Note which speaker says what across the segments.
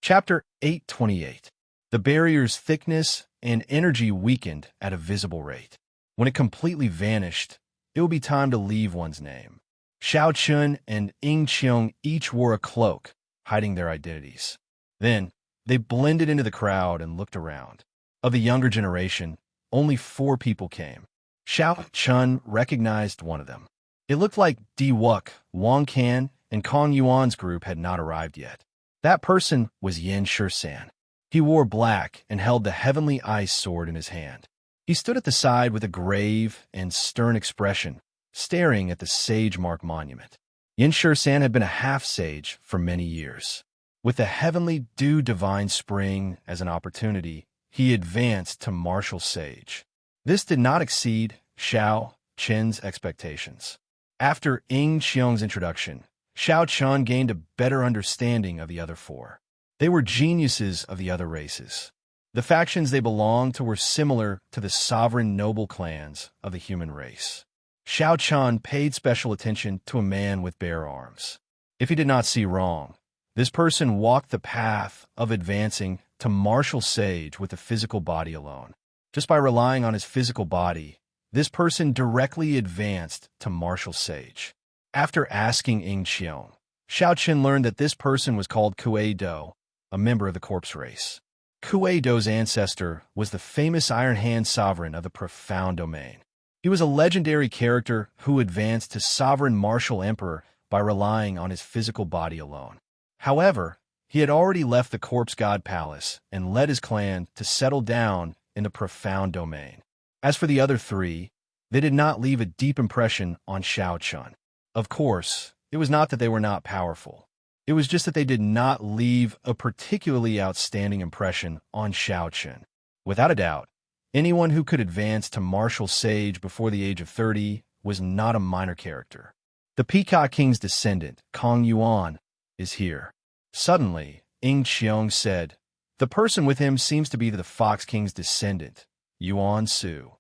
Speaker 1: Chapter 828. The barrier's thickness and energy weakened at a visible rate. When it completely vanished, it would be time to leave one's name. Xiao Chun and Ying Qiong each wore a cloak, hiding their identities. Then, they blended into the crowd and looked around. Of the younger generation, only 4 people came. Xiao Chun recognized one of them. It looked like Di Wuk, Wang Can, and Kong Yuan's group had not arrived yet. That person was Yin Shisan. He wore black and held the heavenly ice sword in his hand. He stood at the side with a grave and stern expression, staring at the Sage Mark monument. Yin Shisan had been a half-sage for many years. With the heavenly dew divine spring as an opportunity, he advanced to martial sage. This did not exceed Xiao Chen's expectations. After Ying Qiong's introduction, Xiao Chun gained a better understanding of the other 4. They were geniuses of the other races. The factions they belonged to were similar to the sovereign noble clans of the human race. Xiao Chun paid special attention to a man with bare arms. If he did not see wrong, this person walked the path of advancing to martial sage with a physical body alone. Just by relying on his physical body, this person directly advanced to martial sage. After asking Ying Qiong, Xiao Chen learned that this person was called Kuei Do, a member of the corpse race. Kuei Do's ancestor was the famous Iron Hand sovereign of the Profound Domain. He was a legendary character who advanced to sovereign martial emperor by relying on his physical body alone. However, he had already left the Corpse God Palace and led his clan to settle down in the Profound Domain. As for the other 3, they did not leave a deep impression on Xiao Chun. Of course, it was not that they were not powerful. It was just that they did not leave a particularly outstanding impression on Xiao Chun. Without a doubt, anyone who could advance to martial sage before the age of 30 was not a minor character. The Peacock King's descendant, Kong Yuan, is here. Suddenly, Ying Qiong said, "The person with him seems to be the Fox King's descendant, Yuan Su."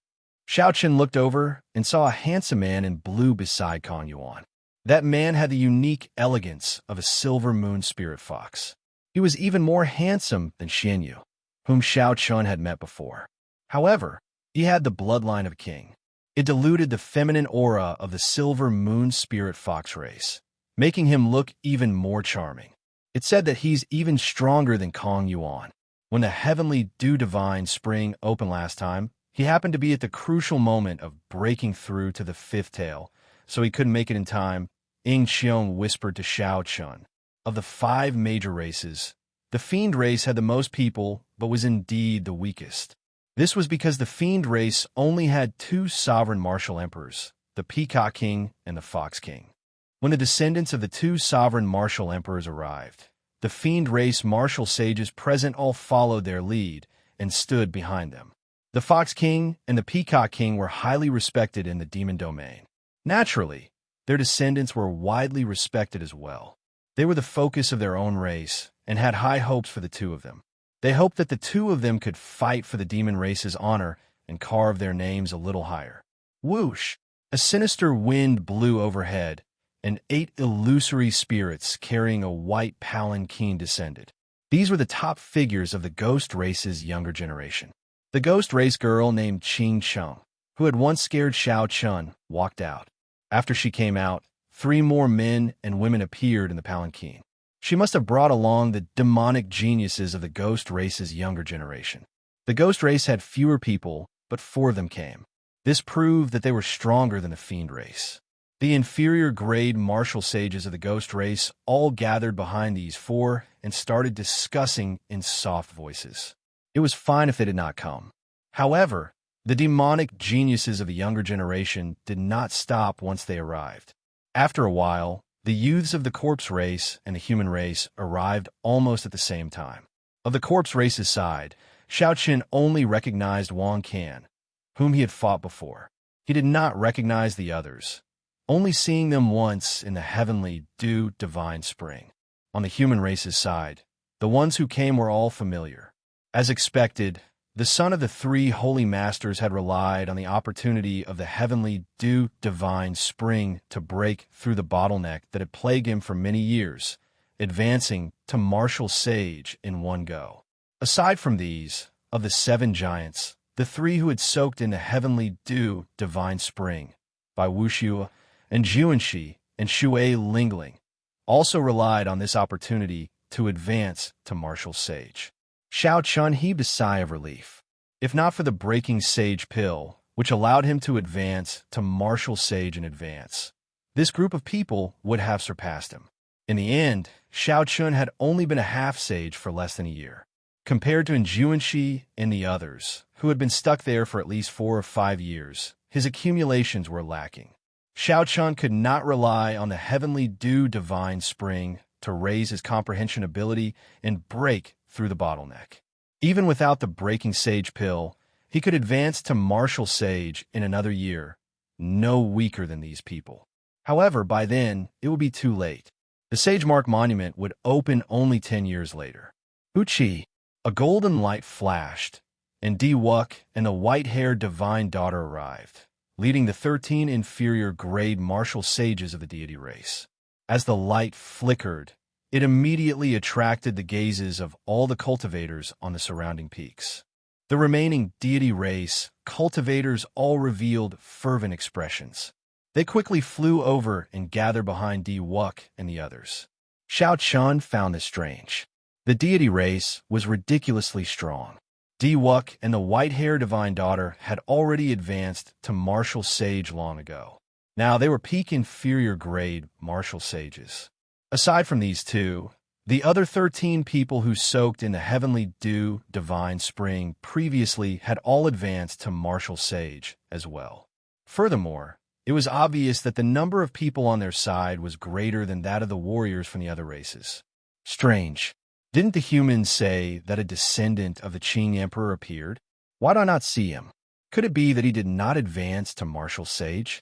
Speaker 1: Xiao Chen looked over and saw a handsome man in blue beside Kong Yuan. That man had the unique elegance of a silver moon spirit fox. He was even more handsome than Xianyu, whom Xiao Chun had met before. However, he had the bloodline of a king. It diluted the feminine aura of the silver moon spirit fox race, making him look even more charming. It said that he's even stronger than Kong Yuan. When the heavenly dew divine spring opened last time, he happened to be at the crucial moment of breaking through to the 5th tail, so he couldn't make it in time. Ying Qiong whispered to Xiao Chun. Of the 5 major races, the Fiend race had the most people, but was indeed the weakest. This was because the Fiend race only had 2 sovereign martial emperors, the Peacock King and the Fox King. When the descendants of the 2 sovereign martial emperors arrived, the Fiend race martial sages present all followed their lead and stood behind them. The Fox King and the Peacock King were highly respected in the demon domain. Naturally, their descendants were widely respected as well. They were the focus of their own race and had high hopes for the 2 of them. They hoped that the 2 of them could fight for the demon race's honor and carve their names a little higher. Whoosh! A sinister wind blew overhead, and 8 illusory spirits carrying a white palanquin descended. These were the top figures of the ghost race's younger generation. The ghost race girl named Qing Cheng, who had once scared Xiao Chun, walked out. After she came out, 3 more men and women appeared in the palanquin. She must have brought along the demonic geniuses of the ghost race's younger generation. The ghost race had fewer people, but 4 of them came. This proved that they were stronger than the Fiend race. The inferior grade martial sages of the ghost race all gathered behind these 4 and started discussing in soft voices. It was fine if they did not come. However, the demonic geniuses of the younger generation did not stop once they arrived. After a while, the youths of the corpse race and the human race arrived almost at the same time. Of the corpse race's side, Xiao Qin only recognized Wang Can, whom he had fought before. He did not recognize the others, only seeing them once in the heavenly dew divine spring. On the human race's side, the ones who came were all familiar. As expected, the son of the 3 holy masters had relied on the opportunity of the heavenly dew divine spring to break through the bottleneck that had plagued him for many years advancing to martial sage in one go. Aside from these, of the 7 giants, the 3 who had soaked in the heavenly dew divine spring, by Wuxiu and Juanxi and Shui Lingling, also relied on this opportunity to advance to martial sage. Xiao Chun heaved a sigh of relief. If not for the breaking sage pill, which allowed him to advance to martial sage in advance, this group of people would have surpassed him. In the end, Xiao Chun had only been a half-sage for less than a year. Compared to Juanxi and the others, who had been stuck there for at least 4 or 5 years, his accumulations were lacking. Xiao Chun could not rely on the heavenly dew divine spring to raise his comprehension ability and break through the bottleneck. Even without the breaking sage pill, he could advance to martial sage in another year, no weaker than these people. However, by then, it would be too late. The Sage Mark Monument would open only 10 years later. Uchi, a golden light flashed, and Di-Wuk and the white-haired divine daughter arrived, leading the 13 inferior grade martial sages of the deity race. As the light flickered, it immediately attracted the gazes of all the cultivators on the surrounding peaks. The remaining deity race cultivators all revealed fervent expressions. They quickly flew over and gathered behind Di-Wuk and the others. Xiao Chun found this strange. The deity race was ridiculously strong. Di-Wuk and the white-haired divine daughter had already advanced to martial sage long ago. Now they were peak inferior grade martial sages. Aside from these 2, the other 13 people who soaked in the heavenly dew divine spring previously had all advanced to martial sage as well. Furthermore, it was obvious that the number of people on their side was greater than that of the warriors from the other races. Strange. Didn't the humans say that a descendant of the Qing Emperor appeared? Why do I not see him? Could it be that he did not advance to martial sage?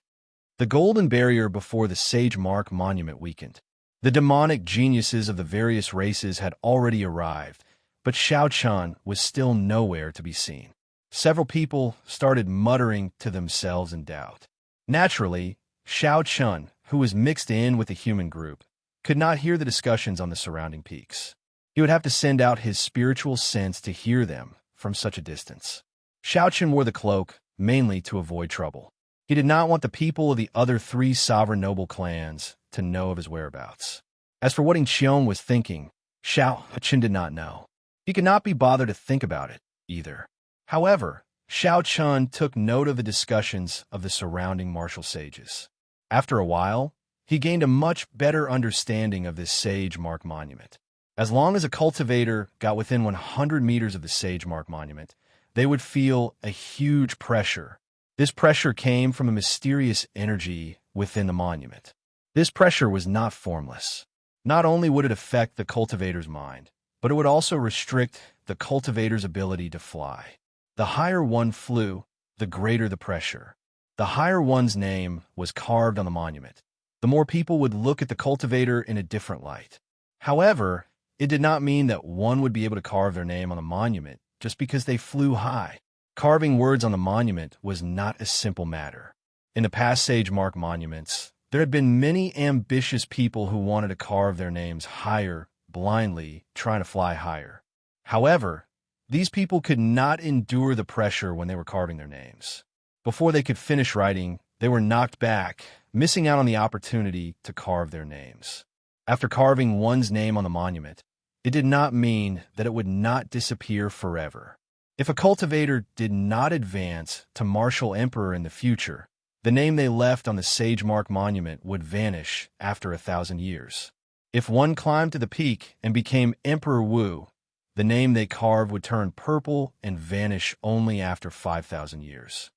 Speaker 1: The golden barrier before the Sage Mark Monument weakened. The demonic geniuses of the various races had already arrived, but Xiao Chun was still nowhere to be seen. Several people started muttering to themselves in doubt. Naturally, Xiao Chun, who was mixed in with the human group, could not hear the discussions on the surrounding peaks. He would have to send out his spiritual sense to hear them from such a distance. Xiao Chun wore the cloak mainly to avoid trouble. He did not want the people of the other 3 sovereign noble clans to know of his whereabouts. As for what Qiong was thinking, Xiao Chun did not know. He could not be bothered to think about it, either. However, Xiao Chun took note of the discussions of the surrounding martial sages. After a while, he gained a much better understanding of this Sage Mark Monument. As long as a cultivator got within 100 meters of the Sage Mark Monument, they would feel a huge pressure. This pressure came from a mysterious energy within the monument. This pressure was not formless. Not only would it affect the cultivator's mind, but it would also restrict the cultivator's ability to fly. The higher one flew, the greater the pressure. The higher one's name was carved on the monument. The more people would look at the cultivator in a different light. However, it did not mean that one would be able to carve their name on the monument just because they flew high. Carving words on the monument was not a simple matter. In the past Sage Mark monuments, there had been many ambitious people who wanted to carve their names higher, blindly, trying to fly higher. However, these people could not endure the pressure when they were carving their names. Before they could finish writing, they were knocked back, missing out on the opportunity to carve their names. After carving one's name on the monument, it did not mean that it would not disappear forever. If a cultivator did not advance to martial emperor in the future, the name they left on the Sage Mark Monument would vanish after 1,000 years. If one climbed to the peak and became Emperor Wu, the name they carved would turn purple and vanish only after 5,000 years.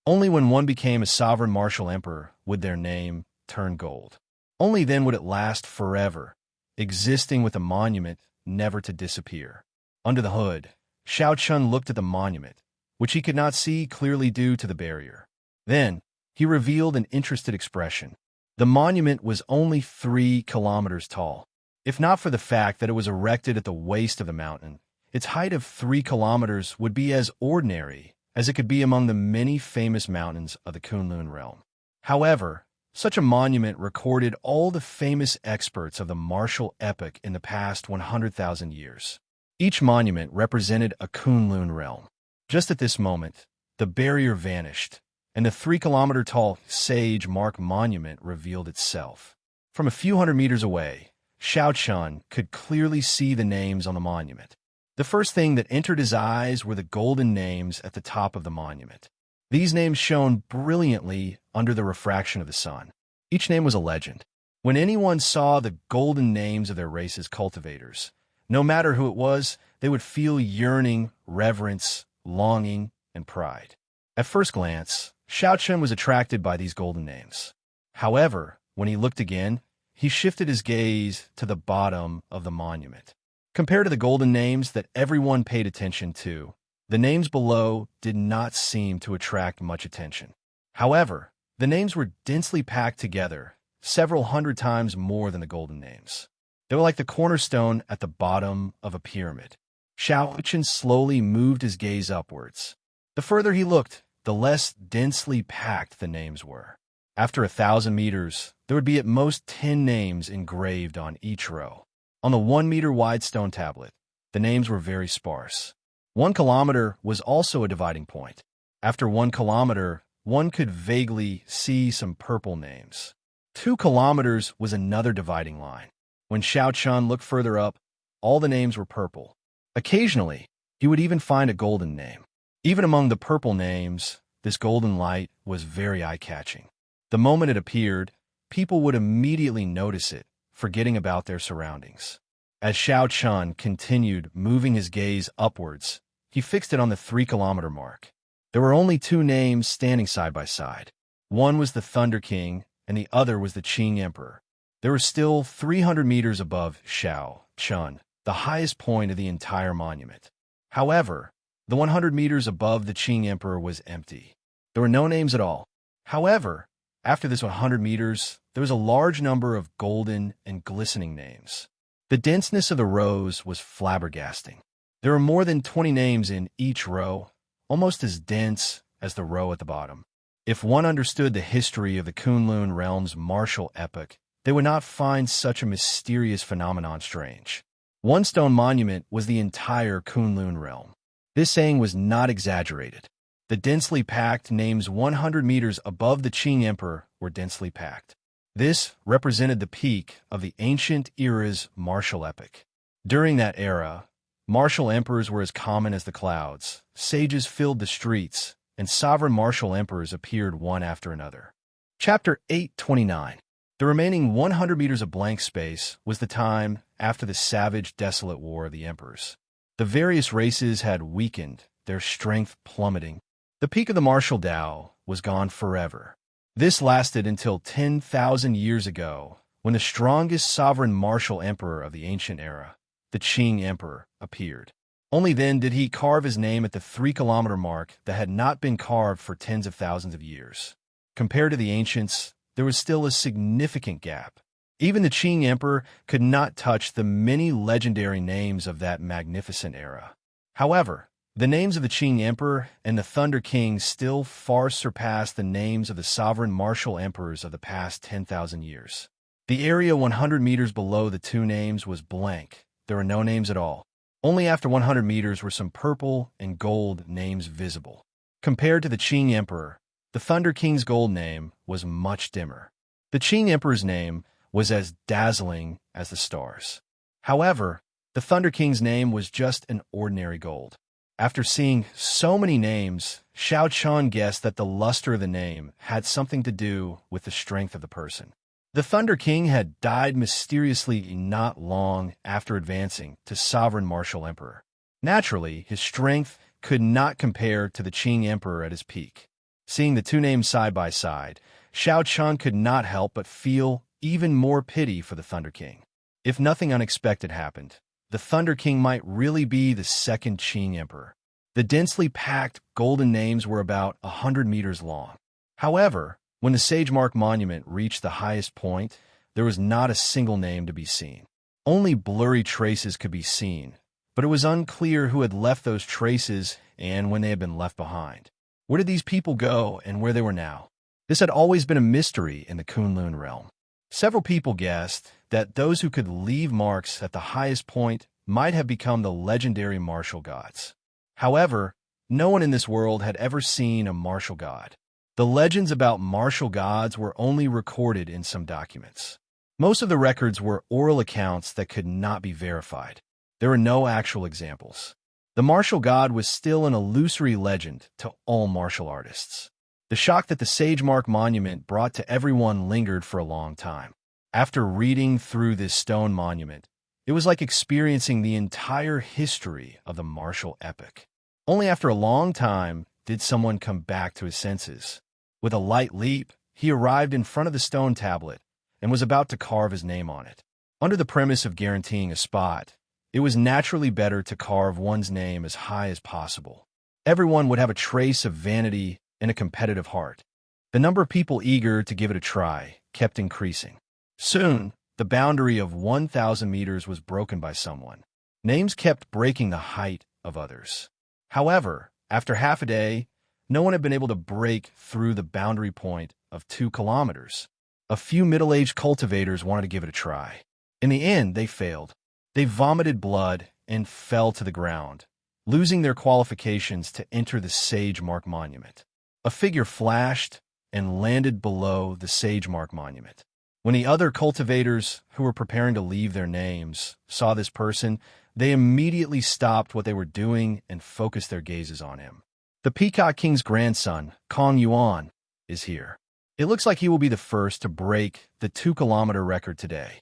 Speaker 1: Only when one became a sovereign martial emperor would their name turn gold. Only then would it last forever, existing with a monument never to disappear. Under the hood, Xiao Chun looked at the monument, which he could not see clearly due to the barrier. Then, he revealed an interested expression. The monument was only 3 kilometers tall. If not for the fact that it was erected at the waist of the mountain, its height of 3 kilometers would be as ordinary as it could be among the many famous mountains of the Kunlun realm. However, Such a monument recorded all the famous experts of the martial epoch in the past 100,000 years. Each monument represented a Kunlun realm. Just at this moment, the barrier vanished, and the 3-kilometer-tall Sage Mark monument revealed itself. From a few hundred meters away, Xiao Chun could clearly see the names on the monument. The first thing that entered his eyes were the golden names at the top of the monument. These names shone brilliantly under the refraction of the sun. Each name was a legend. When anyone saw the golden names of their race's cultivators, no matter who it was, they would feel yearning, reverence, longing, and pride. At first glance, Xiao Chun was attracted by these golden names. However, when he looked again, he shifted his gaze to the bottom of the monument. Compared to the golden names that everyone paid attention to, the names below did not seem to attract much attention. However, the names were densely packed together, several hundred times more than the golden names. They were like the cornerstone at the bottom of a pyramid. Xiao Chun slowly moved his gaze upwards. The further he looked, the less densely packed the names were. After 1,000 meters, there would be at most 10 names engraved on each row. On the 1-meter-wide stone tablet, the names were very sparse. 1 kilometer was also a dividing point. After 1 kilometer, one could vaguely see some purple names. 2 kilometers was another dividing line. When Xiao Chun looked further up, all the names were purple. Occasionally, he would even find a golden name. Even among the purple names, this golden light was very eye-catching. The moment it appeared, people would immediately notice it, forgetting about their surroundings. As Xiao Chun continued moving his gaze upwards, he fixed it on the 3-kilometer mark. There were only 2 names standing side by side. One was the Thunder King, and the other was the Qing Emperor. They were still 300 meters above Xiao Chun, the highest point of the entire monument. However, the 100 meters above the Qing Emperor was empty. There were no names at all. However, after this 100 meters, there was a large number of golden and glistening names. The denseness of the rows was flabbergasting. There were more than 20 names in each row, almost as dense as the row at the bottom. If one understood the history of the Kunlun realm's martial epoch, they would not find such a mysterious phenomenon strange. One stone monument was the entire Kunlun realm. This saying was not exaggerated. The densely packed names 100 meters above the Qing Emperor were densely packed. This represented the peak of the ancient era's martial epoch. During that era, martial emperors were as common as the clouds, sages filled the streets, and sovereign martial emperors appeared one after another. Chapter 829. The remaining 100 meters of blank space was the time after the savage, desolate war of the emperors. The various races had weakened, their strength plummeting. The peak of the martial Tao was gone forever. This lasted until 10,000 years ago, when the strongest sovereign martial emperor of the ancient era, the Qing Emperor, appeared. Only then did he carve his name at the 3-kilometer mark that had not been carved for tens of thousands of years. Compared to the ancients, there was still a significant gap. Even the Qing Emperor could not touch the many legendary names of that magnificent era. However, the names of the Qing Emperor and the Thunder King still far surpassed the names of the sovereign martial emperors of the past 10,000 years. The area 100 meters below the 2 names was blank. There were no names at all. Only after 100 meters were some purple and gold names visible. Compared to the Qing Emperor, the Thunder King's gold name was much dimmer. The Qing Emperor's name was as dazzling as the stars. However, the Thunder King's name was just an ordinary gold. After seeing so many names, Xiao Chun guessed that the luster of the name had something to do with the strength of the person. The Thunder King had died mysteriously not long after advancing to sovereign martial emperor. Naturally, his strength could not compare to the Qing Emperor at his peak. Seeing the 2 names side by side, Xiao Chun could not help but feel even more pity for the Thunder King. If nothing unexpected happened, the Thunder King might really be the second Qing Emperor. The densely packed golden names were about 100 meters long. However, when the Sage Mark monument reached the highest point, there was not a single name to be seen. Only blurry traces could be seen, but it was unclear who had left those traces and when they had been left behind. Where did these people go and where they were now? This had always been a mystery in the Kunlun realm. Several people guessed that those who could leave marks at the highest point might have become the legendary martial gods. However, no one in this world had ever seen a martial god. The legends about martial gods were only recorded in some documents. Most of the records were oral accounts that could not be verified. There were no actual examples. The martial god was still an illusory legend to all martial artists. The shock that the Sage Mark monument brought to everyone lingered for a long time. After reading through this stone monument, it was like experiencing the entire history of the martial epic. Only after a long time did someone come back to his senses. With a light leap, he arrived in front of the stone tablet and was about to carve his name on it. Under the premise of guaranteeing a spot, it was naturally better to carve one's name as high as possible. Everyone would have a trace of vanity and a competitive heart. The number of people eager to give it a try kept increasing. Soon, the boundary of 1,000 meters was broken by someone. Names kept breaking the height of others. However, after half a day, no one had been able to break through the boundary point of 2 kilometers. A few middle-aged cultivators wanted to give it a try. In the end, they failed. They vomited blood and fell to the ground, losing their qualifications to enter the Sage Mark monument. A figure flashed and landed below the Sage Mark monument. When the other cultivators who were preparing to leave their names saw this person, they immediately stopped what they were doing and focused their gazes on him. The Peacock King's grandson, Kong Yuan, is here. It looks like he will be the first to break the 2-kilometer record today.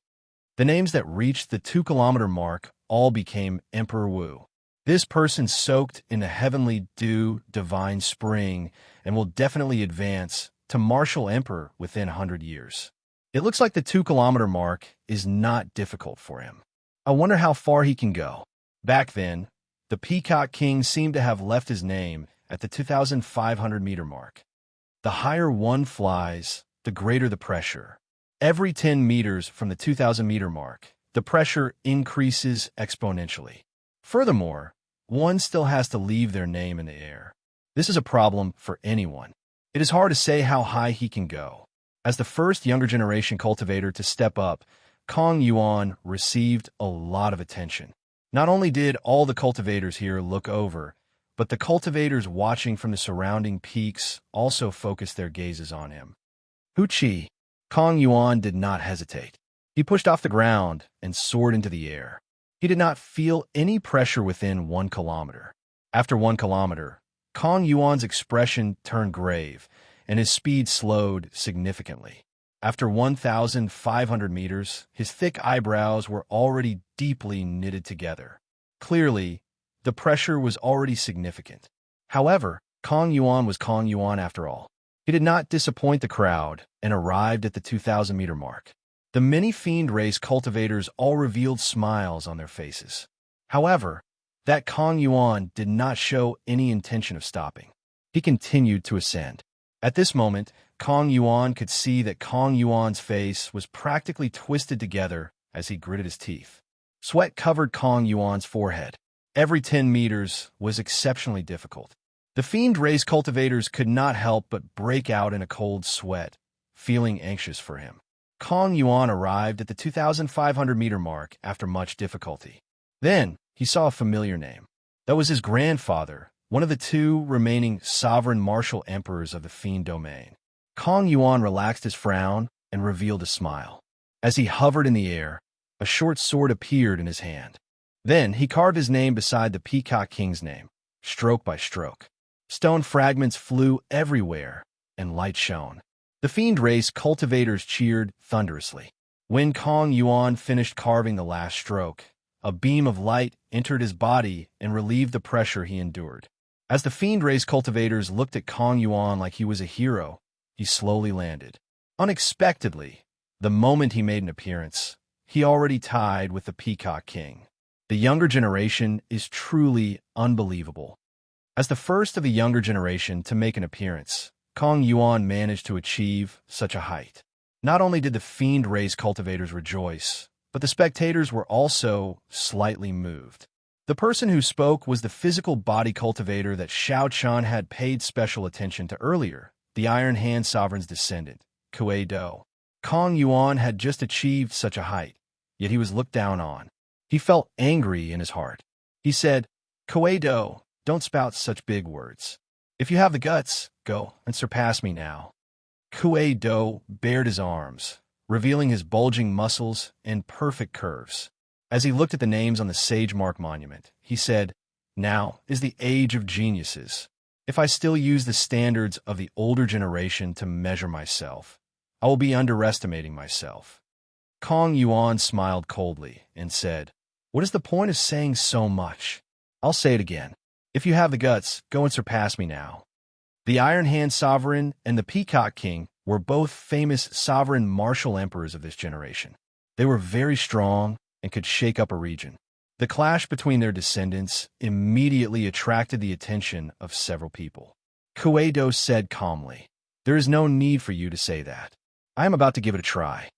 Speaker 1: The names that reached the 2-kilometer mark all became Emperor Wu. This person soaked in the heavenly dew divine spring and will definitely advance to martial emperor within 100 years. It looks like the 2-kilometer mark is not difficult for him. I wonder how far he can go. Back then, the Peacock King seemed to have left his name at the 2,500-meter mark. The higher one flies, the greater the pressure. Every 10 meters from the 2,000-meter mark, the pressure increases exponentially. Furthermore, one still has to leave their name in the air. This is a problem for anyone. It is hard to say how high he can go. As the first younger generation cultivator to step up, Kong Yuan received a lot of attention. Not only did all the cultivators here look over, but the cultivators watching from the surrounding peaks also focused their gazes on him. Hu-chi, Kong Yuan did not hesitate. He pushed off the ground and soared into the air. He did not feel any pressure within 1 kilometer. After 1 kilometer, Kong Yuan's expression turned grave, and his speed slowed significantly. After 1,500 meters, his thick eyebrows were already deeply knitted together. Clearly, the pressure was already significant. However, Kong Yuan was Kong Yuan after all. He did not disappoint the crowd and arrived at the 2,000-meter mark. The many fiend race cultivators all revealed smiles on their faces. However, that Kong Yuan did not show any intention of stopping. He continued to ascend. At this moment, Kong Yuan could see that Kong Yuan's face was practically twisted together as he gritted his teeth. Sweat covered Kong Yuan's forehead. Every 10 meters was exceptionally difficult. The fiend race cultivators could not help but break out in a cold sweat, feeling anxious for him. Kong Yuan arrived at the 2,500-meter mark after much difficulty. Then, he saw a familiar name. That was his grandfather, one of the 2 remaining sovereign martial emperors of the fiend domain. Kong Yuan relaxed his frown and revealed a smile. As he hovered in the air, a short sword appeared in his hand. Then, he carved his name beside the Peacock King's name, stroke by stroke. Stone fragments flew everywhere, and light shone. The fiend race cultivators cheered thunderously. When Kong Yuan finished carving the last stroke, a beam of light entered his body and relieved the pressure he endured. As the fiend race cultivators looked at Kong Yuan like he was a hero, he slowly landed. Unexpectedly, the moment he made an appearance, he already tied with the Peacock King. The younger generation is truly unbelievable. As the first of the younger generation to make an appearance, Kong Yuan managed to achieve such a height. Not only did the fiend race cultivators rejoice, but the spectators were also slightly moved. The person who spoke was the physical body cultivator that Xiao Chun had paid special attention to earlier, the Iron Hand Sovereign's descendant, Kuei-do. Kong Yuan had just achieved such a height, yet he was looked down on. He felt angry in his heart. He said, Kuei-do, don't spout such big words. If you have the guts, go and surpass me now. Kuei-do bared his arms, revealing his bulging muscles and perfect curves. As he looked at the names on the Sage Mark monument, he said, now is the age of geniuses. If I still use the standards of the older generation to measure myself, I will be underestimating myself. Kong Yuan smiled coldly and said, what is the point of saying so much? I'll say it again. If you have the guts, go and surpass me now. The Iron Hand Sovereign and the Peacock King were both famous sovereign martial emperors of this generation. They were very strong and could shake up a region. The clash between their descendants immediately attracted the attention of several people. Kuei-do said calmly, there is no need for you to say that. I am about to give it a try.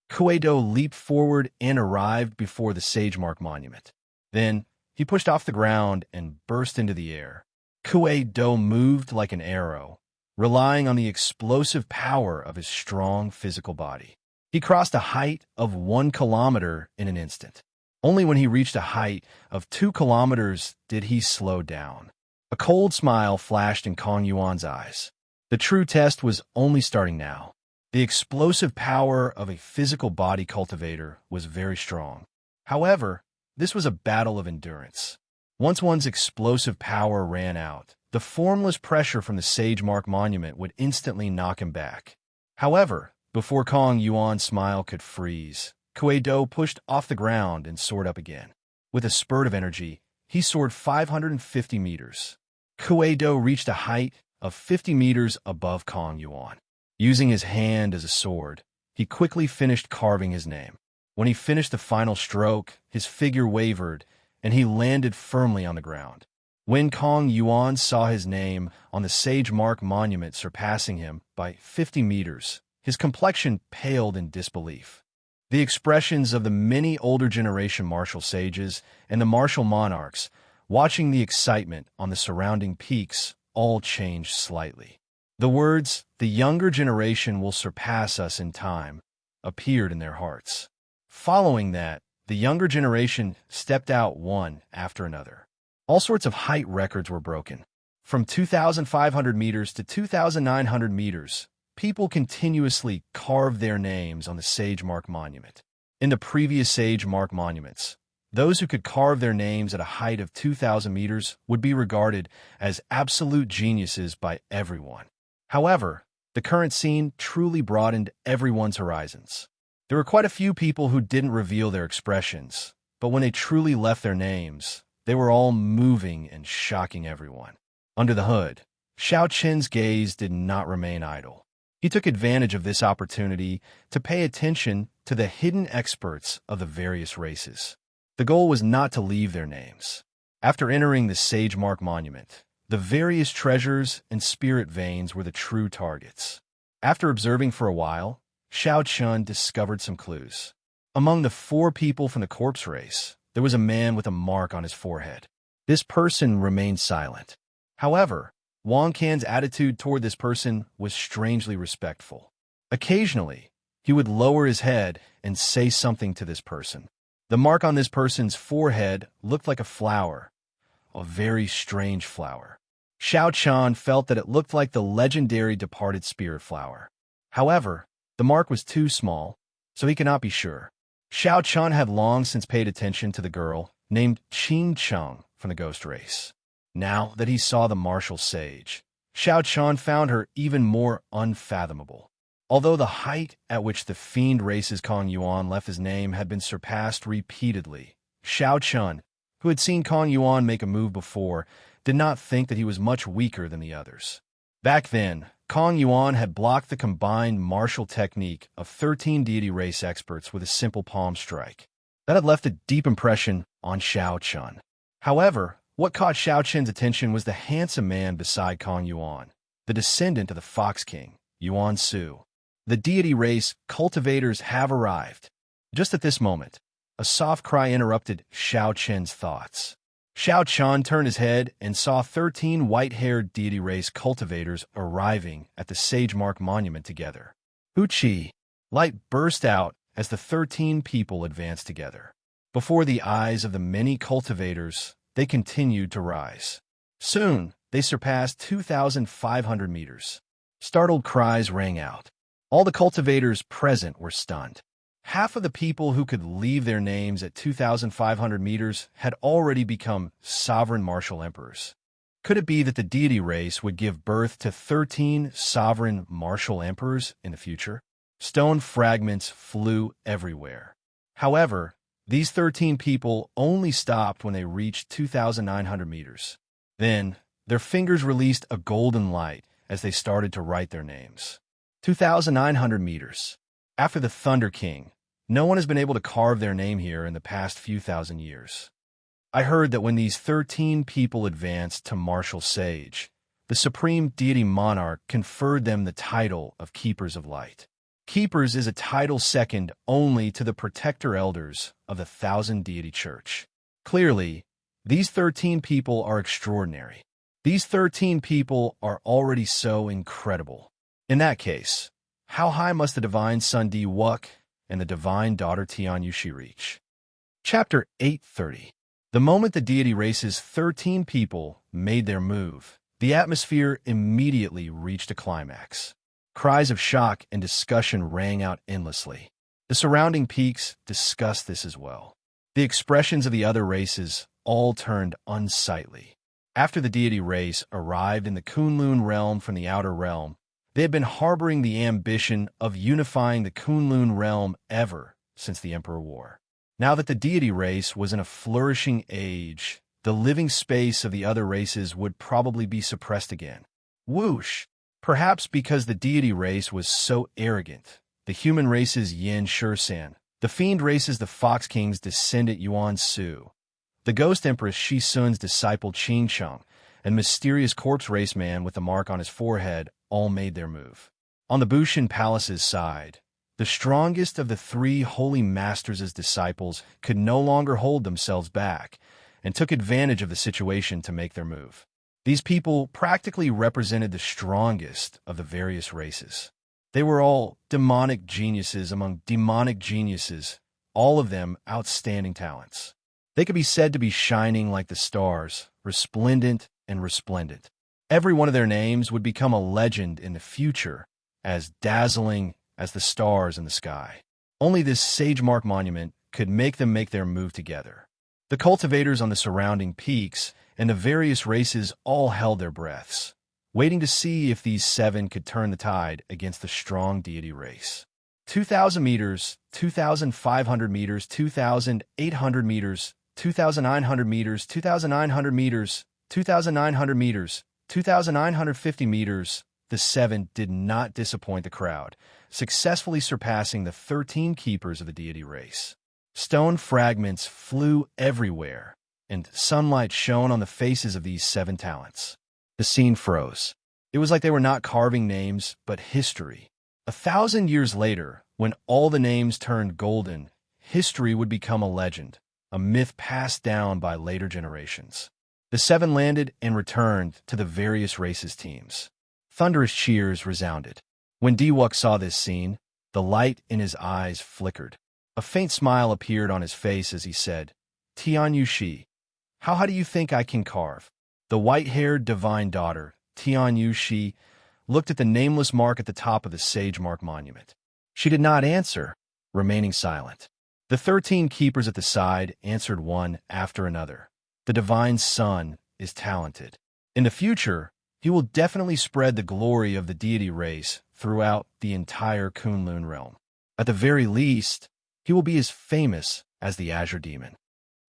Speaker 1: Kuei-do leaped forward and arrived before the Sage Mark monument. Then, he pushed off the ground and burst into the air. Kuei-do moved like an arrow, relying on the explosive power of his strong physical body. He crossed a height of 1 kilometer in an instant. Only when he reached a height of 2 kilometers did he slow down. A cold smile flashed in Kong Yuan's eyes. The true test was only starting now. The explosive power of a physical body cultivator was very strong. However, this was a battle of endurance. Once one's explosive power ran out, the formless pressure from the Sage Mark monument would instantly knock him back. However, before Kong Yuan's smile could freeze, Kuei-do pushed off the ground and soared up again. With a spurt of energy, he soared 550 meters. Kuei-do reached a height of 50 meters above Kong Yuan. Using his hand as a sword, he quickly finished carving his name. When he finished the final stroke, his figure wavered, and he landed firmly on the ground. When Kong Yuan saw his name on the Sage Mark monument surpassing him by 50 meters, his complexion paled in disbelief. The expressions of the many older generation martial sages and the martial monarchs, watching the excitement on the surrounding peaks, all changed slightly. The words, the younger generation will surpass us in time, appeared in their hearts. Following that, the younger generation stepped out one after another. All sorts of height records were broken. From 2,500 meters to 2,900 meters, people continuously carved their names on the Sage Mark monument. In the previous Sage Mark monuments, those who could carve their names at a height of 2,000 meters would be regarded as absolute geniuses by everyone. However, the current scene truly broadened everyone's horizons. There were quite a few people who didn't reveal their expressions, but when they truly left their names, they were all moving and shocking everyone. Under the hood, Xiao Qin's gaze did not remain idle. He took advantage of this opportunity to pay attention to the hidden experts of the various races. The goal was not to leave their names. After entering the Sage Mark monument, the various treasures and spirit veins were the true targets. After observing for a while, Xiao Qin discovered some clues. Among the 4 people from the corpse race, there was a man with a mark on his forehead. This person remained silent. However, Wang Can's attitude toward this person was strangely respectful. Occasionally, he would lower his head and say something to this person. The mark on this person's forehead looked like a flower, a very strange flower. Xiao Qin felt that it looked like the legendary departed spirit flower. However, the mark was too small, so he could not be sure. Xiao Qin had long since paid attention to the girl named Qing Cheng from the ghost race. Now that he saw the martial sage, Xiao Qin found her even more unfathomable. Although the height at which the fiend race's Kong Yuan left his name had been surpassed repeatedly, Xiao Qin, who had seen Kong Yuan make a move before, did not think that he was much weaker than the others. Back then, Kong Yuan had blocked the combined martial technique of 13 deity race experts with a simple palm strike. That had left a deep impression on Xiao Qin. However, what caught Xiao Qin's attention was the handsome man beside Kong Yuan, the descendant of the Fox King, Yuan Su. The deity race cultivators have arrived. Just at this moment, a soft cry interrupted Xiao Qin's thoughts. Xiao Chun turned his head and saw 13 white-haired deity race cultivators arriving at the Sagemark monument together. Uchi! Light burst out as the 13 people advanced together. Before the eyes of the many cultivators, they continued to rise. Soon, they surpassed 2,500 meters. Startled cries rang out. All the cultivators present were stunned. Half of the people who could leave their names at 2,500 meters had already become sovereign martial emperors. Could it be that the deity race would give birth to 13 sovereign martial emperors in the future? Stone fragments flew everywhere. However, these 13 people only stopped when they reached 2,900 meters. Then, their fingers released a golden light as they started to write their names. 2,900 meters. After the Thunder King, no one has been able to carve their name here in the past few thousand years. I heard that when these 13 people advanced to martial sage, the supreme deity monarch conferred them the title of Keepers of Light. Keepers is a title second only to the protector elders of the Thousand Deity Church. Clearly, these 13 people are extraordinary. These 13 people are already so incredible. In that case, how high must the divine son Di Wuk and the divine daughter Tian Yushi reach? Chapter 830. The moment the deity race's 13 people made their move, the atmosphere immediately reached a climax. Cries of shock and discussion rang out endlessly. The surrounding peaks discussed this as well. The expressions of the other races all turned unsightly. After the deity race arrived in the Kunlun realm from the outer realm, they had been harboring the ambition of unifying the Kunlun realm ever since the Emperor War. Now that the deity race was in a flourishing age, the living space of the other races would probably be suppressed again. Whoosh! Perhaps because the deity race was so arrogant. The human race's Yin Shursan, the fiend race's the Fox King's descendant Yuan Su, the ghost empress Shi Sun's disciple Qing Sheng, and mysterious corpse race man with the mark on his forehead all made their move. On the Bushin Palace's side, the strongest of the three holy masters' disciples could no longer hold themselves back and took advantage of the situation to make their move. These people practically represented the strongest of the various races. They were all demonic geniuses among demonic geniuses, all of them outstanding talents. They could be said to be shining like the stars, resplendent and resplendent. Every one of their names would become a legend in the future, as dazzling as the stars in the sky. Only this Sagemark monument could make them make their move together. The cultivators on the surrounding peaks and the various races all held their breaths, waiting to see if these 7 could turn the tide against the strong deity race. 2,000 meters, 2,500 meters, 2,800 meters, 2,900 meters, 2,900 meters, 2,900 meters, 2,950 meters. The 7 did not disappoint the crowd, successfully surpassing the 13 keepers of the deity race. Stone fragments flew everywhere, and sunlight shone on the faces of these 7 talents. The scene froze. It was like they were not carving names, but history. 1,000 years later, when all the names turned golden, history would become a legend, a myth passed down by later generations. The 7 landed and returned to the various races' teams. Thunderous cheers resounded. When Di Wuk saw this scene, the light in his eyes flickered. A faint smile appeared on his face as he said, Tian Yushi, how high do you think I can carve? The white-haired divine daughter, Tian Yushi, looked at the nameless mark at the top of the Sagemark monument. She did not answer, remaining silent. The 13 keepers at the side answered one after another. The divine son is talented. In the future, he will definitely spread the glory of the deity race throughout the entire Kunlun realm. At the very least, he will be as famous as the Azure Demon.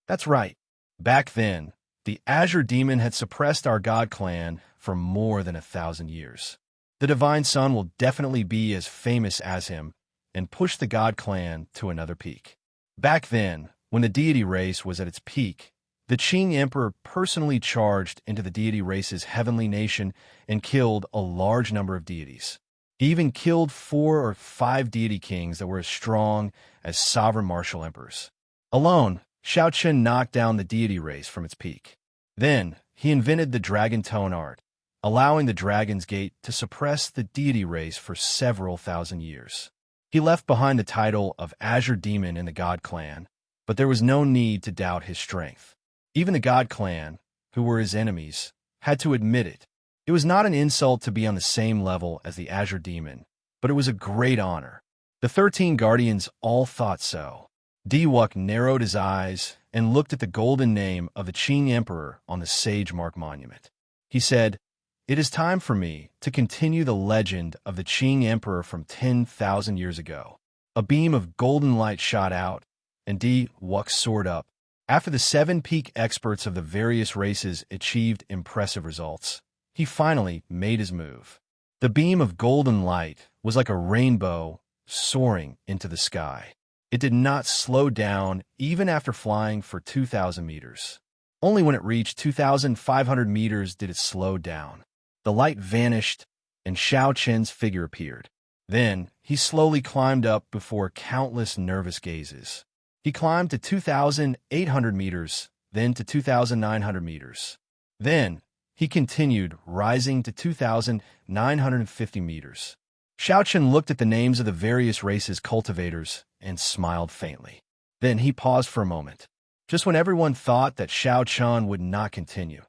Speaker 1: That's right. Back then, the Azure Demon had suppressed our god clan for more than 1,000 years. The divine son will definitely be as famous as him and push the god clan to another peak. Back then, when the deity race was at its peak, the Qing Emperor personally charged into the deity race's heavenly nation and killed a large number of deities. He even killed 4 or 5 deity kings that were as strong as sovereign martial emperors. Alone, Shao Chun knocked down the deity race from its peak. Then, he invented the dragon tone art, allowing the Dragon's Gate to suppress the deity race for several thousand years. He left behind the title of Azure Demon in the God Clan, but there was no need to doubt his strength. Even the God Clan, who were his enemies, had to admit it. It was not an insult to be on the same level as the Azure Demon, but it was a great honor. The 13 Guardians all thought so. Diwuk narrowed his eyes and looked at the golden name of the Qing Emperor on the Sage Mark Monument. He said, "It is time for me to continue the legend of the Qing Emperor from 10,000 years ago." A beam of golden light shot out, and Diwuk soared up. After the 7 peak experts of the various races achieved impressive results, he finally made his move. The beam of golden light was like a rainbow soaring into the sky. It did not slow down even after flying for 2,000 meters. Only when it reached 2,500 meters did it slow down. The light vanished, and Shao Chen's figure appeared. Then, he slowly climbed up before countless nervous gazes. He climbed to 2,800 meters, then to 2,900 meters. Then, he continued, rising to 2,950 meters. Shao Chen looked at the names of the various races' cultivators and smiled faintly. Then he paused for a moment. Just when everyone thought that Shao Chen would not continue,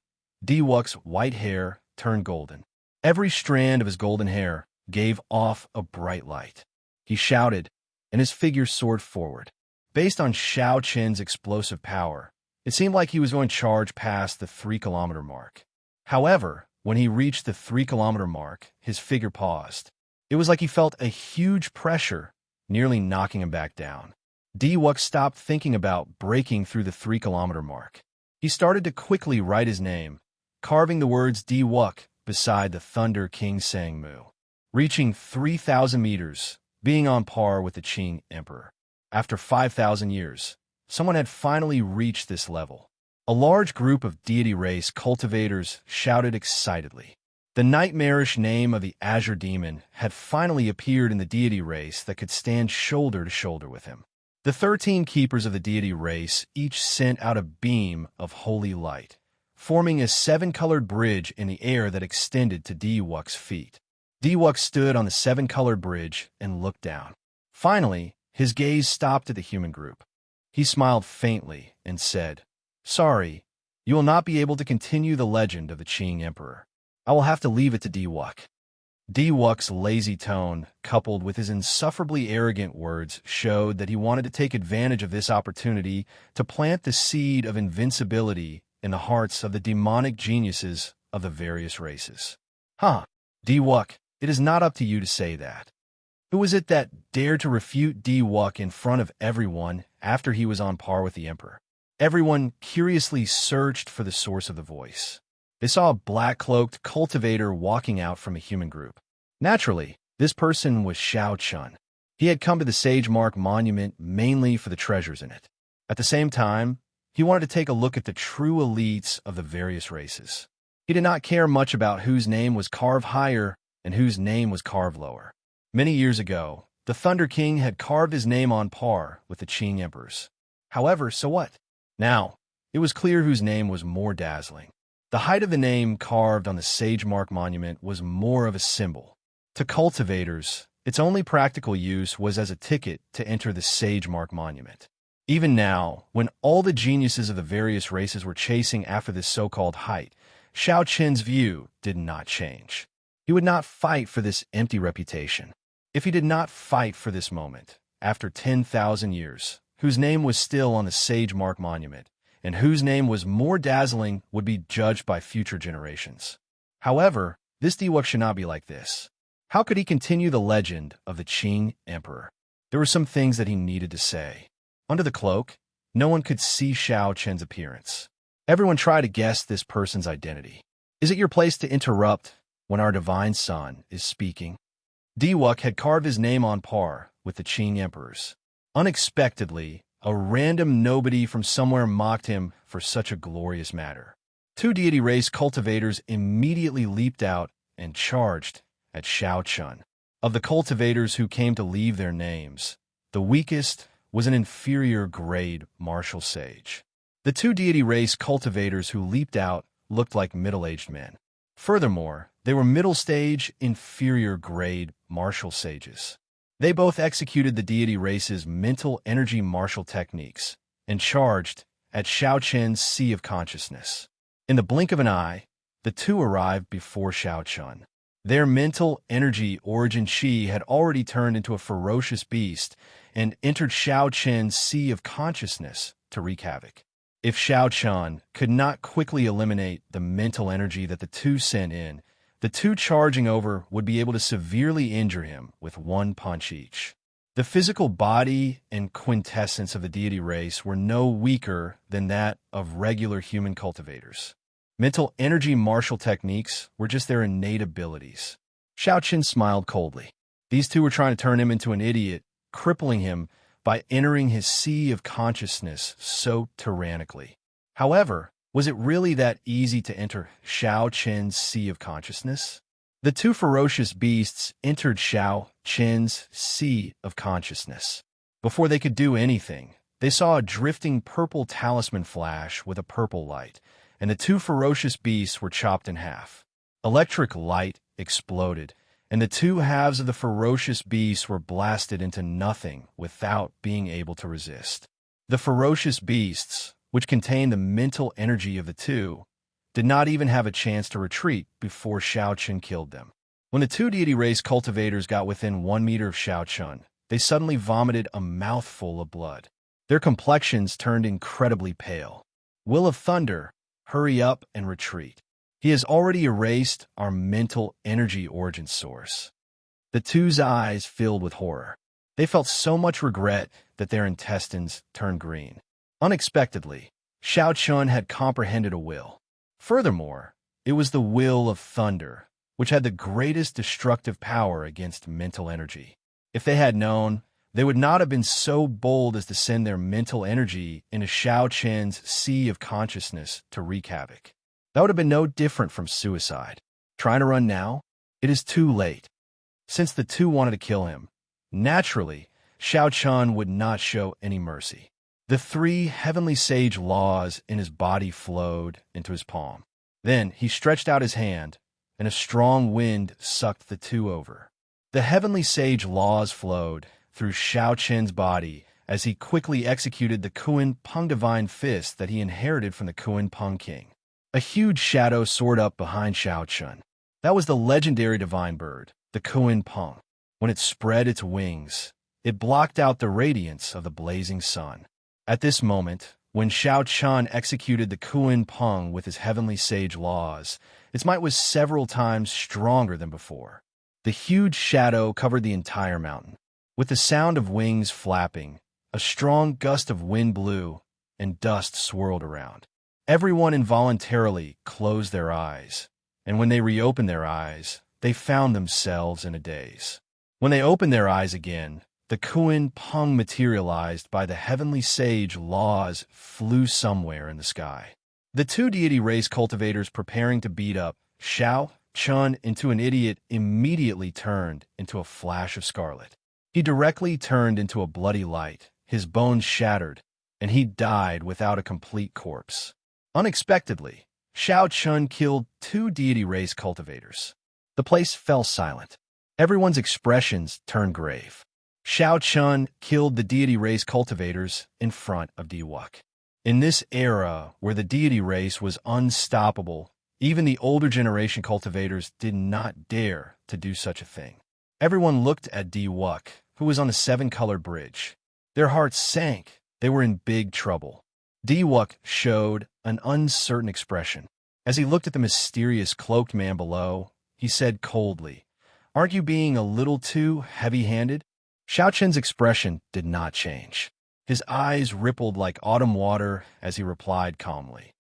Speaker 1: Diwuk's white hair turned golden. Every strand of his golden hair gave off a bright light. He shouted, and his figure soared forward. Based on Shao Chen's explosive power, it seemed like he was going to charge past the 3-kilometer mark. However, when he reached the 3-kilometer mark, his figure paused. It was like he felt a huge pressure, nearly knocking him back down. Diwuk stopped thinking about breaking through the 3-kilometer mark. He started to quickly write his name, carving the words Diwuk beside the Thunder King Sang Mu. Reaching 3,000 meters, being on par with the Qing Emperor. After 5,000 years, someone had finally reached this level. A large group of deity race cultivators shouted excitedly. The nightmarish name of the Azure Demon had finally appeared in the deity race that could stand shoulder to shoulder with him. The 13 keepers of the deity race each sent out a beam of holy light, forming a 7-colored bridge in the air that extended to Diwuk's feet. Diwuk stood on the 7-colored bridge and looked down. Finally, his gaze stopped at the human group. He smiled faintly and said, "Sorry, you will not be able to continue the legend of the Qing Emperor. I will have to leave it to Diwuk." Diwuk's lazy tone, coupled with his insufferably arrogant words, showed that he wanted to take advantage of this opportunity to plant the seed of invincibility in the hearts of the demonic geniuses of the various races. Diwuk, it is not up to you to say that. Who was it that dared to refute Diwuk in front of everyone after he was on par with the Emperor? Everyone curiously searched for the source of the voice. They saw a black-cloaked cultivator walking out from a human group. Naturally, this person was Shao Chun. He had come to the Sage Mark Monument mainly for the treasures in it. At the same time, he wanted to take a look at the true elites of the various races. He did not care much about whose name was carved higher and whose name was carved lower. Many years ago, the Thunder King had carved his name on par with the Qing Emperors. However, so what? Now, it was clear whose name was more dazzling. The height of the name carved on the Sage Mark Monument was more of a symbol. To cultivators, its only practical use was as a ticket to enter the Sage Mark Monument. Even now, when all the geniuses of the various races were chasing after this so-called height, Shao Chen's view did not change. He would not fight for this empty reputation. If he did not fight for this moment, after 10,000 years, whose name was still on the Sage Mark Monument, and whose name was more dazzling would be judged by future generations. However, this Diwuk should not be like this. How could he continue the legend of the Qing Emperor? There were some things that he needed to say. Under the cloak, no one could see Shao Chen's appearance. Everyone tried to guess this person's identity. Is it your place to interrupt when our divine son is speaking? Diwuk had carved his name on par with the Qing Emperors. Unexpectedly, a random nobody from somewhere mocked him for such a glorious matter. 2 deity race cultivators immediately leaped out and charged at Shao Chun. Of the cultivators who came to leave their names, the weakest was an inferior grade martial sage. The two deity race cultivators who leaped out looked like middle-aged men. Furthermore, they were middle-stage, inferior grade martial sages. They both executed the deity race's mental energy martial techniques and charged at Xiao Chen's Sea of Consciousness. In the blink of an eye, the two arrived before Xiao Chen. Their mental energy origin Qi had already turned into a ferocious beast and entered Xiao Chen's Sea of Consciousness to wreak havoc. If Xiao Chen could not quickly eliminate the mental energy that the two sent in, the two charging over would be able to severely injure him with one punch each. The physical body and quintessence of the deity race were no weaker than that of regular human cultivators. Mental energy martial techniques were just their innate abilities. Xiao Chen smiled coldly. These two were trying to turn him into an idiot, crippling him by entering his sea of consciousness so tyrannically. However, was it really that easy to enter Xiao Chen's Sea of Consciousness? The two ferocious beasts entered Xiao Chen's Sea of Consciousness. Before they could do anything, they saw a drifting purple talisman flash with a purple light, and the two ferocious beasts were chopped in half. Electric light exploded, and the two halves of the ferocious beasts were blasted into nothing without being able to resist. The ferocious beasts, which contained the mental energy of the two, did not even have a chance to retreat before Xiao Chen killed them. When the two deity race cultivators got within 1 meter of Xiao Chen, they suddenly vomited a mouthful of blood. Their complexions turned incredibly pale. Will of Thunder, hurry up and retreat. He has already erased our mental energy origin source. The two's eyes filled with horror. They felt so much regret that their intestines turned green. Unexpectedly, Xiao Chen had comprehended a will. Furthermore, it was the will of Thunder, which had the greatest destructive power against mental energy. If they had known, they would not have been so bold as to send their mental energy into Xiao Chen's Sea of Consciousness to wreak havoc. That would have been no different from suicide. Trying to run now? It is too late. Since the two wanted to kill him, naturally, Xiao Chen would not show any mercy. The 3 heavenly sage laws in his body flowed into his palm. Then he stretched out his hand, and a strong wind sucked the two over. The heavenly sage laws flowed through Xiao Chen's body as he quickly executed the Kuan Peng divine fist that he inherited from the Kuan Peng king. A huge shadow soared up behind Xiao Chen. That was the legendary divine bird, the Kuan Peng. When it spread its wings, it blocked out the radiance of the blazing sun. At this moment, when Xiao Chen executed the Kuan Peng with his heavenly sage laws, its might was several times stronger than before. The huge shadow covered the entire mountain. With the sound of wings flapping, a strong gust of wind blew, and dust swirled around. Everyone involuntarily closed their eyes, and when they reopened their eyes, they found themselves in a daze. When they opened their eyes again, the Kuan Peng materialized by the heavenly sage laws flew somewhere in the sky. The two deity race cultivators preparing to beat up Xiao Chen into an idiot immediately turned into a flash of scarlet. He directly turned into a bloody light, his bones shattered, and he died without a complete corpse. Unexpectedly, Xiao Chen killed 2 deity race cultivators. The place fell silent. Everyone's expressions turned grave. Xiao Chen killed the deity race cultivators in front of Diwuk. In this era where the deity race was unstoppable, even the older generation cultivators did not dare to do such a thing. Everyone looked at Diwuk, who was on the 7-colored bridge. Their hearts sank. They were in big trouble. Diwuk showed an uncertain expression. As he looked at the mysterious cloaked man below, he said coldly, "Aren't you being a little too heavy-handed?" Xiao Chen's expression did not change. His eyes rippled like autumn water as he replied calmly,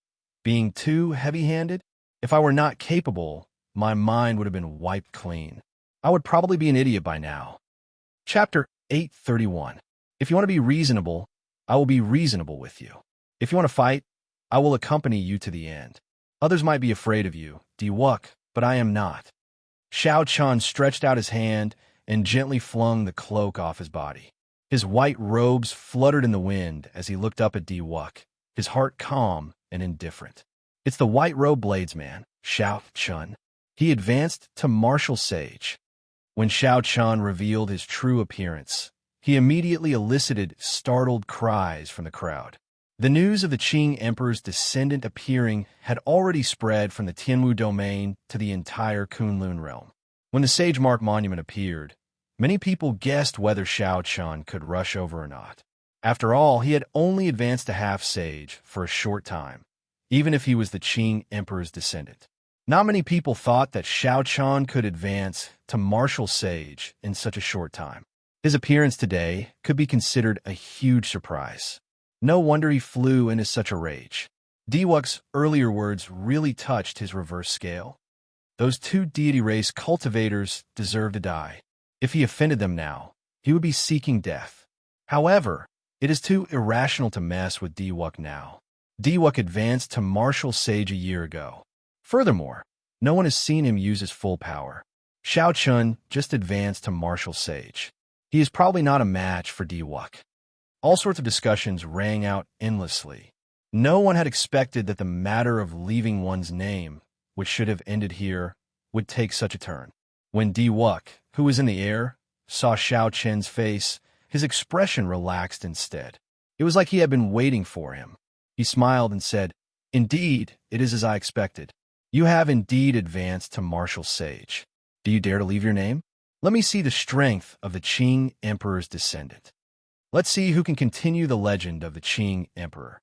Speaker 1: "Being too heavy-handed? If I were not capable, my mind would have been wiped clean. I would probably be an idiot by now." Chapter 831. If you want to be reasonable, I will be reasonable with you. If you want to fight, I will accompany you to the end. Others might be afraid of you, Diwuk, but I am not. Xiao Chen stretched out his hand and gently flung the cloak off his body. His white robes fluttered in the wind as he looked up at Diwuk, his heart calm and indifferent. "It's the white robe bladesman, Shao Chun." He advanced to martial sage. When Shao Chun revealed his true appearance, he immediately elicited startled cries from the crowd. The news of the Qing Emperor's descendant appearing had already spread from the Tianwu domain to the entire Kunlun realm. When the Sage Mark Monument appeared, many people guessed whether Shao Chun could rush over or not. After all, he had only advanced to half sage for a short time, even if he was the Qing Emperor's descendant. Not many people thought that Shao Chun could advance to martial sage in such a short time. His appearance today could be considered a huge surprise. No wonder he flew into such a rage. Diwuk's earlier words really touched his reverse scale. Those two deity race cultivators deserve to die. If he offended them now, he would be seeking death. However, it is too irrational to mess with Diwuk now. Diwuk advanced to martial sage a year ago. Furthermore, no one has seen him use his full power. Shao Chun just advanced to martial sage. He is probably not a match for Diwuk. All sorts of discussions rang out endlessly. No one had expected that the matter of leaving one's name, which should have ended here, would take such a turn. When Diwuk, who was in the air, saw Shao Chun's face, his expression relaxed instead. It was like he had been waiting for him. He smiled and said, "Indeed, it is as I expected. You have indeed advanced to martial sage. Do you dare to leave your name? Let me see the strength of the Qing Emperor's descendant. Let's see who can continue the legend of the Qing Emperor."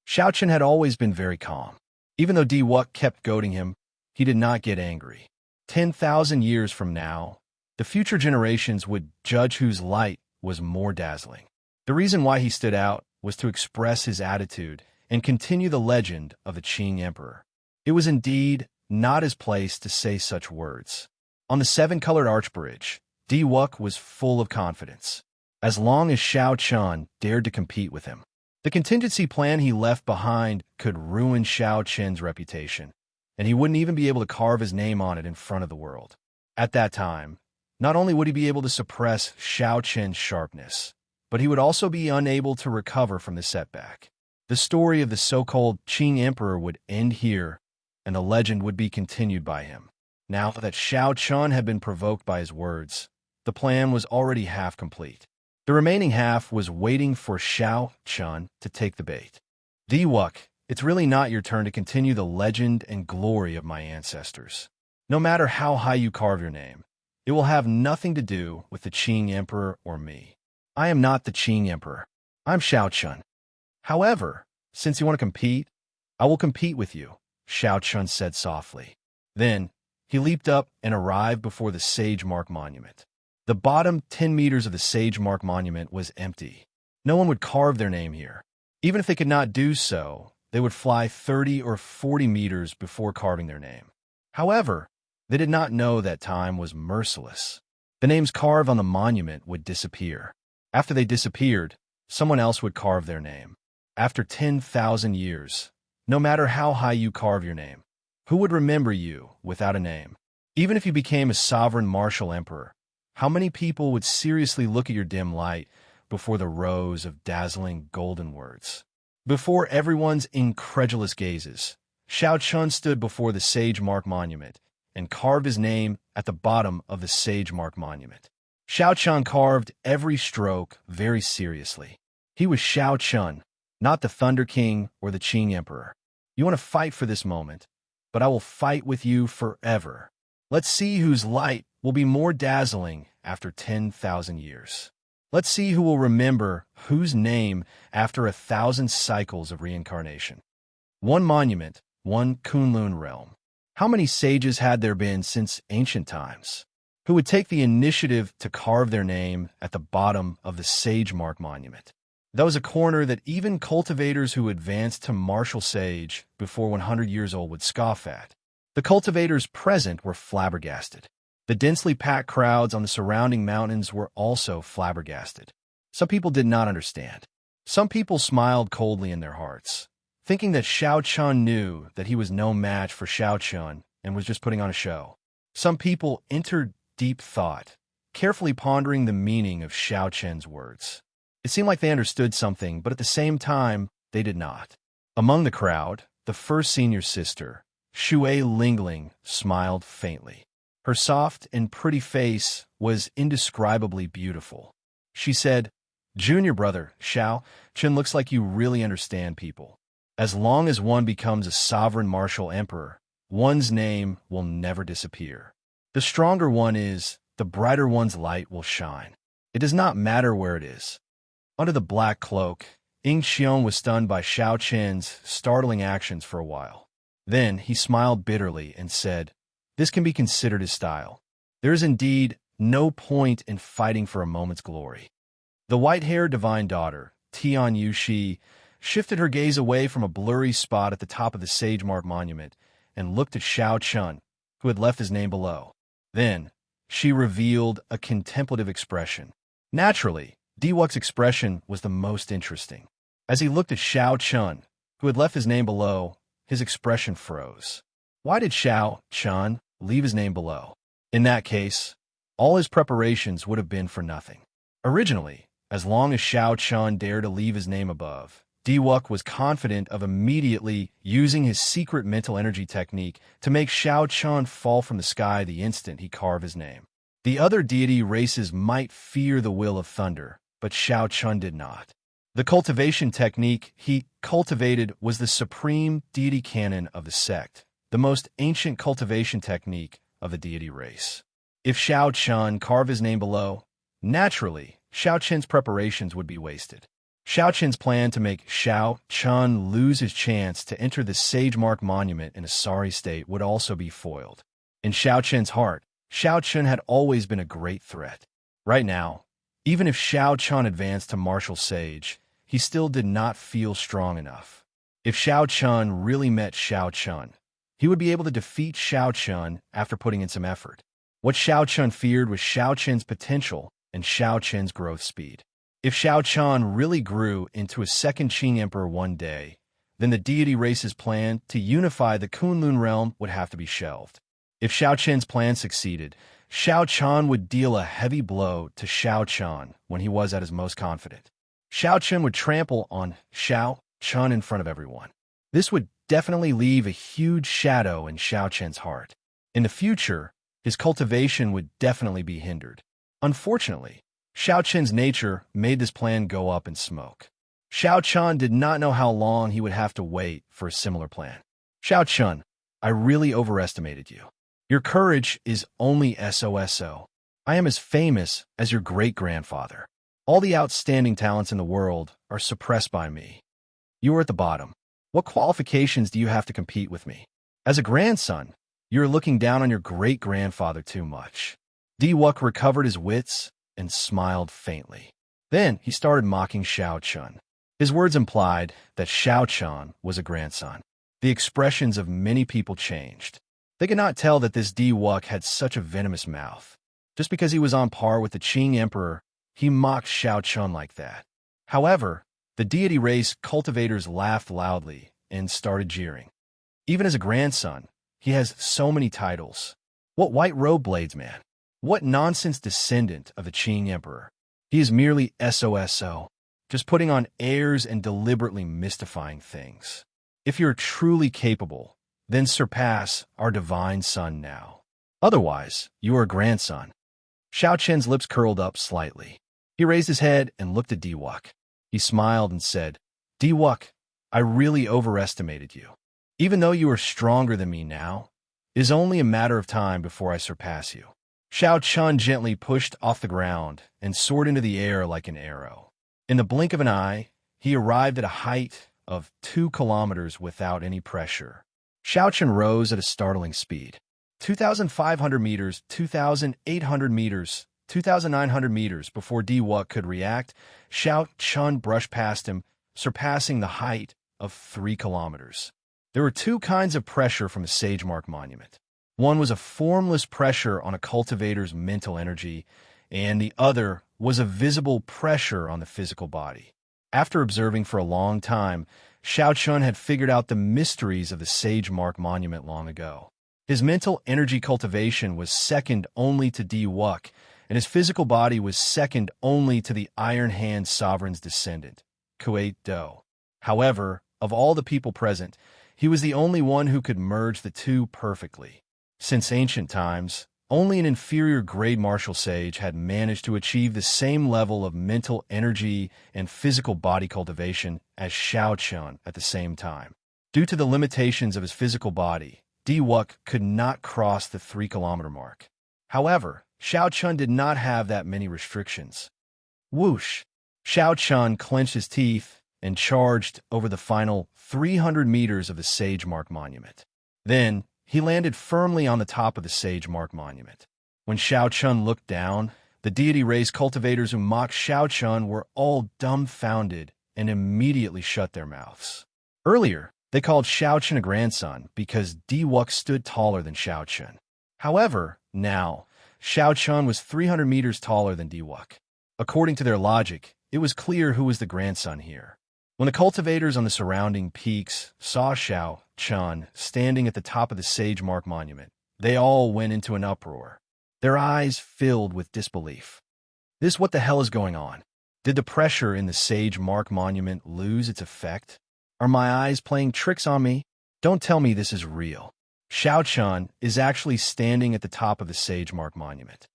Speaker 1: Shao Chun had always been very calm. Even though Diwuk kept goading him, he did not get angry. 10,000 years from now, the future generations would judge whose light was more dazzling. The reason why he stood out was to express his attitude and continue the legend of the Qing Emperor. It was indeed not his place to say such words. On the seven-colored arch bridge, Diwuk was full of confidence. As long as Shao Chun dared to compete with him, the contingency plan he left behind could ruin Shao Chun's reputation, and he wouldn't even be able to carve his name on it in front of the world. At that time, not only would he be able to suppress Shao Chun's sharpness, but he would also be unable to recover from the setback. The story of the so-called Qing Emperor would end here, and the legend would be continued by him. Now that Shao Chun had been provoked by his words, the plan was already half complete. The remaining half was waiting for Shao Chun to take the bait. "Diwuk, it's really not your turn to continue the legend and glory of my ancestors. No matter how high you carve your name, it will have nothing to do with the Qing Emperor or me. I am not the Qing Emperor. I'm Shao Chun. However, since you want to compete, I will compete with you," Shao Chun said softly. Then, he leaped up and arrived before the Sage Mark Monument. The bottom 10 meters of the Sage Mark Monument was empty. No one would carve their name here. Even if they could not do so, they would fly 30 or 40 meters before carving their name. However, they did not know that time was merciless. The names carved on the monument would disappear. After they disappeared, someone else would carve their name. After 10,000 years, no matter how high you carve your name, who would remember you without a name? Even if you became a sovereign martial emperor, how many people would seriously look at your dim light before the rows of dazzling golden words? Before everyone's incredulous gazes, Shao Chun stood before the Sage Mark Monument and carved his name at the bottom of the Sage Mark Monument. Shao Chun carved every stroke very seriously. He was Shao Chun, not the Thunder King or the Qing Emperor. You want to fight for this moment, but I will fight with you forever. Let's see whose light will be more dazzling after 10,000 years. Let's see who will remember whose name after 1,000 cycles of reincarnation. One monument, one Kunlun realm. How many sages had there been since ancient times? Who would take the initiative to carve their name at the bottom of the Sage Mark Monument? That was a corner that even cultivators who advanced to martial sage before 100 years old would scoff at. The cultivators present were flabbergasted. The densely packed crowds on the surrounding mountains were also flabbergasted. Some people did not understand. Some people smiled coldly in their hearts, thinking that Shao Chun knew that he was no match for Shao Chun and was just putting on a show. Some people entered deep thought, carefully pondering the meaning of Shao Chun's words. It seemed like they understood something, but at the same time, they did not. Among the crowd, the first senior sister, Shui Lingling, smiled faintly. Her soft and pretty face was indescribably beautiful. She said, "Junior brother, Xiao Chen, looks like you really understand people. As long as one becomes a sovereign martial emperor, one's name will never disappear. The stronger one is, the brighter one's light will shine. It does not matter where it is." Under the black cloak, Ying Xiong was stunned by Xiao Chen's startling actions for a while. Then he smiled bitterly and said, "This can be considered his style. There is indeed no point in fighting for a moment's glory." The white-haired divine daughter, Tian Yushi, shifted her gaze away from a blurry spot at the top of the Sage Mark monument and looked at Xiao Chun, who had left his name below. Then, she revealed a contemplative expression. Naturally, Diwuk's expression was the most interesting. As he looked at Xiao Chun, who had left his name below, his expression froze. Why did Xiao Chun leave his name below? In that case, all his preparations would have been for nothing. Originally, as long as Xiao Chun dared to leave his name above, Diwuk was confident of immediately using his secret mental energy technique to make Xiao Chun fall from the sky the instant he carved his name. The other deity races might fear the will of thunder, but Xiao Chun did not. The cultivation technique he cultivated was the supreme deity canon of the sect, the most ancient cultivation technique of the deity race. If Xiao Chun carved his name below, naturally, Xiao Chen's preparations would be wasted. Xiao Chen's plan to make Xiao Chun lose his chance to enter the Sage Mark monument in a sorry state would also be foiled. In Xiao Chen's heart, Xiao Chun had always been a great threat. Right now, even if Xiao Chun advanced to martial sage, he still did not feel strong enough. If Xiao Chun really met Xiao Chun, he would be able to defeat Xiao Chun after putting in some effort. What Xiao Chun feared was Xiao Chen's potential and Xiao Chen's growth speed. If Xiao Chun really grew into a second Qing emperor one day, then the deity race's plan to unify the Kunlun realm would have to be shelved. If Xiao Chen's plan succeeded, Xiao Chun would deal a heavy blow to Xiao Chun when he was at his most confident. Xiao Chun would trample on Xiao Chun in front of everyone. This would definitely leave a huge shadow in Xiao Chen's heart. In the future, his cultivation would definitely be hindered. Unfortunately, Xiao Chen's nature made this plan go up in smoke. Xiao Chun did not know how long he would have to wait for a similar plan. "Xiao Chun, I really overestimated you. Your courage is only SOSO. I am as famous as your great-grandfather. All the outstanding talents in the world are suppressed by me. You are at the bottom. What qualifications do you have to compete with me? As a grandson, you are looking down on your great-grandfather too much." Diwuk recovered his wits and smiled faintly. Then he started mocking Xiao Chun. His words implied that Xiao Chun was a grandson. The expressions of many people changed. They could not tell that this Diwuk had such a venomous mouth. Just because he was on par with the Qing emperor, he mocked Xiao Chun like that. However, the deity race cultivators laughed loudly and started jeering. Even as a grandson, he has so many titles. What white robe bladesman? What nonsense descendant of the Qing emperor? He is merely SOSO, just putting on airs and deliberately mystifying things. If you're truly capable, then surpass our divine son now. Otherwise, you are a grandson. Xiao Chen's lips curled up slightly. He raised his head and looked at Diwuk. He smiled and said, "Diwuk, I really overestimated you. Even though you are stronger than me now, it is only a matter of time before I surpass you." Xiao Chun gently pushed off the ground and soared into the air like an arrow. In the blink of an eye, he arrived at a height of 2 kilometers without any pressure. Xiao Chun rose at a startling speed. 2,500 meters, 2,800 meters, 2,900 meters before Diwuk could react, Xiao Chun brushed past him, surpassing the height of 3 kilometers. There were 2 kinds of pressure from a Sage Mark monument. One was a formless pressure on a cultivator's mental energy, and the other was a visible pressure on the physical body. After observing for a long time, Xiao Chun had figured out the mysteries of the Sage Mark monument long ago. His mental energy cultivation was second only to Diwuk, and his physical body was second only to the Iron Hand sovereign's descendant, Kuwait Do. However, of all the people present, he was the only one who could merge the two perfectly. Since ancient times, only an inferior grade martial sage had managed to achieve the same level of mental energy and physical body cultivation as Shao Chun at the same time. Due to the limitations of his physical body, Diwuk could not cross the 3-kilometer mark. However, Shao Chun did not have that many restrictions. Whoosh! Shao Chun clenched his teeth and charged over the final 300 meters of the Sage Mark Monument. Then, he landed firmly on the top of the Sage Mark Monument. When Shao Chun looked down, the deity race cultivators who mocked Shao Chun were all dumbfounded and immediately shut their mouths. Earlier, they called Shao Chun a grandson because Diwuk stood taller than Shao Chun. However, now, Shao Chun was 300 meters taller than Diwuk. According to their logic, it was clear who was the grandson here. When the cultivators on the surrounding peaks saw Shao Chun standing at the top of the Sage Mark Monument, they all went into an uproar. Their eyes filled with disbelief. What the hell is going on? Did the pressure in the Sage Mark Monument lose its effect? Are my eyes playing tricks on me? Don't tell me this is real. Shao Chun is actually standing at the top of the Sage Mark Monument.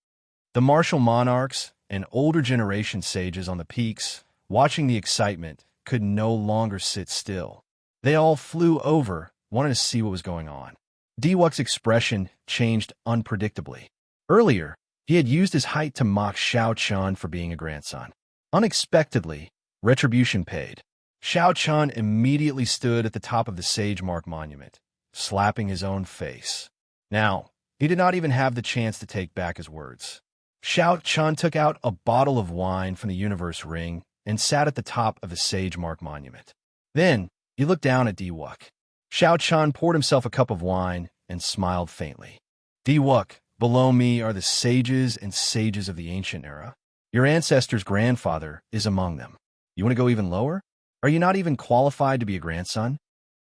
Speaker 1: The martial monarchs and older generation sages on the peaks, watching the excitement, could no longer sit still. They all flew over, wanting to see what was going on. Diwuk's expression changed unpredictably. Earlier, he had used his height to mock Shao Chun for being a grandson. Unexpectedly, retribution paid. Shao Chun immediately stood at the top of the Sage Mark Monument, slapping his own face. Now, he did not even have the chance to take back his words. Shao Chun took out a bottle of wine from the universe ring and sat at the top of the Sage Mark Monument. Then, he looked down at Diwuk. Shao Chun poured himself a cup of wine and smiled faintly. Diwuk, below me are the sages and sages of the ancient era. Your ancestor's grandfather is among them. You want to go even lower? Are you not even qualified to be a grandson?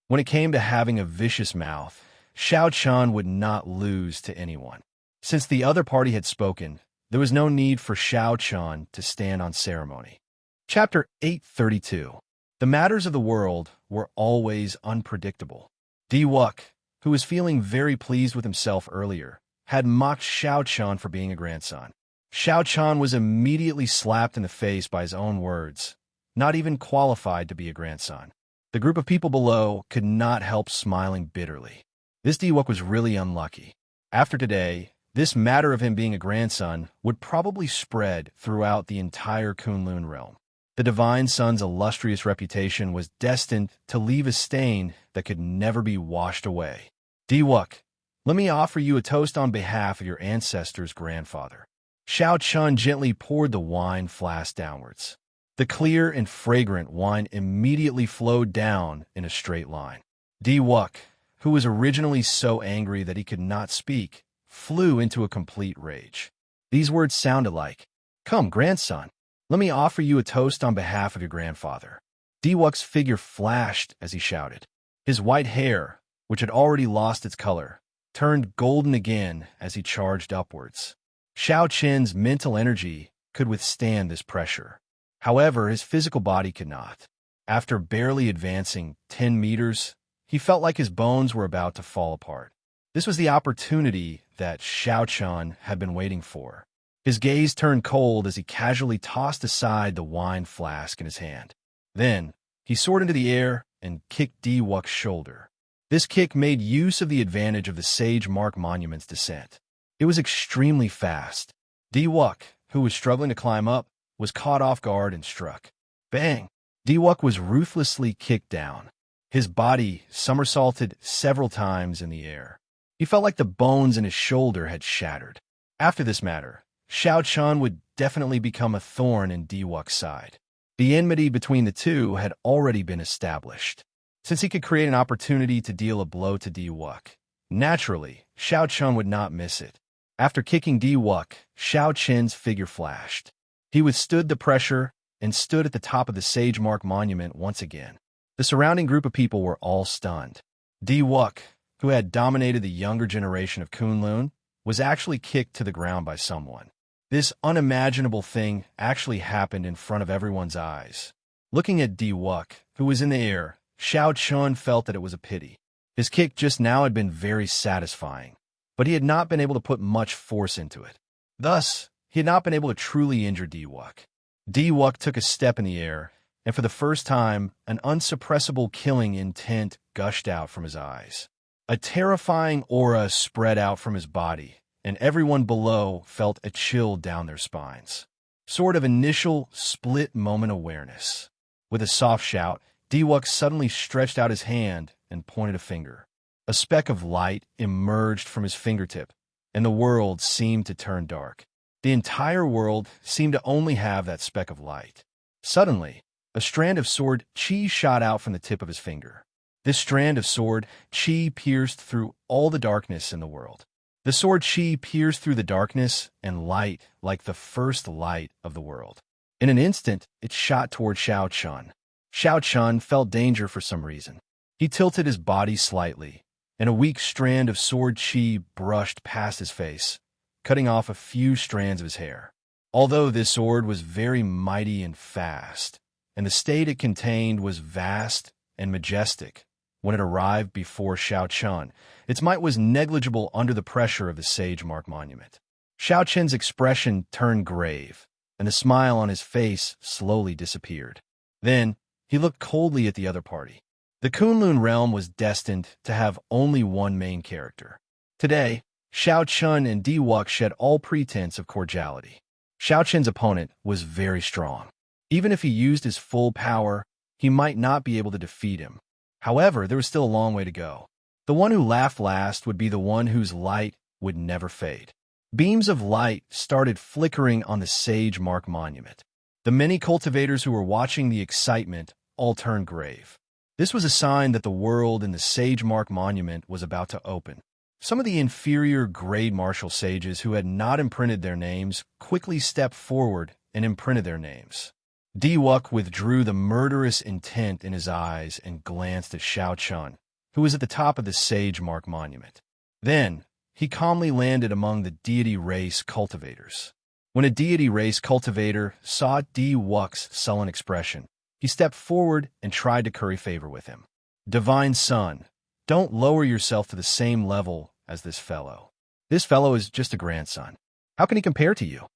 Speaker 1: When it came to having a vicious mouth, Shao Chun would not lose to anyone. Since the other party had spoken, there was no need for Shao Chun to stand on ceremony. Chapter 832. The matters of the world were always unpredictable. Diwuk, who was feeling very pleased with himself earlier, had mocked Shao Chun for being a grandson. Shao Chun was immediately slapped in the face by his own words, not even qualified to be a grandson. The group of people below could not help smiling bitterly. This Diwuk was really unlucky. After today, this matter of him being a grandson would probably spread throughout the entire Kunlun realm. The Divine Son's illustrious reputation was destined to leave a stain that could never be washed away. Diwuk, let me offer you a toast on behalf of your ancestor's grandfather. Shao Chun gently poured the wine flask downwards. The clear and fragrant wine immediately flowed down in a straight line. Diwuk, who was originally so angry that he could not speak, flew into a complete rage. These words sounded like, "Come, grandson, let me offer you a toast on behalf of your grandfather." Diwuk's figure flashed as he shouted. His white hair, which had already lost its color, turned golden again as he charged upwards. Shao Chun's mental energy could withstand this pressure. However, his physical body could not. After barely advancing 10 meters, he felt like his bones were about to fall apart. This was the opportunity that Shao Chun had been waiting for. His gaze turned cold as he casually tossed aside the wine flask in his hand. Then, he soared into the air and kicked Diwuk's shoulder. This kick made use of the advantage of the Sage Mark Monument's descent. It was extremely fast. Diwuk, who was struggling to climb up, was caught off guard and struck. Bang! Diwuk was ruthlessly kicked down. His body somersaulted several times in the air. He felt like the bones in his shoulder had shattered. After this matter, Shao Chun would definitely become a thorn in Diwuk's side. The enmity between the two had already been established. Since he could create an opportunity to deal a blow to Diwuk, naturally, Shao Chun would not miss it. After kicking Diwuk, Shao Chun's figure flashed. He withstood the pressure and stood at the top of the Sage Mark Monument once again. The surrounding group of people were all stunned. Diwuk, who had dominated the younger generation of Kunlun, was actually kicked to the ground by someone. This unimaginable thing actually happened in front of everyone's eyes. Looking at Di-Wuk, who was in the air, Shao Chun felt that it was a pity. His kick just now had been very satisfying, but he had not been able to put much force into it. Thus, he had not been able to truly injure Di-Wuk. Di-Wuk took a step in the air, and for the first time, an unsuppressible killing intent gushed out from his eyes. A terrifying aura spread out from his body, and everyone below felt a chill down their spines. Sort of initial split-moment awareness. With a soft shout, Di-Wuk suddenly stretched out his hand and pointed a finger. A speck of light emerged from his fingertip, and the world seemed to turn dark. The entire world seemed to only have that speck of light. Suddenly, a strand of sword chi shot out from the tip of his finger. This strand of sword chi pierced through all the darkness in the world. The sword chi pierced through the darkness and light like the first light of the world. In an instant, it shot toward Shao Chun. Shao Chun felt danger for some reason. He tilted his body slightly, and a weak strand of sword chi brushed past his face, cutting off a few strands of his hair. Although this sword was very mighty and fast, and the state it contained was vast and majestic, when it arrived before Shao Chun, its might was negligible under the pressure of the Sage Mark Monument. Shao Chun's expression turned grave, and the smile on his face slowly disappeared. Then, he looked coldly at the other party. The Kunlun realm was destined to have only one main character. Today, Shao Chun and Di-Wuk shed all pretense of cordiality. Shao Chun's opponent was very strong. Even if he used his full power, he might not be able to defeat him. However, there was still a long way to go. The one who laughed last would be the one whose light would never fade. Beams of light started flickering on the Sage Mark Monument. The many cultivators who were watching the excitement all turned grave. This was a sign that the world in the Sage Mark Monument was about to open. Some of the inferior grade martial sages who had not imprinted their names quickly stepped forward and imprinted their names. Di-Wuk withdrew the murderous intent in his eyes and glanced at Shao Chun, who was at the top of the Sage Mark Monument. Then, he calmly landed among the deity race cultivators. When a deity race cultivator saw Di-Wuk's sullen expression, he stepped forward and tried to curry favor with him. Divine Son, don't lower yourself to the same level as this fellow. This fellow is just a grandson. How can he compare to you?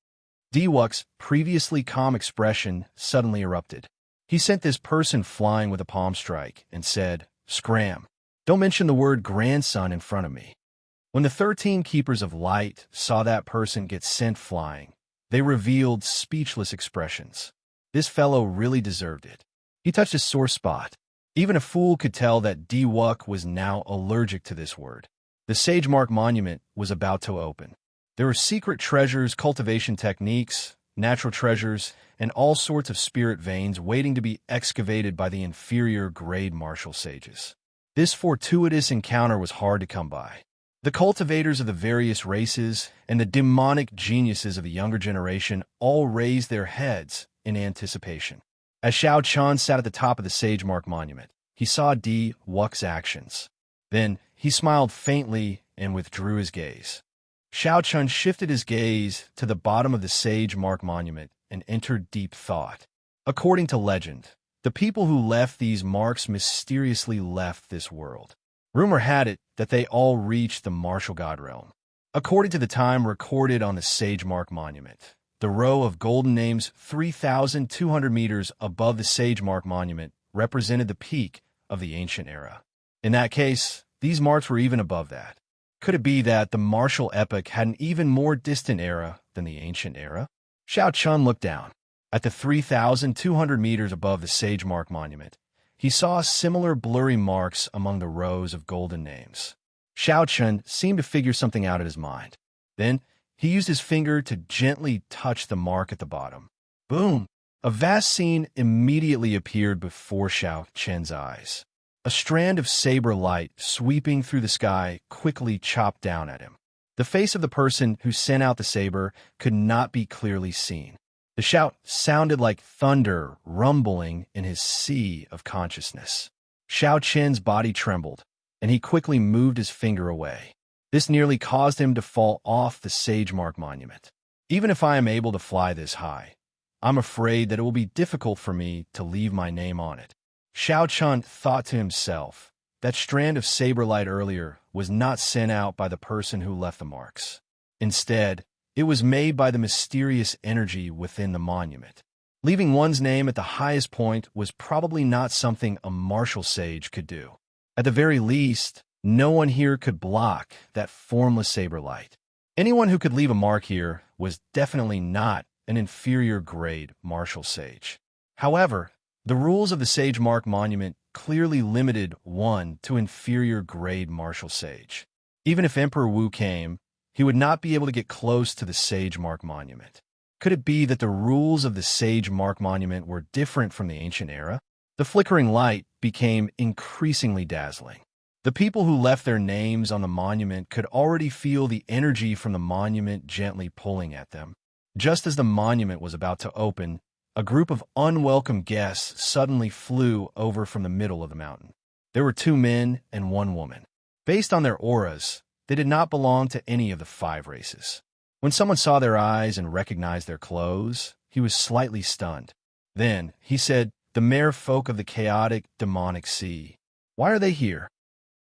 Speaker 1: Di-Wuk's previously calm expression suddenly erupted. He sent this person flying with a palm strike and said, "Scram! Don't mention the word grandson in front of me." When the 13 Keepers of Light saw that person get sent flying, they revealed speechless expressions. This fellow really deserved it. He touched a sore spot. Even a fool could tell that Di-Wuk was now allergic to this word. The Sage Mark Monument was about to open. There were secret treasures, cultivation techniques, natural treasures, and all sorts of spirit veins waiting to be excavated by the inferior grade martial sages. This fortuitous encounter was hard to come by. The cultivators of the various races and the demonic geniuses of the younger generation all raised their heads in anticipation. As Shao Chun sat at the top of the Sage Mark Monument, he saw Di-Wuk's actions. Then, he smiled faintly and withdrew his gaze. Shao Chun shifted his gaze to the bottom of the Sage Mark Monument and entered deep thought. According to legend, the people who left these marks mysteriously left this world. Rumor had it that they all reached the martial god realm. According to the time recorded on the Sage Mark Monument, the row of golden names 3,200 meters above the Sage Mark Monument represented the peak of the ancient era. In that case, these marks were even above that. Could it be that the martial epoch had an even more distant era than the ancient era? Shao Chun looked down. At the 3,200 meters above the Sage Mark Monument, he saw similar blurry marks among the rows of golden names. Shao Chun seemed to figure something out in his mind. Then, he used his finger to gently touch the mark at the bottom. Boom! A vast scene immediately appeared before Shao Chun's eyes. A strand of saber light sweeping through the sky quickly chopped down at him. The face of the person who sent out the saber could not be clearly seen. The shout sounded like thunder rumbling in his sea of consciousness. Shao Chun's body trembled, and he quickly moved his finger away. This nearly caused him to fall off the Sage Mark Monument. Even if I am able to fly this high, I'm afraid that it will be difficult for me to leave my name on it. Xiao Chun thought to himself, that strand of saber light earlier was not sent out by the person who left the marks. Instead, it was made by the mysterious energy within the monument. Leaving one's name at the highest point was probably not something a martial sage could do. At the very least, no one here could block that formless saber light. Anyone who could leave a mark here was definitely not an inferior grade martial sage. However, the rules of the Sage Mark Monument clearly limited one to inferior grade martial sage. Even if Emperor Wu came, he would not be able to get close to the Sage Mark Monument. Could it be that the rules of the Sage Mark Monument were different from the ancient era? The flickering light became increasingly dazzling. The people who left their names on the monument could already feel the energy from the monument gently pulling at them. Just as the monument was about to open, a group of unwelcome guests suddenly flew over from the middle of the mountain. There were 2 men and 1 woman. Based on their auras, they did not belong to any of the 5 races. When someone saw their eyes and recognized their clothes, he was slightly stunned. Then, he said, "The mere folk of the chaotic, demonic sea. Why are they here?"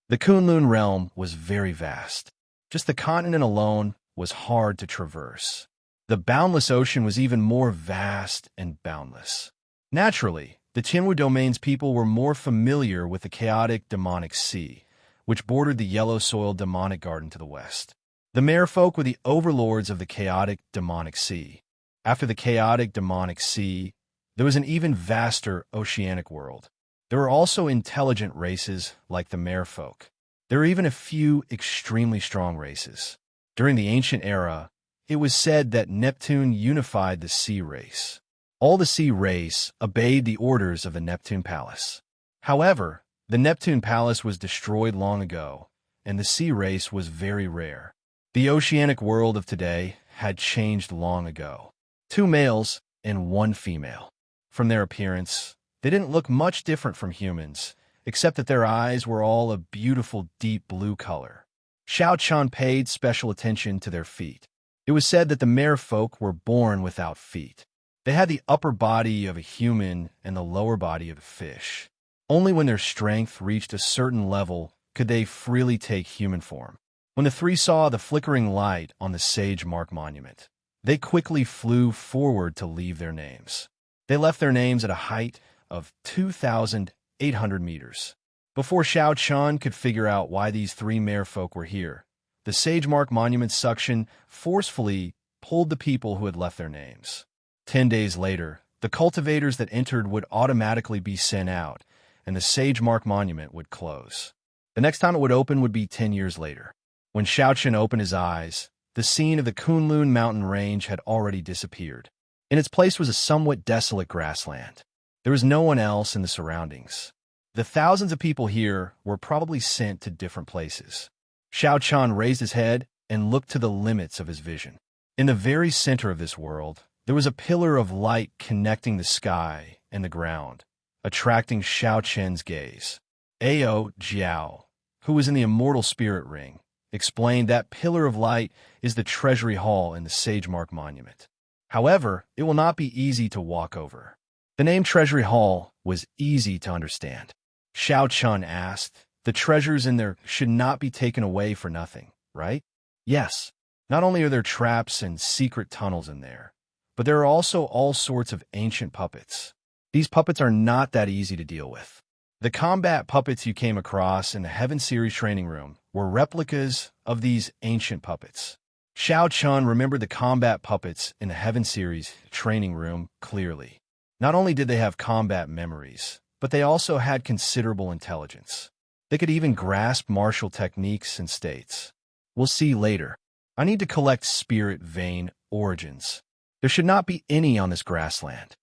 Speaker 1: The Kunlun realm was very vast. Just the continent alone was hard to traverse. The boundless ocean was even more vast and boundless. Naturally, the Qinwu Domain's people were more familiar with the chaotic, demonic sea, which bordered the yellow-soiled demonic garden to the west. The merfolk were the overlords of the chaotic, demonic sea. After the chaotic, demonic sea, there was an even vaster oceanic world. There were also intelligent races like the merfolk. There were even a few extremely strong races. During the ancient era, it was said that Neptune unified the sea race. All the sea race obeyed the orders of the Neptune Palace. However, the Neptune Palace was destroyed long ago, and the sea race was very rare. The oceanic world of today had changed long ago. 2 males and 1 female. From their appearance, they didn't look much different from humans, except that their eyes were all a beautiful deep blue color. Xiao Chun paid special attention to their feet. It was said that the merfolk were born without feet. They had the upper body of a human and the lower body of a fish. Only when their strength reached a certain level could they freely take human form. When the 3 saw the flickering light on the Sage Mark Monument, they quickly flew forward to leave their names. They left their names at a height of 2,800 meters. Before Xiao Chun could figure out why these 3 merfolk were here, the Sage Mark Monument suction forcefully pulled the people who had left their names. 10 days later, the cultivators that entered would automatically be sent out, and the Sage Mark Monument would close. The next time it would open would be 10 years later. When Xiao Chun opened his eyes, the scene of the Kunlun mountain range had already disappeared. In its place was a somewhat desolate grassland. There was no one else in the surroundings. The thousands of people here were probably sent to different places. Xiao Chun raised his head and looked to the limits of his vision. In the very center of this world, there was a pillar of light connecting the sky and the ground, attracting Xiao Chun's gaze. Ao Jiao, who was in the Immortal Spirit Ring, explained that pillar of light is the Treasury Hall in the Sage Mark Monument. However, it will not be easy to walk over. The name Treasury Hall was easy to understand. Xiao Chun asked, "The treasures in there should not be taken away for nothing, right?" "Yes. Not only are there traps and secret tunnels in there, but there are also all sorts of ancient puppets. These puppets are not that easy to deal with." The combat puppets you came across in the Heaven Series training room were replicas of these ancient puppets. Xiao Chun remembered the combat puppets in the Heaven Series training room clearly. Not only did they have combat memories, but they also had considerable intelligence. They could even grasp martial techniques and states. "We'll see later. I need to collect spirit vein origins. There should not be any on this grassland,"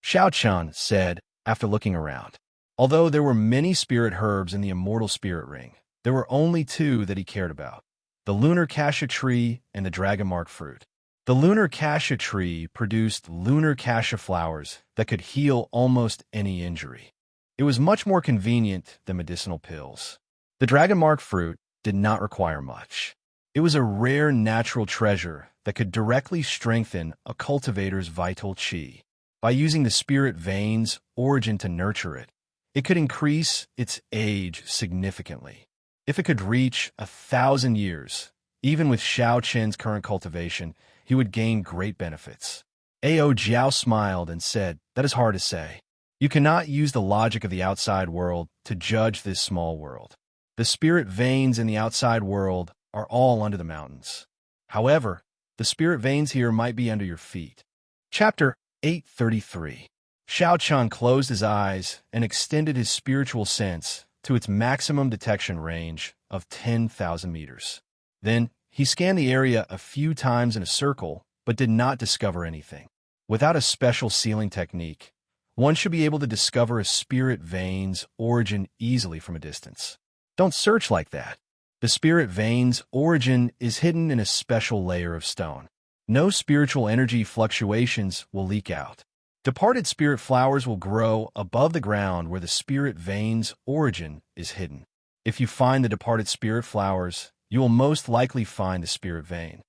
Speaker 1: Xiao Chun said after looking around. Although there were many spirit herbs in the Immortal Spirit Ring, there were only 2 that he cared about: the lunar cassia tree and the dragon mark fruit. The lunar cassia tree produced lunar cassia flowers that could heal almost any injury. It was much more convenient than medicinal pills. The dragon mark fruit did not require much. It was a rare natural treasure that could directly strengthen a cultivator's vital chi. By using the spirit vein's origin to nurture it, it could increase its age significantly. If it could reach 1,000 years, even with Xiao Chen's current cultivation, he would gain great benefits. Ao Jiao smiled and said, "That is hard to say. You cannot use the logic of the outside world to judge this small world. The spirit veins in the outside world are all under the mountains. However, the spirit veins here might be under your feet." Chapter 833. Xiao Chen closed his eyes and extended his spiritual sense to its maximum detection range of 10,000 meters. Then, he scanned the area a few times in a circle, but did not discover anything. Without a special sealing technique, one should be able to discover a spirit vein's origin easily from a distance. Don't search like that. The spirit vein's origin is hidden in a special layer of stone. No spiritual energy fluctuations will leak out. Departed spirit flowers will grow above the ground where the spirit vein's origin is hidden. If you find the departed spirit flowers, you will most likely find the spirit vein.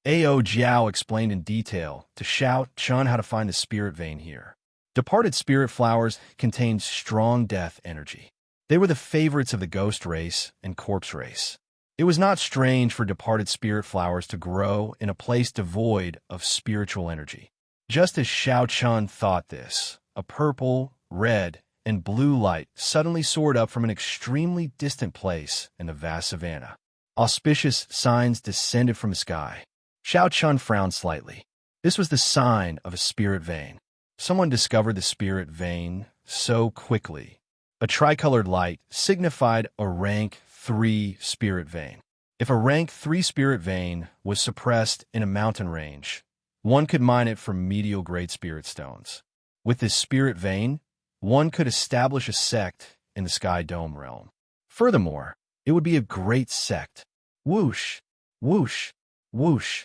Speaker 1: Ao Jiao explained in detail to Xiao Chen how to find the spirit vein here. Departed spirit flowers contained strong death energy. They were the favorites of the ghost race and corpse race. It was not strange for departed spirit flowers to grow in a place devoid of spiritual energy. Just as Xiao Chen thought this, a purple, red, and blue light suddenly soared up from an extremely distant place in the vast savanna. Auspicious signs descended from the sky. Xiao Chen frowned slightly. This was the sign of a spirit vein. Someone discovered the spirit vein so quickly. A tricolored light signified a rank 3 spirit vein. If a rank 3 spirit vein was suppressed in a mountain range, one could mine it for medial-grade spirit stones. With this spirit vein, one could establish a sect in the Sky Dome realm. Furthermore, it would be a great sect. Whoosh, whoosh, whoosh.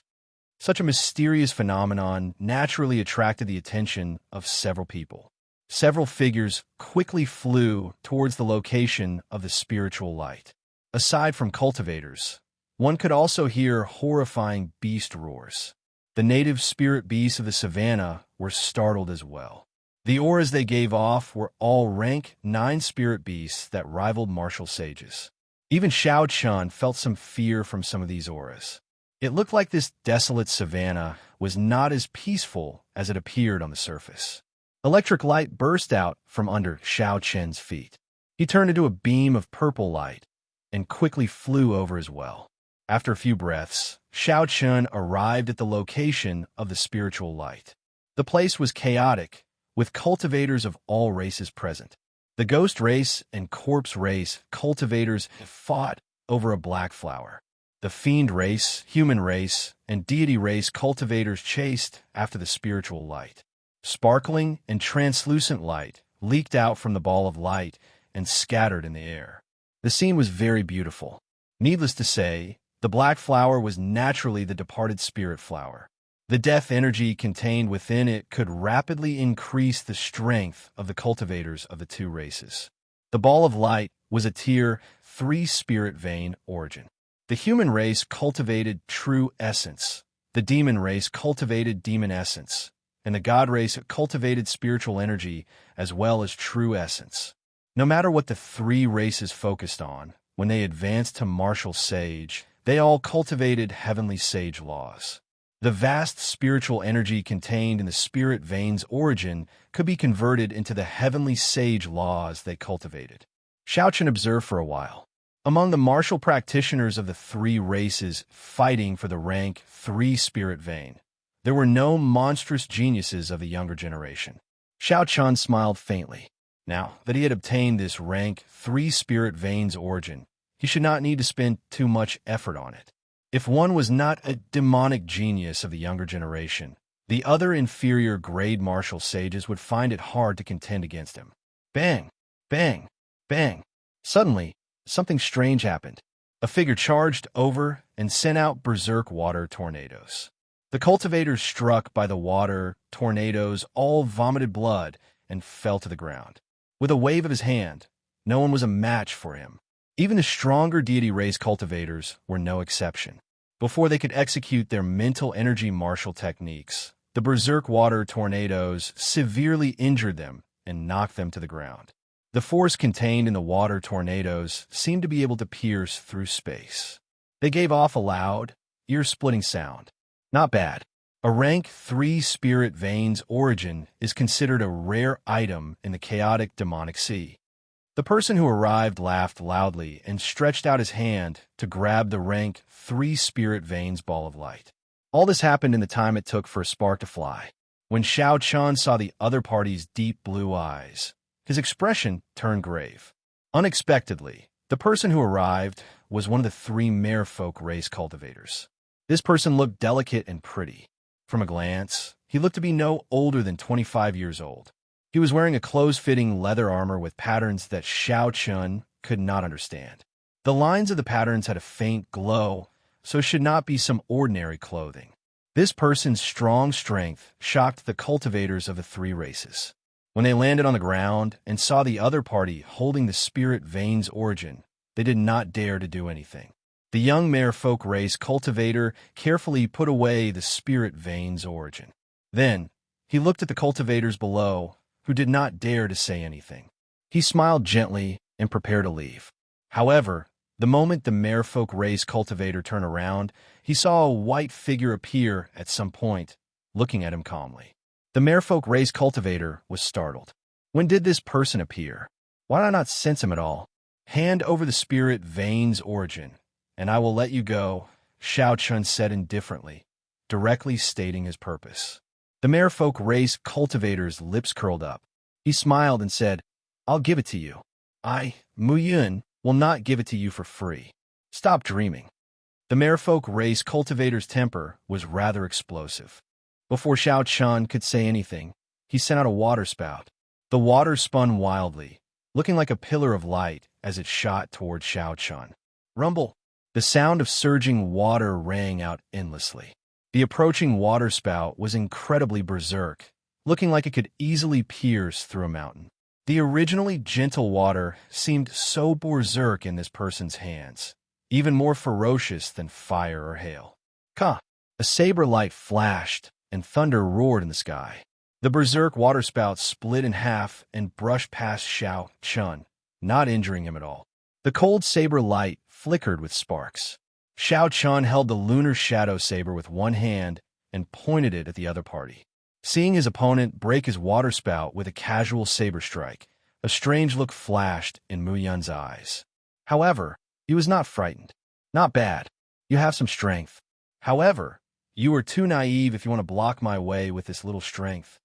Speaker 1: Such a mysterious phenomenon naturally attracted the attention of several people. Several figures quickly flew towards the location of the spiritual light. Aside from cultivators, one could also hear horrifying beast roars. The native spirit beasts of the savannah were startled as well. The auras they gave off were all rank 9 spirit beasts that rivaled martial sages. Even Xiao Chen felt some fear from some of these auras. It looked like this desolate savannah was not as peaceful as it appeared on the surface. Electric light burst out from under Xiao Chen's feet. He turned into a beam of purple light and quickly flew over as well. After a few breaths, Xiao Chen arrived at the location of the spiritual light. The place was chaotic, with cultivators of all races present. The ghost race and corpse race cultivators fought over a black flower. The fiend race, human race, and deity race cultivators chased after the spiritual light. Sparkling and translucent light leaked out from the ball of light and scattered in the air. The scene was very beautiful. Needless to say, the black flower was naturally the departed spirit flower. The death energy contained within it could rapidly increase the strength of the cultivators of the two races. The ball of light was a tier 3 spirit vein origin. The human race cultivated true essence. The demon race cultivated demon essence. And the god race cultivated spiritual energy as well as true essence. No matter what the 3 races focused on, when they advanced to martial sage, they all cultivated heavenly sage laws. The vast spiritual energy contained in the spirit vein's origin could be converted into the heavenly sage laws they cultivated. Xiao Chen observed for a while. Among the martial practitioners of the 3 races fighting for the rank 3 spirit vein, there were no monstrous geniuses of the younger generation. Xiao Chen smiled faintly. Now that he had obtained this rank 3 spirit vein's origin, he should not need to spend too much effort on it. If one was not a demonic genius of the younger generation, the other inferior grade martial sages would find it hard to contend against him. Bang! Bang! Bang! Suddenly, something strange happened. A figure charged over and sent out berserk water tornadoes. The cultivators struck by the water tornadoes all vomited blood and fell to the ground. With a wave of his hand, no one was a match for him. Even the stronger deity race cultivators were no exception. Before they could execute their mental energy martial techniques, the berserk water tornadoes severely injured them and knocked them to the ground. The force contained in the water tornadoes seemed to be able to pierce through space. They gave off a loud, ear-splitting sound. Not bad. A rank 3 spirit veins origin is considered a rare item in the chaotic demonic sea. The person who arrived laughed loudly and stretched out his hand to grab the rank 3 spirit veins ball of light. All this happened in the time it took for a spark to fly. When Xiao Chun saw the other party's deep blue eyes, his expression turned grave. Unexpectedly, the person who arrived was one of the 3 merfolk race cultivators. This person looked delicate and pretty. From a glance, he looked to be no older than 25 years old. He was wearing a close-fitting leather armor with patterns that Xiao Chun could not understand. The lines of the patterns had a faint glow, so it should not be some ordinary clothing. This person's strong strength shocked the cultivators of the 3 races. When they landed on the ground and saw the other party holding the spirit veins origin, they did not dare to do anything. The young merfolk race cultivator carefully put away the spirit veins origin. Then, he looked at the cultivators below, who did not dare to say anything. He smiled gently and prepared to leave. However, the moment the merfolk race cultivator turned around, he saw a white figure appear at some point, looking at him calmly. The merfolk race cultivator was startled. When did this person appear? Why did I not sense him at all? Hand over the spirit veins origin, and I will let you go, Xiao Chun said indifferently, directly stating his purpose. The merfolk race cultivator's lips curled up. He smiled and said, I'll give it to you. I, Mu Yun, will not give it to you for free. Stop dreaming. The merfolk race cultivator's temper was rather explosive. Before Xiao Chun could say anything, he sent out a water spout. The water spun wildly, looking like a pillar of light as it shot toward Xiao Chun. Rumble! The sound of surging water rang out endlessly. The approaching water spout was incredibly berserk, looking like it could easily pierce through a mountain. The originally gentle water seemed so berserk in this person's hands, even more ferocious than fire or hail. Ka! A saber light flashed, and thunder roared in the sky. The berserk waterspout split in half and brushed past Xiao Chun, not injuring him at all. The cold saber light flickered with sparks. Xiao Chun held the lunar shadow saber with one hand and pointed it at the other party. Seeing his opponent break his waterspout with a casual saber strike, a strange look flashed in Mu Yun's eyes. However, he was not frightened. Not bad. You have some strength. However, you are too naive if you want to block my way with this little strength.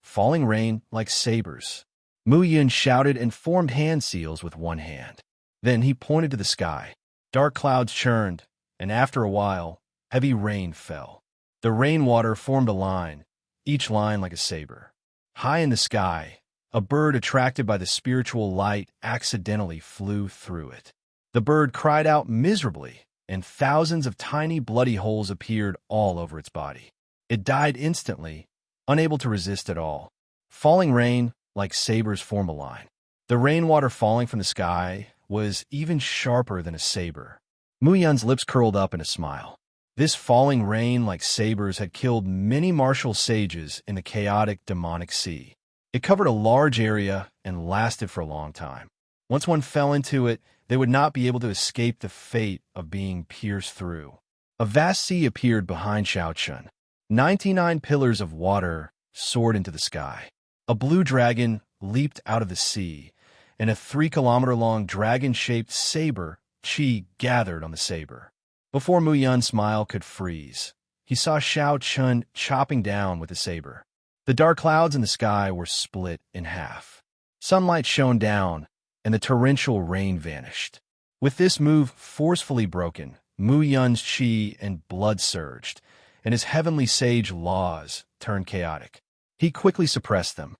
Speaker 1: Falling rain like sabers. Mu Yun shouted and formed hand seals with one hand. Then he pointed to the sky. Dark clouds churned, and after a while, heavy rain fell. The rainwater formed a line, each line like a saber. High in the sky, a bird attracted by the spiritual light accidentally flew through it. The bird cried out miserably, and thousands of tiny bloody holes appeared all over its body. It died instantly, unable to resist at all. Falling rain, like sabers, formed a line. The rainwater falling from the sky was even sharper than a saber. Mu Yun's lips curled up in a smile. This falling rain like sabers had killed many martial sages in the chaotic demonic sea. It covered a large area and lasted for a long time. Once one fell into it, they would not be able to escape the fate of being pierced through. A vast sea appeared behind Xiao Chun. 99 pillars of water soared into the sky. A blue dragon leaped out of the sea, and a 3-kilometer-long dragon-shaped saber chi gathered on the saber. Before Mu Yun's smile could freeze, he saw Xiao Chun chopping down with the saber. The dark clouds in the sky were split in half. Sunlight shone down, and the torrential rain vanished. With this move forcefully broken, Mu Yun's chi and blood surged, and his heavenly sage laws turned chaotic. He quickly suppressed them.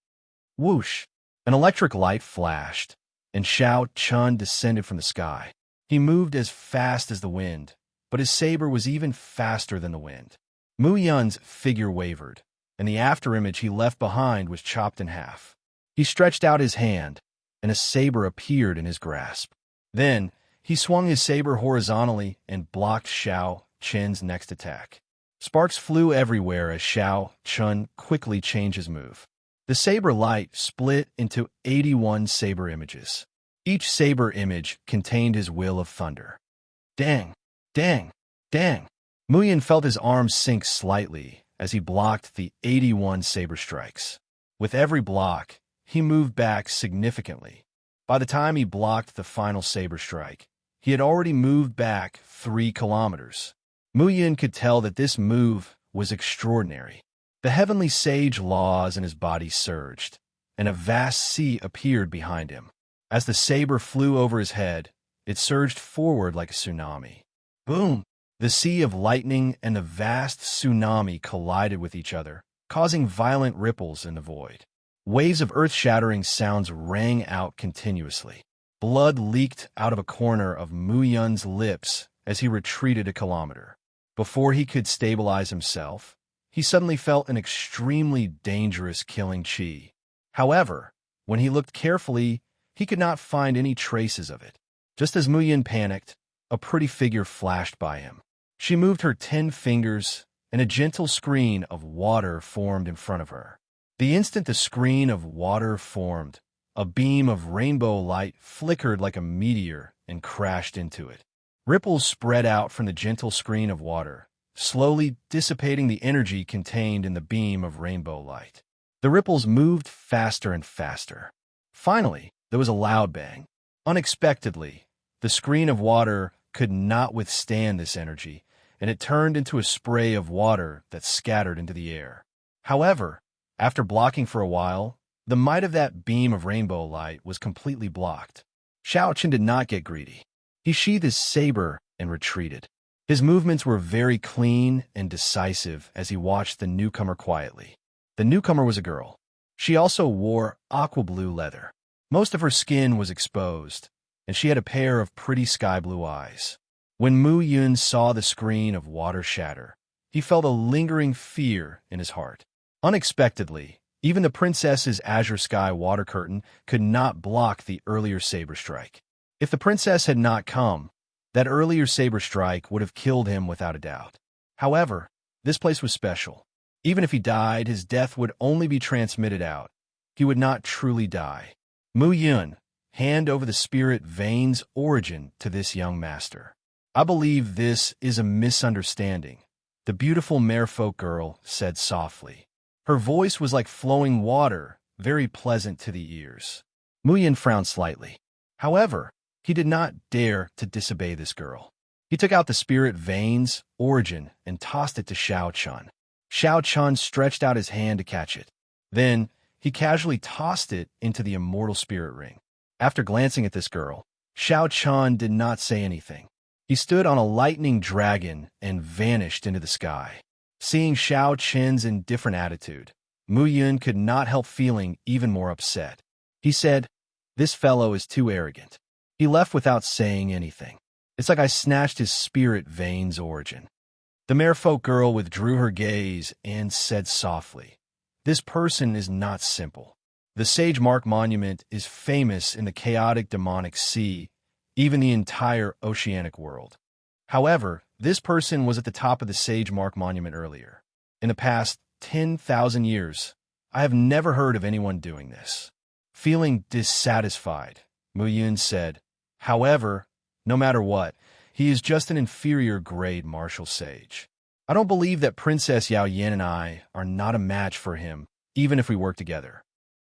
Speaker 1: Whoosh! An electric light flashed, and Xiao Chun descended from the sky. He moved as fast as the wind, but his saber was even faster than the wind. Mu Yun's figure wavered, and the afterimage he left behind was chopped in half. He stretched out his hand, and a saber appeared in his grasp. Then, he swung his saber horizontally and blocked Xiao Chen's next attack. Sparks flew everywhere as Xiao Chun quickly changed his move. The saber light split into 81 saber images. Each saber image contained his will of thunder. Dang! Dang! Dang! Muyin felt his arms sink slightly as he blocked the 81 saber strikes. With every block, he moved back significantly. By the time he blocked the final saber strike, he had already moved back 3 kilometers. Muyin could tell that this move was extraordinary. The heavenly sage laws in his body surged, and a vast sea appeared behind him. As the saber flew over his head, it surged forward like a tsunami. Boom! The sea of lightning and the vast tsunami collided with each other, causing violent ripples in the void. Waves of earth-shattering sounds rang out continuously. Blood leaked out of a corner of Muyun's lips as he retreated a kilometer. Before he could stabilize himself, he suddenly felt an extremely dangerous killing chi. However, when he looked carefully, he could not find any traces of it. Just as Muyun panicked, a pretty figure flashed by him. She moved her 10 fingers, and a gentle screen of water formed in front of her. The instant the screen of water formed, a beam of rainbow light flickered like a meteor and crashed into it. Ripples spread out from the gentle screen of water, slowly dissipating the energy contained in the beam of rainbow light. The ripples moved faster and faster. Finally, there was a loud bang. Unexpectedly, the screen of water could not withstand this energy, and it turned into a spray of water that scattered into the air. However, after blocking for a while, the might of that beam of rainbow light was completely blocked. Xiao Chen did not get greedy. He sheathed his saber and retreated. His movements were very clean and decisive as he watched the newcomer quietly. The newcomer was a girl. She also wore aqua blue leather. Most of her skin was exposed, and she had a pair of pretty sky blue eyes. When Muyun saw the screen of water shatter, he felt a lingering fear in his heart. Unexpectedly, even the princess's azure sky water curtain could not block the earlier saber strike. If the princess had not come, that earlier saber strike would have killed him without a doubt. However, this place was special. Even if he died, his death would only be transmitted out. He would not truly die. Muyun, hand over the spirit vein's origin to this young master. I believe this is a misunderstanding, the beautiful merfolk girl said softly. Her voice was like flowing water, very pleasant to the ears. Muyun frowned slightly. However, he did not dare to disobey this girl. He took out the spirit vein's origin and tossed it to Xiao Chun. Xiao Chun stretched out his hand to catch it. Then, he casually tossed it into the immortal spirit ring. After glancing at this girl, Xiao Chun did not say anything. He stood on a lightning dragon and vanished into the sky. Seeing Xiao Chen's indifferent attitude, Muyun could not help feeling even more upset. He said, "This fellow is too arrogant." He left without saying anything. It's like I snatched his spirit vein's origin. The merfolk girl withdrew her gaze and said softly, "This person is not simple. The Sage Mark Monument is famous in the chaotic demonic sea, even the entire oceanic world. However, this person was at the top of the Sage Mark Monument earlier. In the past 10,000 years, I have never heard of anyone doing this." Feeling dissatisfied, Muyun said, "However, no matter what, he is just an inferior grade martial sage. I don't believe that Princess Yao Yan and I are not a match for him, even if we work together."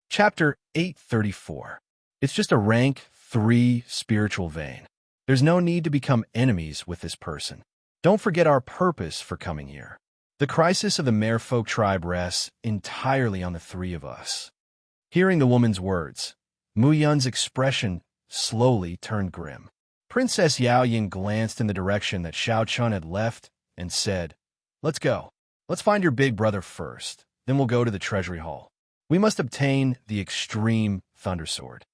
Speaker 1: Chapter 834. It's just a rank 3 spiritual vein. There's no need to become enemies with this person. Don't forget our purpose for coming here. The crisis of the merfolk tribe rests entirely on the 3 of us. Hearing the woman's words, Muyun's expression slowly turned grim. Princess Yao Yan glanced in the direction that Xiao Chun had left and said, "Let's go. Let's find your big brother first, then we'll go to the treasury hall. We must obtain the extreme thunder sword."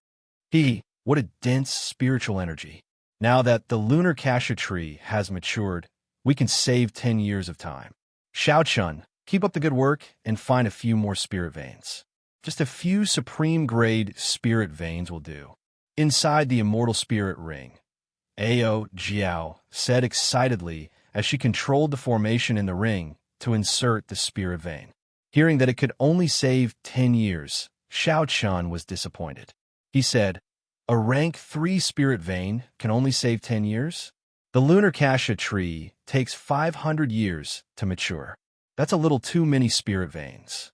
Speaker 1: What a dense spiritual energy. Now that the lunar cassia tree has matured, we can save 10 years of time. Xiao Chun, keep up the good work and find a few more spirit veins. Just a few supreme grade spirit veins will do. Inside the immortal spirit ring, Ao Jiao said excitedly as she controlled the formation in the ring to insert the spirit vein. Hearing that it could only save 10 years, Xiao Chun was disappointed. He said, "A rank 3 spirit vein can only save 10 years? The lunar cassia tree takes 500 years to mature. That's a little too many spirit veins."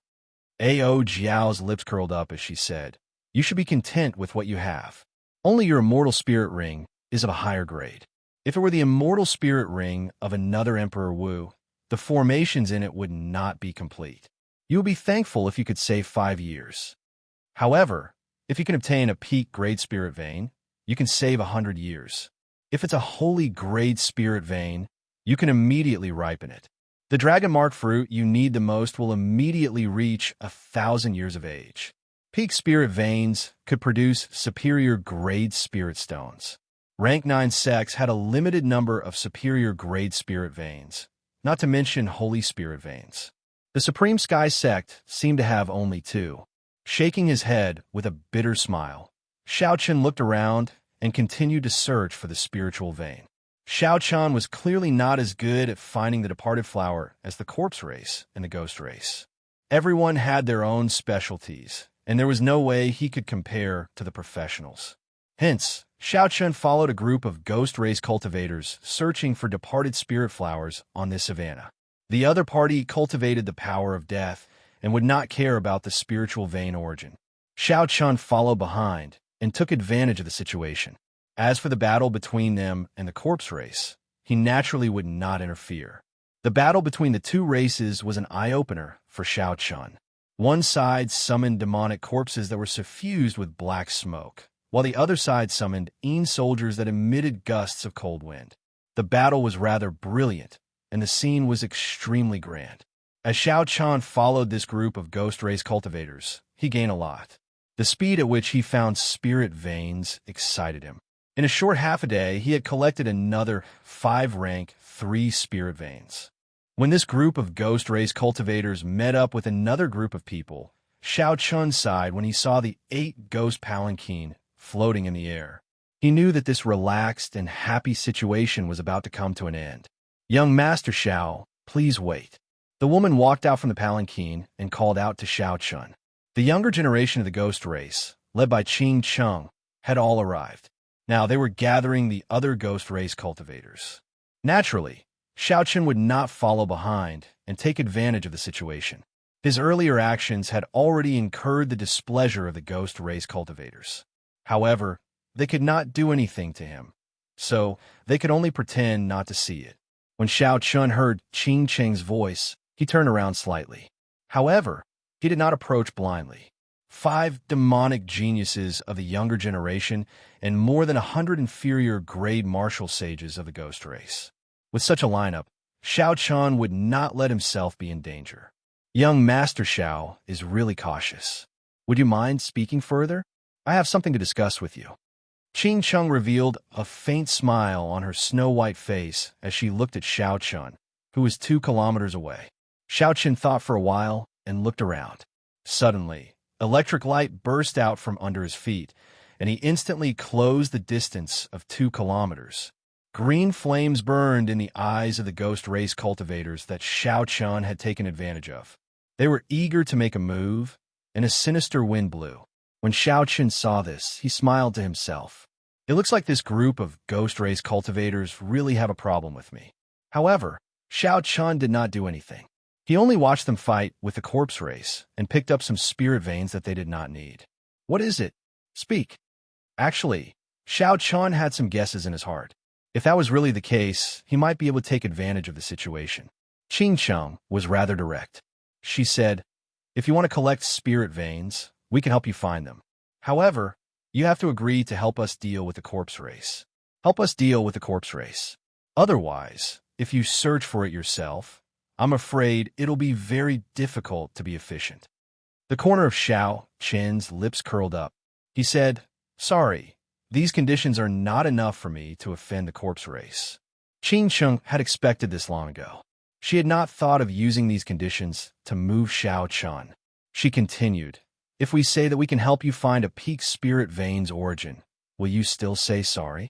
Speaker 1: Ao Jiao's lips curled up as she said, "You should be content with what you have. Only your immortal spirit ring is of a higher grade. If it were the immortal spirit ring of another Emperor Wu, the formations in it would not be complete. You would be thankful if you could save 5 years. However, if you can obtain a peak grade spirit vein, you can save 100 years. If it's a holy grade spirit vein, you can immediately ripen it. The dragon mark fruit you need the most will immediately reach 1,000 years of age. Peak spirit veins could produce superior grade spirit stones. Rank 9 sects had a limited number of superior grade spirit veins, not to mention holy spirit veins. The Supreme Sky sect seemed to have only 2. Shaking his head with a bitter smile, Xiao Chun looked around and continued to search for the spiritual vein. Xiao Chun was clearly not as good at finding the departed flower as the corpse race and the ghost race. Everyone had their own specialties, and there was no way he could compare to the professionals. Hence, Xiao Chun followed a group of ghost race cultivators searching for departed spirit flowers on this savanna. The other party cultivated the power of death and would not care about the spiritual vein origin. Xiao Chun followed behind and took advantage of the situation. As for the battle between them and the corpse race, he naturally would not interfere. The battle between the two races was an eye-opener for Xiao Chun. One side summoned demonic corpses that were suffused with black smoke, while the other side summoned soldiers that emitted gusts of cold wind. The battle was rather brilliant, and the scene was extremely grand. As Xiao Chun followed this group of ghost race cultivators, he gained a lot. The speed at which he found spirit veins excited him. In a short half a day, he had collected another 5 rank 3 spirit veins. When this group of ghost race cultivators met up with another group of people, Xiao Chun sighed when he saw the 8 ghost palanquin floating in the air. He knew that this relaxed and happy situation was about to come to an end. "Young Master Xiao, please wait." The woman walked out from the palanquin and called out to Xiao Chun. The younger generation of the ghost race, led by Qing Cheng, had all arrived. Now they were gathering the other ghost race cultivators. Naturally, Xiao Chun would not follow behind and take advantage of the situation. His earlier actions had already incurred the displeasure of the ghost race cultivators. However, they could not do anything to him, so they could only pretend not to see it. When Xiao Chun heard Qing Cheng's voice, he turned around slightly. However, he did not approach blindly. 5 demonic geniuses of the younger generation and more than 100 inferior grade martial sages of the ghost race. With such a lineup, Xiao Chun would not let himself be in danger. "Young Master Xiao is really cautious. Would you mind speaking further? I have something to discuss with you." Qing Cheng revealed a faint smile on her snow-white face as she looked at Xiao Chun, who was 2 kilometers away. Xiao Chun thought for a while and looked around. Suddenly, electric light burst out from under his feet, and he instantly closed the distance of 2 kilometers. Green flames burned in the eyes of the ghost race cultivators that Xiao Chun had taken advantage of. They were eager to make a move, and a sinister wind blew. When Xiao Chun saw this, he smiled to himself. "It looks like this group of ghost race cultivators really have a problem with me." However, Xiao Chun did not do anything. He only watched them fight with the corpse race and picked up some spirit veins that they did not need. "What is it? Speak." Actually, Xiao Chun had some guesses in his heart. If that was really the case, he might be able to take advantage of the situation. Qing Cheng was rather direct. She said, "If you want to collect spirit veins, we can help you find them. However, you have to agree to help us deal with the corpse race. Help us deal with the corpse race. Otherwise, if you search for it yourself, I'm afraid it'll be very difficult to be efficient." The corner of Xiao Chen's lips curled up. He said, "Sorry, these conditions are not enough for me to offend the corpse race." Qing Cheng had expected this long ago. She had not thought of using these conditions to move Xiao Chun. She continued, "If we say that we can help you find a peak spirit vein's origin, will you still say sorry?"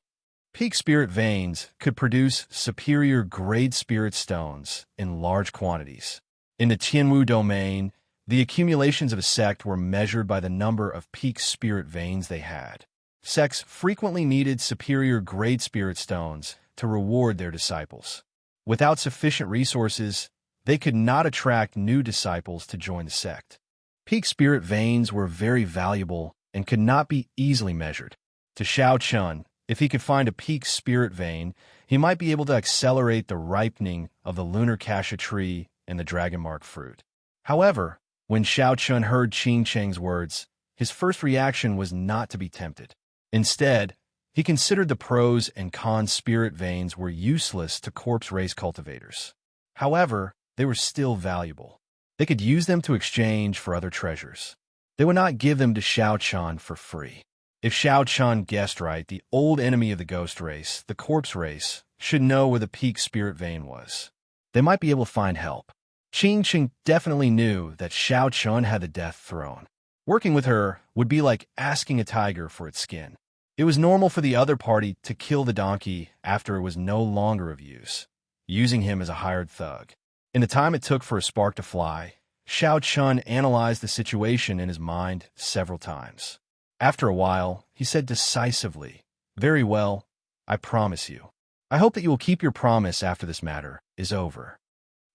Speaker 1: Peak spirit veins could produce superior grade spirit stones in large quantities. In the Tianwu domain, the accumulations of a sect were measured by the number of peak spirit veins they had. Sects frequently needed superior grade spirit stones to reward their disciples. Without sufficient resources, they could not attract new disciples to join the sect. Peak spirit veins were very valuable and could not be easily measured. To Xiao Chun, if he could find a peak spirit vein, he might be able to accelerate the ripening of the lunar cassia tree and the dragon mark fruit. However, when Xiao Chun heard Qing Cheng's words, his first reaction was not to be tempted. Instead, he considered the pros and cons spirit veins were useless to corpse race cultivators. However, they were still valuable. They could use them to exchange for other treasures. They would not give them to Xiao Chun for free. If Xiao Chun guessed right, the old enemy of the ghost race, the corpse race, should know where the peak spirit vein was. They might be able to find help. Qing Cheng definitely knew that Xiao Chun had the death throne. Working with her would be like asking a tiger for its skin. It was normal for the other party to kill the donkey after it was no longer of use, using him as a hired thug. In the time it took for a spark to fly, Xiao Chun analyzed the situation in his mind several times. After a while, he said decisively, "Very well, I promise you. I hope that you will keep your promise after this matter is over."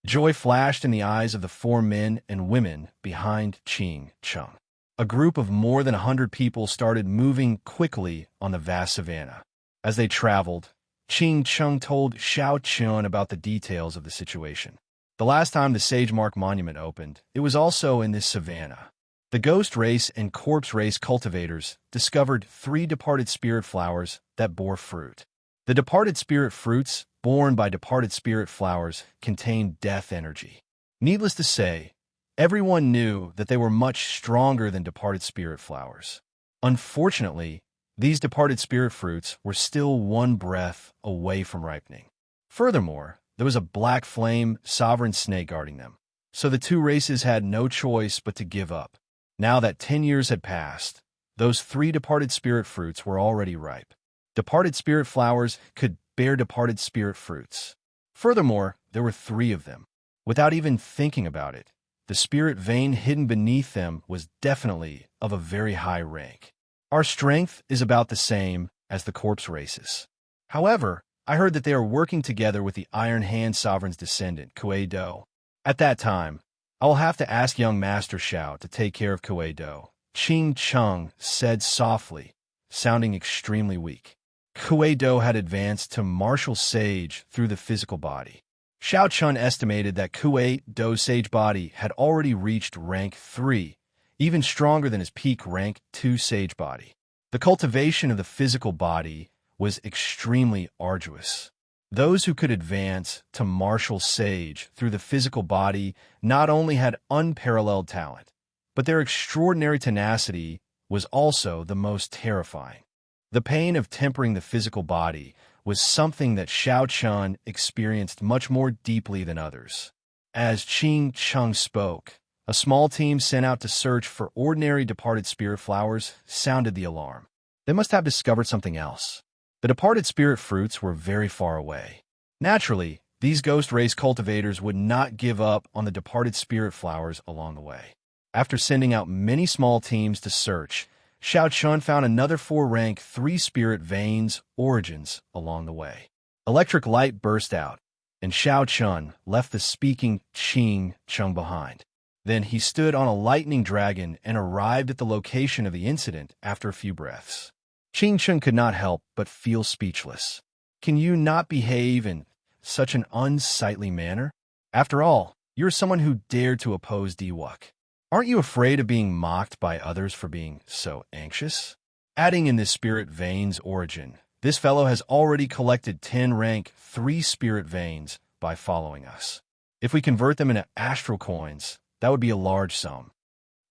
Speaker 1: Joy flashed in the eyes of the 4 men and women behind Qing Cheng. A group of more than 100 people started moving quickly on the vast savannah. As they traveled, Qing Cheng told Xiao Chun about the details of the situation. The last time the Sage Mark Monument opened, it was also in this savannah. The ghost race and corpse race cultivators discovered 3 departed spirit flowers that bore fruit. The departed spirit fruits, borne by departed spirit flowers, contained death energy. Needless to say, everyone knew that they were much stronger than departed spirit flowers. Unfortunately, these departed spirit fruits were still 1 breath away from ripening. Furthermore, there was a black flame sovereign snake guarding them, so the 2 races had no choice but to give up. Now that 10 years had passed, those 3 departed spirit fruits were already ripe. Departed spirit flowers could bear departed spirit fruits. Furthermore, there were 3 of them. Without even thinking about it, the spirit vein hidden beneath them was definitely of a very high rank. Our strength is about the same as the corpse races. However, I heard that they are working together with the Iron Hand Sovereign's descendant, Kuei Do. At that time, I will have to ask young Master Xiao to take care of Kuei Do, Qing Cheng said softly, sounding extremely weak. Kuei Do had advanced to martial sage through the physical body. Xiao Chun estimated that Kuei Do's sage body had already reached rank 3, even stronger than his peak rank 2 sage body. The cultivation of the physical body was extremely arduous. Those who could advance to martial sage through the physical body not only had unparalleled talent, but their extraordinary tenacity was also the most terrifying. The pain of tempering the physical body was something that Xiao Chun experienced much more deeply than others. As Qing Cheng spoke, a small team sent out to search for ordinary departed spirit flowers sounded the alarm. They must have discovered something else. The departed spirit fruits were very far away. Naturally, these ghost race cultivators would not give up on the departed spirit flowers along the way. After sending out many small teams to search, Xiao Chun found another 4 rank 3 spirit veins origins along the way. Electric light burst out, and Xiao Chun left the speaking Qing Cheng behind. Then he stood on a lightning dragon and arrived at the location of the incident after a few breaths. Qing Cheng could not help but feel speechless. Can you not behave in such an unsightly manner? After all, you're someone who dared to oppose Diwuk. Aren't you afraid of being mocked by others for being so anxious? Adding in this spirit veins origin, this fellow has already collected 10 rank 3 spirit veins by following us. If we convert them into astral coins, that would be a large sum.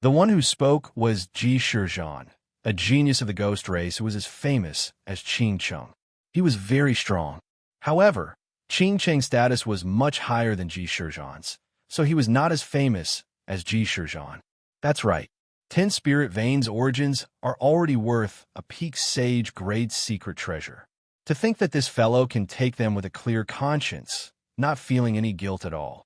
Speaker 1: The one who spoke was Ji Shizhan, a genius of the ghost race who was as famous as Qing Cheng. He was very strong. However, Qing Cheng's status was much higher than Ji Shizhan's, so he was not as famous as Ji Shizhan. That's right. 10 spirit veins origins are already worth a peak sage grade secret treasure. To think that this fellow can take them with a clear conscience, not feeling any guilt at all.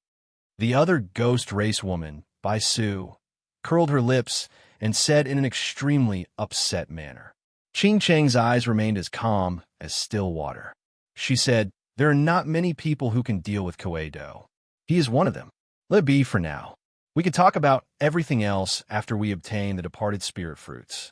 Speaker 1: The other ghost race woman, Bai Su, curled her lips and said in an extremely upset manner. Ching Cheng's eyes remained as calm as still water. She said, "There are not many people who can deal with Koei-do. He is one of them. Let it be for now. We can talk about everything else after we obtain the departed spirit fruits."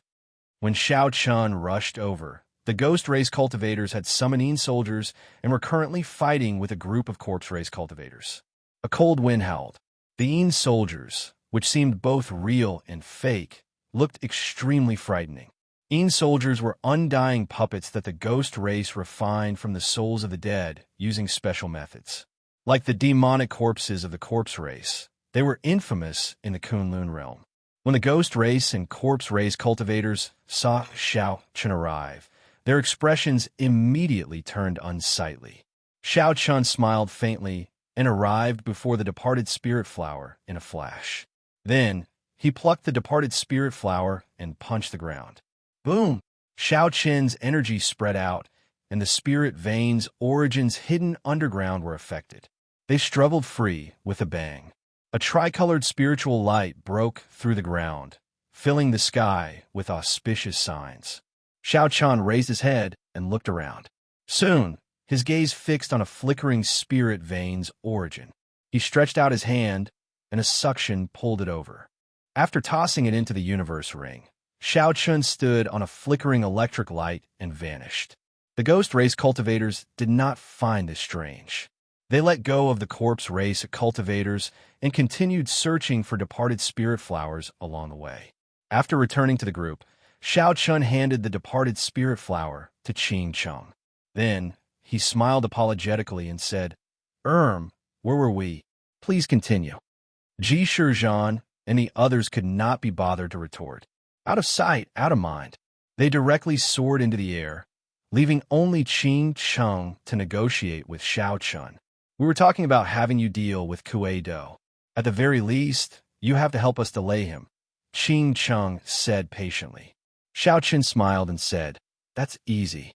Speaker 1: When Xiao Chun rushed over, the ghost race cultivators had summoned Yin soldiers and were currently fighting with a group of corpse race cultivators. A cold wind howled. The Yin soldiers, which seemed both real and fake, looked extremely frightening. Yin soldiers were undying puppets that the ghost race refined from the souls of the dead using special methods. Like the demonic corpses of the corpse race, they were infamous in the Kunlun realm. When the ghost race and corpse race cultivators saw Xiao Chun arrive, their expressions immediately turned unsightly. Xiao Chun smiled faintly and arrived before the departed spirit flower in a flash. Then, he plucked the departed spirit flower and punched the ground. Boom! Xiao Chen's energy spread out, and the spirit veins' origins hidden underground were affected. They struggled free with a bang. A tricolored spiritual light broke through the ground, filling the sky with auspicious signs. Xiao Chun raised his head and looked around. Soon, his gaze fixed on a flickering spirit vein's origin. He stretched out his hand, and a suction pulled it over. After tossing it into the universe ring, Xiao Chun stood on a flickering electric light and vanished. The ghost race cultivators did not find this strange. They let go of the corpse race cultivators and continued searching for departed spirit flowers along the way. After returning to the group, Xiao Chun handed the departed spirit flower to Qing Cheng. Then, he smiled apologetically and said, where were we? Please continue." Ji Shizhan and the others could not be bothered to retort. Out of sight, out of mind. They directly soared into the air, leaving only Qing Cheng to negotiate with Xiao Chun. "We were talking about having you deal with Koei-do. At the very least, you have to help us delay him," Qing Cheng said patiently. Xiao Chun smiled and said, "That's easy."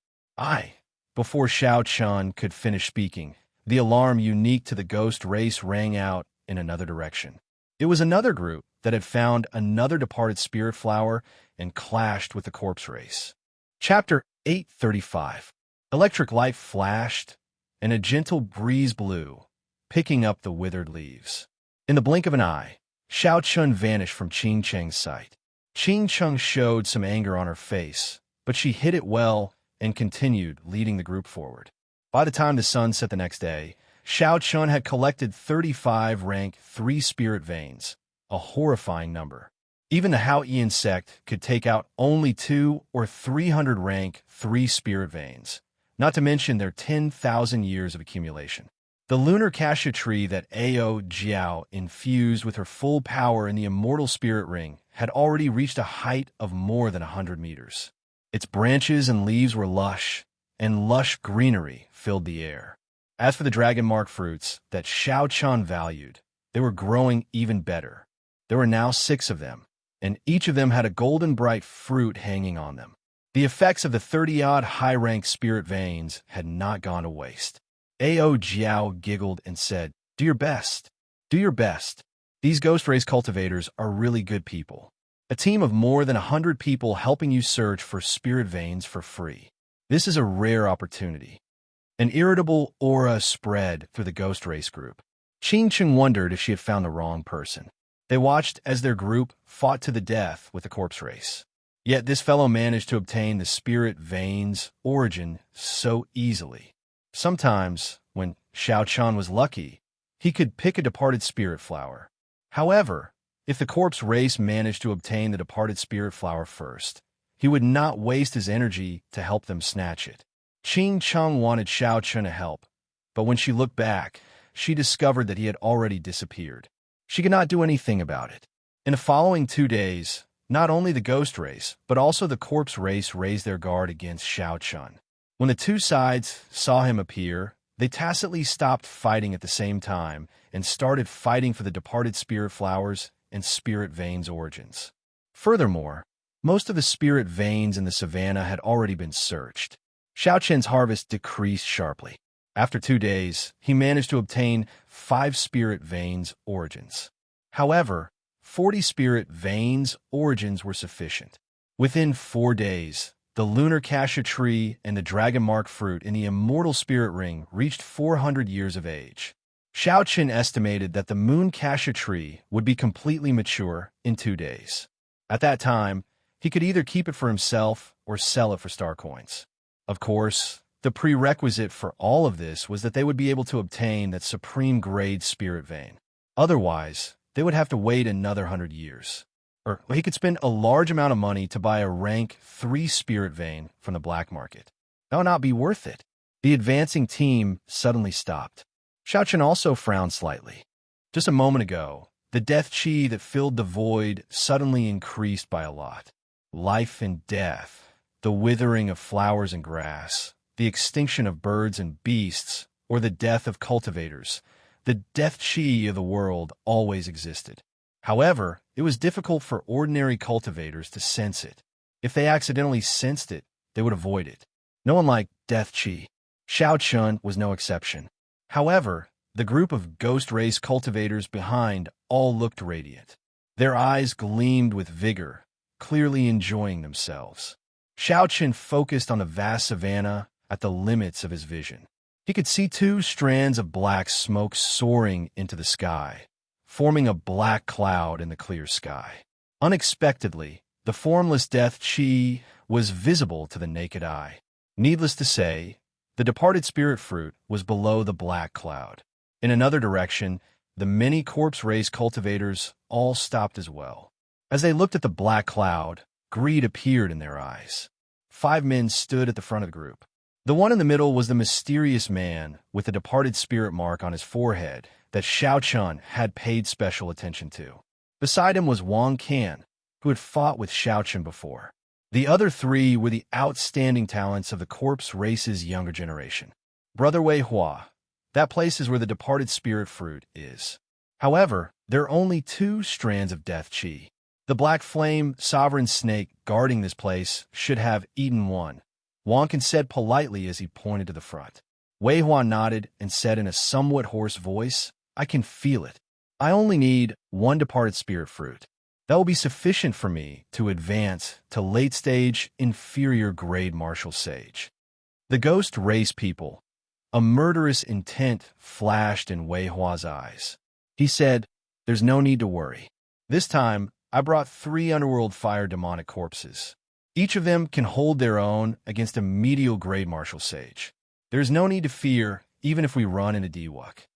Speaker 1: Before Xiao Chun could finish speaking, the alarm unique to the ghost race rang out in another direction. It was another group that had found another departed spirit flower and clashed with the corpse race. Chapter 835. Electric light flashed, and a gentle breeze blew, picking up the withered leaves. In the blink of an eye, Xiao Chun vanished from Qing Cheng's sight. Qing Cheng showed some anger on her face, but she hid it well and continued leading the group forward. By the time the sun set the next day, Xiao Chun had collected 35 rank 3 spirit veins, a horrifying number. Even the Hao-Yi insect could take out only 2 or 300 rank 3 spirit veins, not to mention their 10,000 years of accumulation. The lunar cassia tree that Ao Jiao infused with her full power in the Immortal Spirit Ring had already reached a height of more than 100 meters. Its branches and leaves were lush, and lush greenery filled the air. As for the dragon mark fruits that Xiao Chun valued, they were growing even better. There were now 6 of them, and each of them had a golden bright fruit hanging on them. The effects of the 30-odd high-ranked spirit veins had not gone to waste. Ao Jiao giggled and said, "Do your best. Do your best. These ghost race cultivators are really good people. A team of more than 100 people helping you search for spirit veins for free. This is a rare opportunity." An irritable aura spread through the ghost race group. Qing Cheng wondered if she had found the wrong person. They watched as their group fought to the death with the corpse race. Yet this fellow managed to obtain the spirit veins' origin so easily. Sometimes, when Xiao Chun was lucky, he could pick a departed spirit flower. However, if the corpse race managed to obtain the departed spirit flower first, he would not waste his energy to help them snatch it. Qing Cheng wanted Xiao Chun to help, but when she looked back, she discovered that he had already disappeared. She could not do anything about it. In the following 2 days, not only the ghost race, but also the corpse race raised their guard against Xiao Chun. When the 2 sides saw him appear, they tacitly stopped fighting at the same time and started fighting for the departed spirit flowers and spirit veins' origins. Furthermore, most of the spirit veins in the savannah had already been searched. Xiaoqian's harvest decreased sharply. After 2 days, he managed to obtain 5 spirit veins origins. However, 40 spirit veins origins were sufficient. Within 4 days, the lunar cassia tree and the dragon mark fruit in the immortal spirit ring reached 400 years of age. Xiaoqian estimated that the moon cassia tree would be completely mature in 2 days. At that time, he could either keep it for himself or sell it for star coins. Of course, the prerequisite for all of this was that they would be able to obtain that supreme grade spirit vein. Otherwise, they would have to wait another 100 years. Or he could spend a large amount of money to buy a rank 3 spirit vein from the black market. That would not be worth it. The advancing team suddenly stopped. Xiaoqian also frowned slightly. Just a moment ago, the death chi that filled the void suddenly increased by a lot. Life and death, the withering of flowers and grass, the extinction of birds and beasts, or the death of cultivators, the death chi of the world always existed. However, it was difficult for ordinary cultivators to sense it. If they accidentally sensed it, they would avoid it. No one liked death chi. Xiaoqian was no exception. However, the group of ghost race cultivators behind all looked radiant. Their eyes gleamed with vigor, clearly enjoying themselves. Xiaoqian focused on the vast savanna at the limits of his vision. He could see 2 strands of black smoke soaring into the sky, forming a black cloud in the clear sky. Unexpectedly, the formless death chi was visible to the naked eye. Needless to say, the departed spirit fruit was below the black cloud. In another direction, the many corpse race cultivators all stopped as well. As they looked at the black cloud, greed appeared in their eyes. 5 men stood at the front of the group. The one in the middle was the mysterious man with the departed spirit mark on his forehead that Xiaoqian had paid special attention to. Beside him was Wang Can, who had fought with Xiaoqian before. The other 3 were the outstanding talents of the corpse race's younger generation. Brother Wei Hua, that place is where the departed spirit fruit is. However, there are only 2 strands of death chi. The black flame sovereign snake guarding this place should have eaten one, Wang Can said politely as he pointed to the front. Wei Hua nodded and said in a somewhat hoarse voice, I can feel it. I only need 1 departed spirit fruit. That will be sufficient for me to advance to late-stage, inferior grade martial sage. The ghost race people. A murderous intent flashed in Wei Hua's eyes. He said, there's no need to worry. This time, I brought 3 underworld fire demonic corpses. Each of them can hold their own against a medial grade martial sage. There's no need to fear, even if we run into Diwak.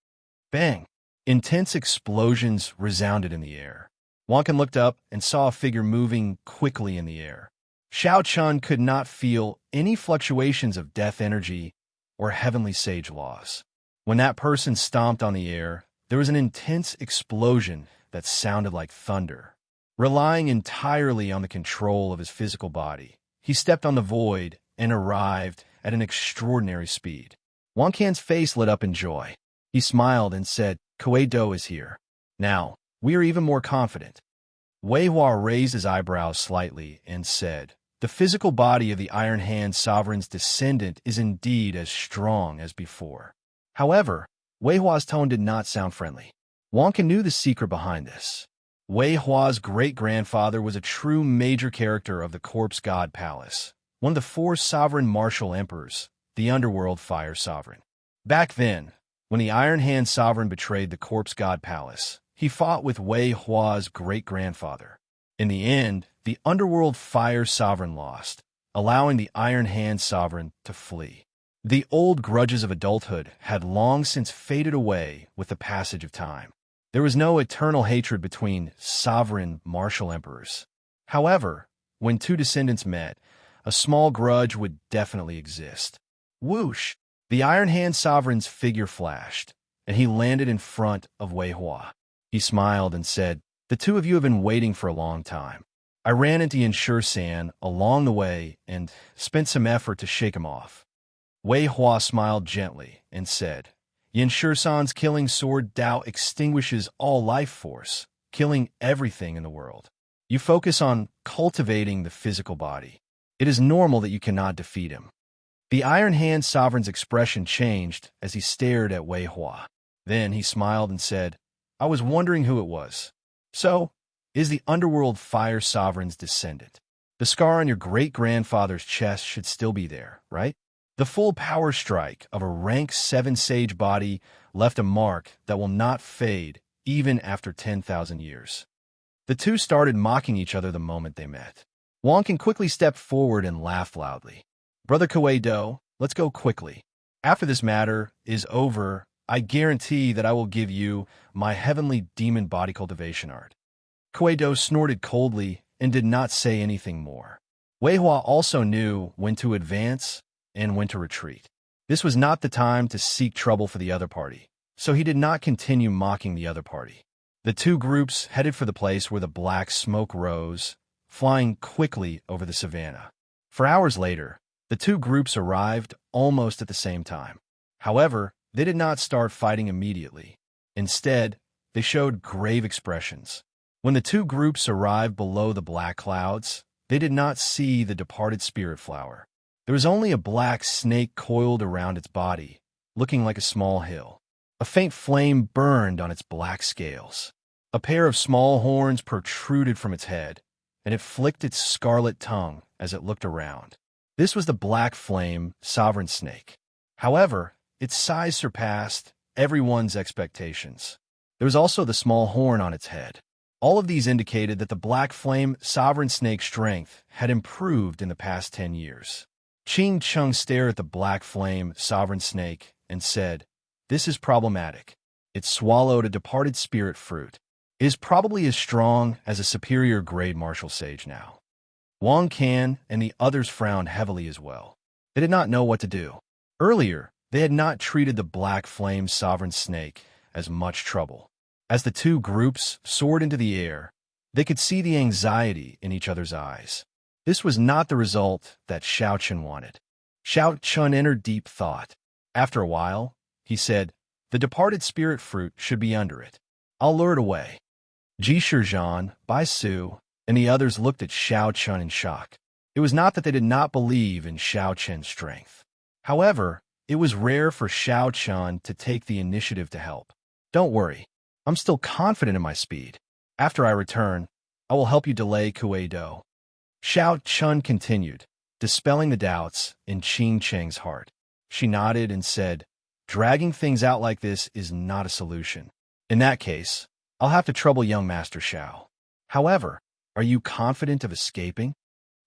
Speaker 1: Bang! Intense explosions resounded in the air. Wankan looked up and saw a figure moving quickly in the air. Xiaoqian could not feel any fluctuations of death energy or heavenly sage laws. When that person stomped on the air, there was an intense explosion that sounded like thunder. Relying entirely on the control of his physical body, he stepped on the void and arrived at an extraordinary speed. Wang Can's face lit up in joy. He smiled and said, Kuei Do is here. Now, we are even more confident. Wei Hua raised his eyebrows slightly and said, the physical body of the Iron Hand Sovereign's descendant is indeed as strong as before. However, Wei Hua's tone did not sound friendly. Wang Can knew the secret behind this. Wei Hua's great-grandfather was a true major character of the Corpse God Palace, one of the 4 sovereign martial emperors, the Underworld Fire Sovereign. Back then, when the Iron Hand Sovereign betrayed the Corpse God Palace, he fought with Wei Hua's great-grandfather. In the end, the Underworld Fire Sovereign lost, allowing the Iron Hand Sovereign to flee. The old grudges of adulthood had long since faded away with the passage of time. There was no eternal hatred between sovereign martial emperors. However, when 2 descendants met, a small grudge would definitely exist. Whoosh! The Iron Hand Sovereign's figure flashed, and he landed in front of Wei Hua. He smiled and said, the 2 of you have been waiting for a long time. I ran into Yanshur-san along the way and spent some effort to shake him off. Wei Hua smiled gently and said, Yanshur-san's killing sword Dao extinguishes all life force, killing everything in the world. You focus on cultivating the physical body. It is normal that you cannot defeat him. The Iron Hand Sovereign's expression changed as he stared at Wei Hua. Then he smiled and said, I was wondering who it was. So, is the Underworld Fire Sovereign's descendant? The scar on your great-grandfather's chest should still be there, right? The full power strike of a rank 7 sage body left a mark that will not fade even after 10,000 years. The two started mocking each other the moment they met. Wang Qin quickly stepped forward and laughed loudly. Brother Kuei-do, let's go quickly. After this matter is over, I guarantee that I will give you my heavenly demon body cultivation art. Kuei-do snorted coldly and did not say anything more. Wei Hua also knew when to advance and when to retreat. This was not the time to seek trouble for the other party, so he did not continue mocking the other party. The two groups headed for the place where the black smoke rose, flying quickly over the savannah. For hours later, the two groups arrived almost at the same time. However, they did not start fighting immediately. Instead, they showed grave expressions. When the two groups arrived below the black clouds, they did not see the departed spirit flower. There was only a black snake coiled around its body, looking like a small hill. A faint flame burned on its black scales. A pair of small horns protruded from its head, and it flicked its scarlet tongue as it looked around. This was the black flame sovereign snake. However, its size surpassed everyone's expectations. There was also the small horn on its head. All of these indicated that the black flame sovereign snake's strength had improved in the past 10 years. Qing Chung stared at the black flame sovereign snake and said, This is problematic. It swallowed a departed spirit fruit. It is probably as strong as a superior grade martial sage now. Wang Can and the others frowned heavily as well. They did not know what to do. Earlier, they had not treated the black flame sovereign snake as much trouble. As the two groups soared into the air, they could see the anxiety in each other's eyes. This was not the result that Xiao Chun wanted. Xiao Chun entered deep thought. After a while, he said, The departed spirit fruit should be under it. I'll lure it away. Ji Shizhan, Bai Su, and the others looked at Xiao Chun in shock. It was not that they did not believe in Xiao Chun's strength. However, it was rare for Xiao Chun to take the initiative to help. Don't worry. I'm still confident in my speed. After I return, I will help you delay Kuei-do. Xiao Chun continued, dispelling the doubts in Qing Cheng's heart. She nodded and said, Dragging things out like this is not a solution. In that case, I'll have to trouble young Master Xiao. However, are you confident of escaping?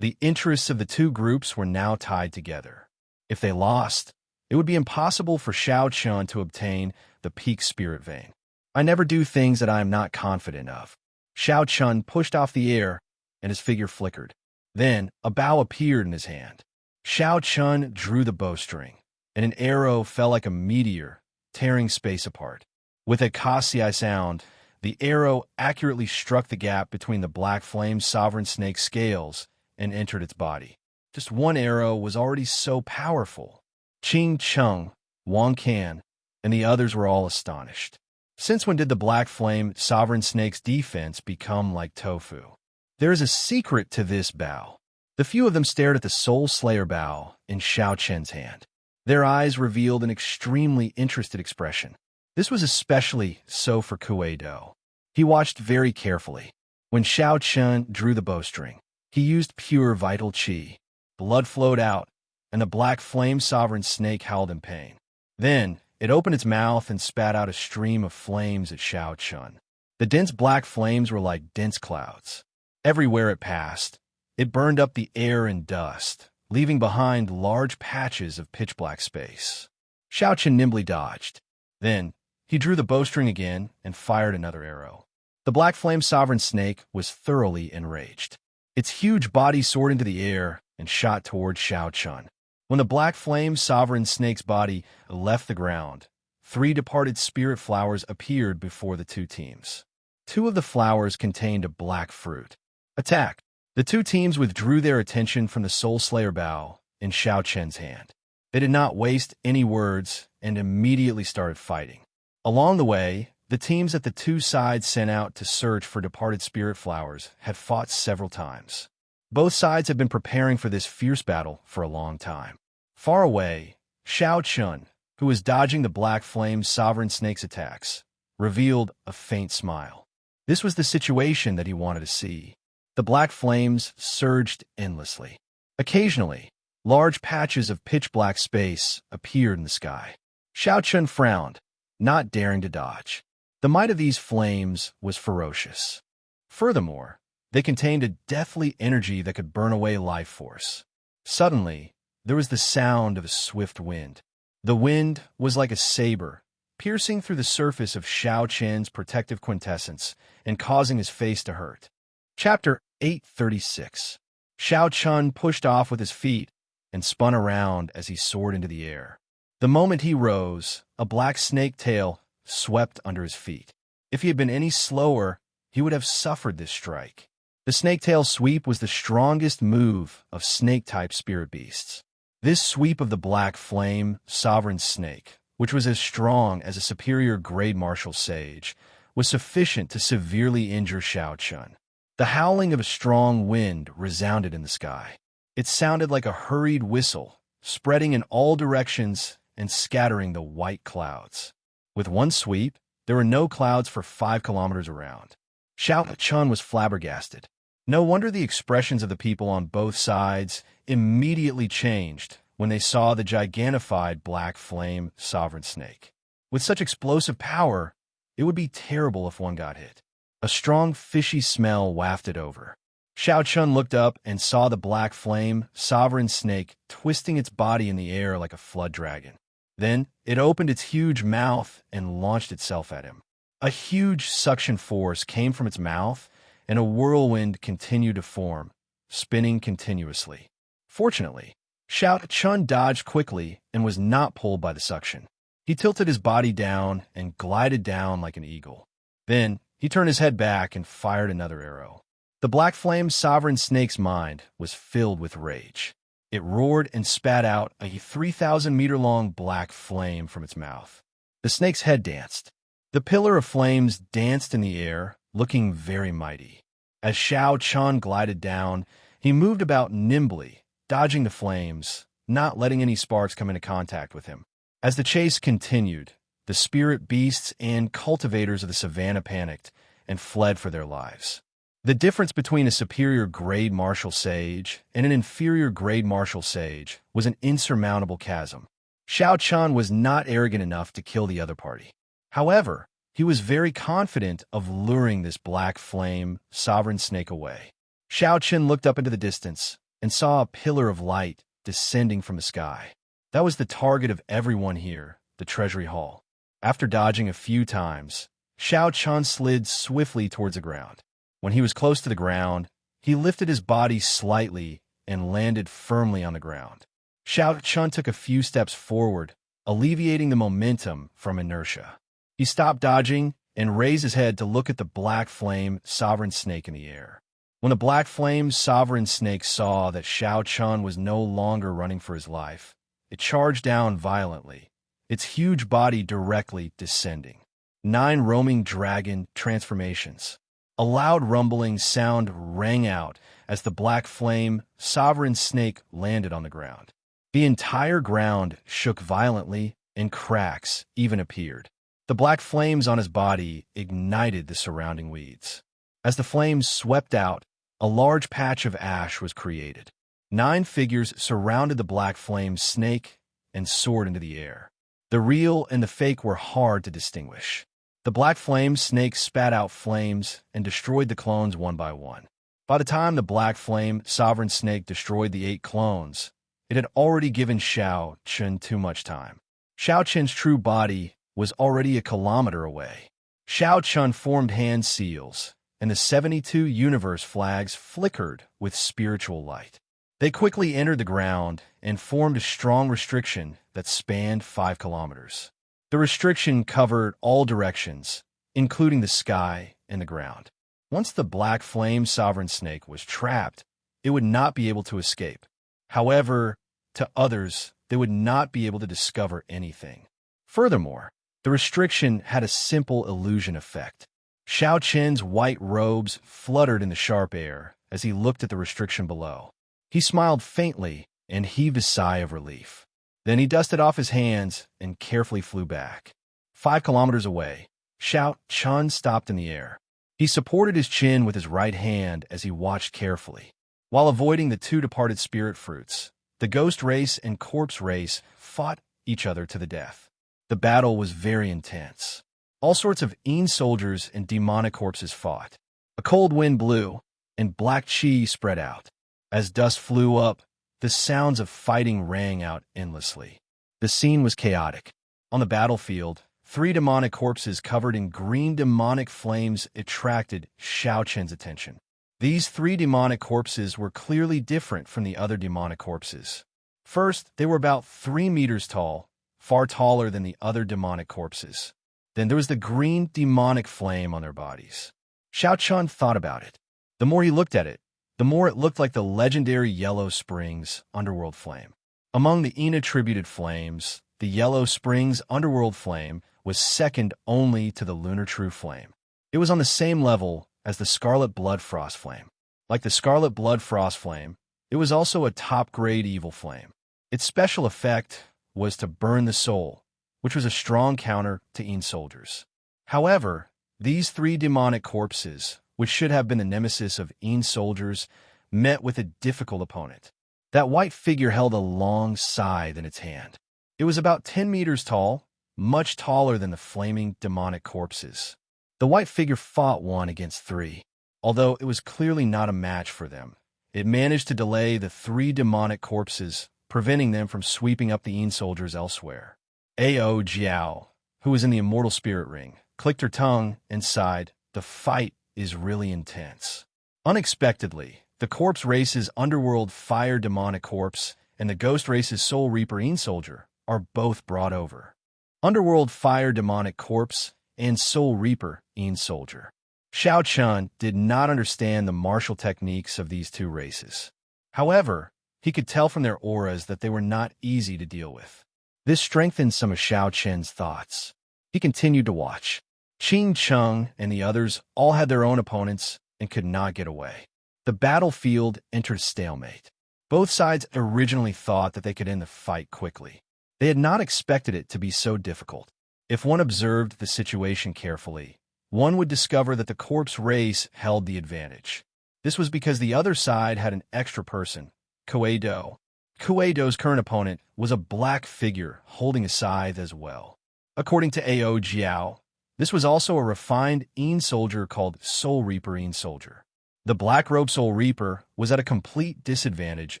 Speaker 1: The interests of the two groups were now tied together. If they lost, it would be impossible for Xiao Chun to obtain the peak spirit vein. I never do things that I am not confident of. Xiao Chun pushed off the air, and his figure flickered. Then, a bow appeared in his hand. Xiao Chun drew the bowstring, and an arrow fell like a meteor, tearing space apart. With a Kassai sound, the arrow accurately struck the gap between the black flame sovereign snake's scales and entered its body. Just one arrow was already so powerful. Qing Chung, Wang Can, and the others were all astonished. Since when did the black flame sovereign snake's defense become like tofu? There is a secret to this bow. The few of them stared at the Soul Slayer bow in Xiao Chen's hand. Their eyes revealed an extremely interested expression. This was especially so for Kuei-do. He watched very carefully. When Xiao Chen drew the bowstring, he used pure vital qi. Blood flowed out, and the black flame sovereign snake howled in pain. Then, it opened its mouth and spat out a stream of flames at Xiao Chun. The dense black flames were like dense clouds. Everywhere it passed, it burned up the air and dust, leaving behind large patches of pitch-black space. Xiao Chun nimbly dodged. Then, he drew the bowstring again and fired another arrow. The black flame sovereign snake was thoroughly enraged. Its huge body soared into the air and shot toward Xiao Chun. When the black flame sovereign snake's body left the ground, 3 departed spirit flowers appeared before the two teams. 2 of the flowers contained a black fruit. Attack! The two teams withdrew their attention from the Soul Slayer bow in Xiao Chen's hand. They did not waste any words and immediately started fighting. Along the way, the teams that the two sides sent out to search for departed spirit flowers had fought several times. Both sides had been preparing for this fierce battle for a long time. Far away, Xiao Chun, who was dodging the black flame sovereign snake's attacks, revealed a faint smile. This was the situation that he wanted to see. The black flames surged endlessly. Occasionally, large patches of pitch-black space appeared in the sky. Xiao Chun frowned, not daring to dodge. The might of these flames was ferocious. Furthermore, they contained a deathly energy that could burn away life force. Suddenly, there was the sound of a swift wind. The wind was like a saber, piercing through the surface of Xiao Chen's protective quintessence and causing his face to hurt. Chapter 836. Xiao Chun pushed off with his feet and spun around as he soared into the air. The moment he rose, a black snake tail swept under his feet. If he had been any slower, he would have suffered this strike. The snake-tail sweep was the strongest move of snake-type spirit beasts. This sweep of the black flame, sovereign snake, which was as strong as a superior grade martial sage, was sufficient to severely injure Xiao Chun. The howling of a strong wind resounded in the sky. It sounded like a hurried whistle, spreading in all directions and scattering the white clouds. With one sweep, there were no clouds for 5 kilometers around. Xiao Chun was flabbergasted. No wonder the expressions of the people on both sides immediately changed when they saw the gigantified black flame sovereign snake. With such explosive power, it would be terrible if one got hit. A strong fishy smell wafted over. Xiao Chun looked up and saw the black flame sovereign snake twisting its body in the air like a flood dragon. Then it opened its huge mouth and launched itself at him. A huge suction force came from its mouth, and a whirlwind continued to form, spinning continuously. Fortunately, Xiao Chun dodged quickly and was not pulled by the suction. He tilted his body down and glided down like an eagle. Then he turned his head back and fired another arrow. The black flame sovereign snake's mind was filled with rage. It roared and spat out a 3,000-meter-long black flame from its mouth. The snake's head danced. The pillar of flames danced in the air, looking very mighty. As Xiao Chun glided down, he moved about nimbly, dodging the flames, not letting any sparks come into contact with him. As the chase continued, the spirit beasts and cultivators of the savannah panicked and fled for their lives. The difference between a superior grade martial sage and an inferior grade martial sage was an insurmountable chasm. Xiao Chun was not arrogant enough to kill the other party. However, he was very confident of luring this black flame sovereign snake away. Xiao Chun looked up into the distance and saw a pillar of light descending from the sky. That was the target of everyone here, the treasury hall. After dodging a few times, Xiao Chun slid swiftly towards the ground. When he was close to the ground, he lifted his body slightly and landed firmly on the ground. Xiao Chun took a few steps forward, alleviating the momentum from inertia. He stopped dodging and raised his head to look at the black flame sovereign snake in the air. When the black flame sovereign snake saw that Xiao Chun was no longer running for his life, it charged down violently, its huge body directly descending. 9 roaming dragon transformations. A loud rumbling sound rang out as the black flame sovereign snake landed on the ground. The entire ground shook violently and cracks even appeared. The black flames on his body ignited the surrounding weeds. As the flames swept out, a large patch of ash was created. 9 figures surrounded the black flame snake and soared into the air. The real and the fake were hard to distinguish. The black flame snake spat out flames and destroyed the clones one by one. By the time the black flame sovereign snake destroyed the 8 clones, it had already given Xiao Chun too much time. Xiao Chun's true body was already a kilometer away. Xiao Chun formed hand seals, and the 72 universe flags flickered with spiritual light. They quickly entered the ground and formed a strong restriction that spanned 5 kilometers. The restriction covered all directions, including the sky and the ground. Once the black flame sovereign snake was trapped, it would not be able to escape. However, to others, they would not be able to discover anything. Furthermore, the restriction had a simple illusion effect. Xiao Chen's white robes fluttered in the sharp air as he looked at the restriction below. He smiled faintly and heaved a sigh of relief. Then he dusted off his hands and carefully flew back. 5 kilometers away, Xiao Chun stopped in the air. He supported his chin with his right hand as he watched carefully. While avoiding the two departed spirit fruits, the ghost race and corpse race fought each other to the death. The battle was very intense. All sorts of soldiers and demonic corpses fought. A cold wind blew, and black chi spread out. As dust flew up, the sounds of fighting rang out endlessly. The scene was chaotic. On the battlefield, 3 demonic corpses covered in green demonic flames attracted Xiao Chen's attention. These 3 demonic corpses were clearly different from the other demonic corpses. First, they were about 3 meters tall, far taller than the other demonic corpses. Then there was the green demonic flame on their bodies. Xiao Chun thought about it. The more he looked at it, the more it looked like the legendary Yellow Springs underworld flame. Among the attributed flames, the Yellow Springs underworld flame was second only to the lunar true flame. It was on the same level as the scarlet blood frost flame. Like the scarlet blood frost flame, it was also a top-grade evil flame. Its special effect was to burn the soul, which was a strong counter to soldiers. However, these 3 demonic corpses, which should have been the nemesis of soldiers, met with a difficult opponent. That white figure held a long scythe in its hand. It was about 10 meters tall, much taller than the flaming demonic corpses. The white figure fought 1 against 3. Although it was clearly not a match for them, it managed to delay the 3 demonic corpses, preventing them from sweeping up the soldiers elsewhere. Ao Jiao, who was in the Immortal Spirit Ring, clicked her tongue and sighed, "The fight is really intense." Unexpectedly, the corpse race's underworld fire demonic corpse and the ghost race's soul reaper soldier are both brought over. Underworld fire demonic corpse and soul reaper soldier. Xiao Chun did not understand the martial techniques of these 2 races. However, he could tell from their auras that they were not easy to deal with. This strengthened some of Xiao Chen's thoughts. He continued to watch. Qing Cheng and the others all had their own opponents and could not get away. The battlefield entered stalemate. Both sides originally thought that they could end the fight quickly. They had not expected it to be so difficult. If one observed the situation carefully, one would discover that the corpse race held the advantage. This was because the other side had an extra person, Kuei Do. Kuei Do's current opponent was a black figure holding a scythe as well. According to Ao Jiao, this was also a refined soldier called Soul Reaper soldier. The Black Robe Soul Reaper was at a complete disadvantage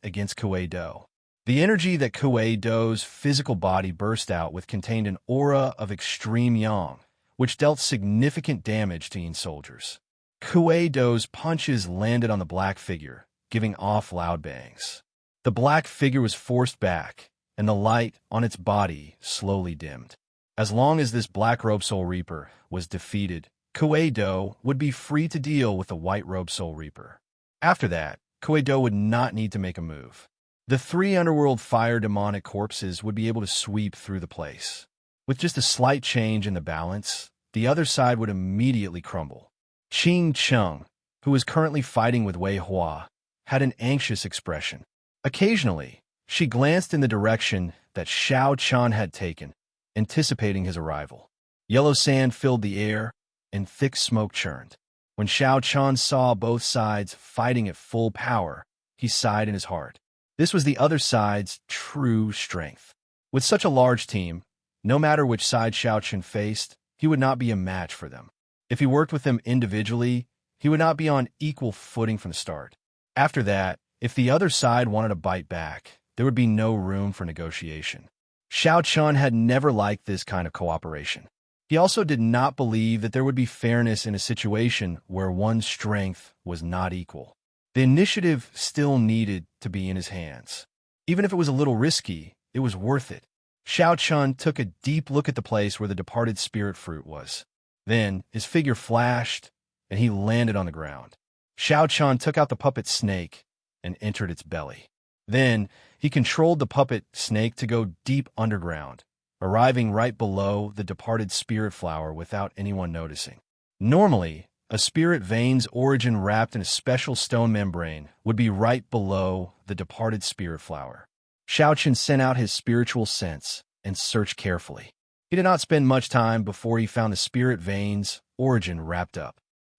Speaker 1: against Kuei Do. The energy that Kuei Do's physical body burst out with contained an aura of extreme yang, which dealt significant damage to soldiers. Kuei Do's punches landed on the black figure, giving off loud bangs. The black figure was forced back, and the light on its body slowly dimmed. As long as this Black Robe Soul Reaper was defeated, Kuei Do would be free to deal with the White Robe Soul Reaper. After that, Kuei Do would not need to make a move. The 3 underworld fire demonic corpses would be able to sweep through the place. With just a slight change in the balance, the other side would immediately crumble. Qing Cheng, who was currently fighting with Wei Hua, had an anxious expression. Occasionally, she glanced in the direction that Xiao Chun had taken, anticipating his arrival. Yellow sand filled the air, and thick smoke churned. When Xiao Chun saw both sides fighting at full power, he sighed in his heart. This was the other side's true strength. With such a large team, no matter which side Xiao Chun faced, he would not be a match for them. If he worked with them individually, he would not be on equal footing from the start. After that, if the other side wanted to bite back, there would be no room for negotiation. Xiao Chun had never liked this kind of cooperation. He also did not believe that there would be fairness in a situation where one's strength was not equal. The initiative still needed to be in his hands. Even if it was a little risky, it was worth it. Xiao Chun took a deep look at the place where the departed spirit fruit was. Then his figure flashed, and he landed on the ground. Xiao Chun took out the puppet snake and entered its belly. Then he controlled the puppet snake to go deep underground, arriving right below the departed spirit flower without anyone noticing. Normally, a spirit vein's origin wrapped in a special stone membrane would be right below the departed spirit flower. Xiao Chen sent out his spiritual sense and searched carefully. He did not spend much time before he found the spirit veins origin wrapped up.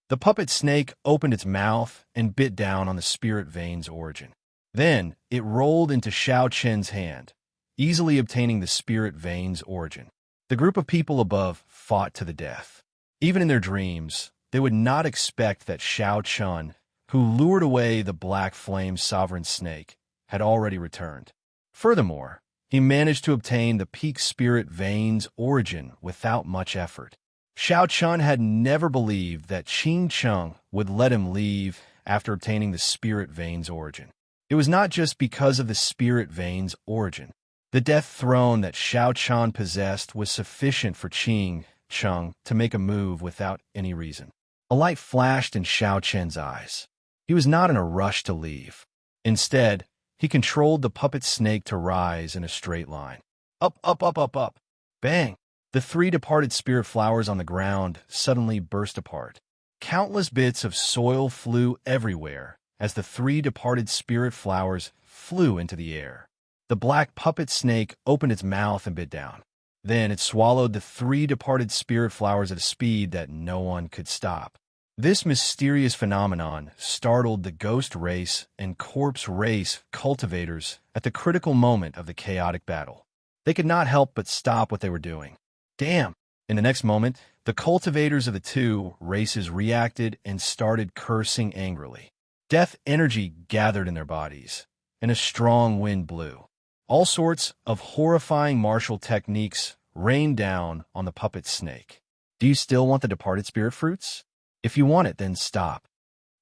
Speaker 1: The puppet snake opened its mouth and bit down on the spirit veins origin. Then it rolled into Xiao Chen's hand, easily obtaining the spirit veins origin. The group of people above fought to the death. Even in their dreams, they would not expect that Xiao Chen, who lured away the black flame sovereign snake, had already returned. Furthermore, he managed to obtain the peak spirit veins origin without much effort. Xiao Chen had never believed that Qing Cheng would let him leave after obtaining the spirit veins origin. It was not just because of the spirit veins origin. The death throne that Xiao Chen possessed was sufficient for Qing Cheng to make a move without any reason. A light flashed in Xiao Chen's eyes. He was not in a rush to leave. Instead, he controlled the puppet snake to rise in a straight line. Up, up, up, up, up. Bang! The three departed spirit flowers on the ground suddenly burst apart. Countless bits of soil flew everywhere as the three departed spirit flowers flew into the air. The black puppet snake opened its mouth and bit down. Then it swallowed the three departed spirit flowers at a speed that no one could stop. This mysterious phenomenon startled the ghost race and corpse race cultivators at the critical moment of the chaotic battle. They could not help but stop what they were doing. Damn! In the next moment, the cultivators of the two races reacted and started cursing angrily. Death energy gathered in their bodies, and a strong wind blew. All sorts of horrifying martial techniques rained down on the puppet snake. Do you still want the departed spirit fruits? If you want it, then stop.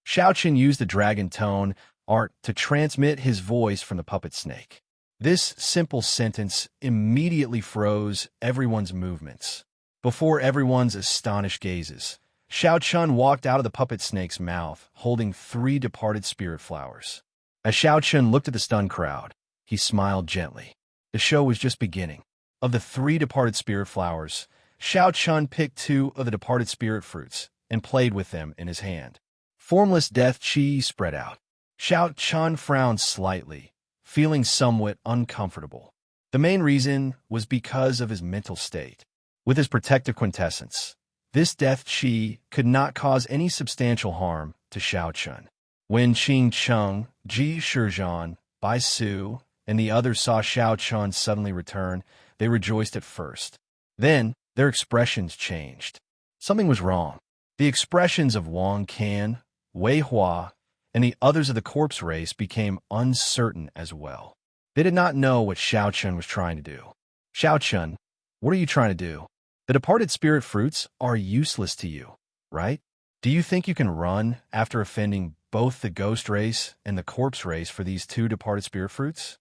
Speaker 1: Xiao Chen used the dragon tone art to transmit his voice from the puppet snake. This simple sentence immediately froze everyone's movements. Before everyone's astonished gazes, Xiao Chen walked out of the puppet snake's mouth, holding three departed spirit flowers. As Xiao Chen looked at the stunned crowd, he smiled gently. The show was just beginning. Of the three departed spirit flowers, Xiao Chen picked two of the departed spirit fruits and played with them in his hand. Formless death chi spread out. Xiao Chen frowned slightly, feeling somewhat uncomfortable. The main reason was because of his mental state. With his protective quintessence, this death chi could not cause any substantial harm to Xiao Chen. When Qing Cheng, Ji Shizhan, Bai Su, and the others saw Xiao Chen suddenly return, they rejoiced at first. Then, their expressions changed. Something was wrong. The expressions of Wang Can, Wei Hua, and the others of the corpse race became uncertain as well. They did not know what Xiao Chen was trying to do. Xiao Chen, what are you trying to do? The departed spirit fruits are useless to you, right? Do you think you can run after offending both the ghost race and the corpse race for these two departed spirit fruits?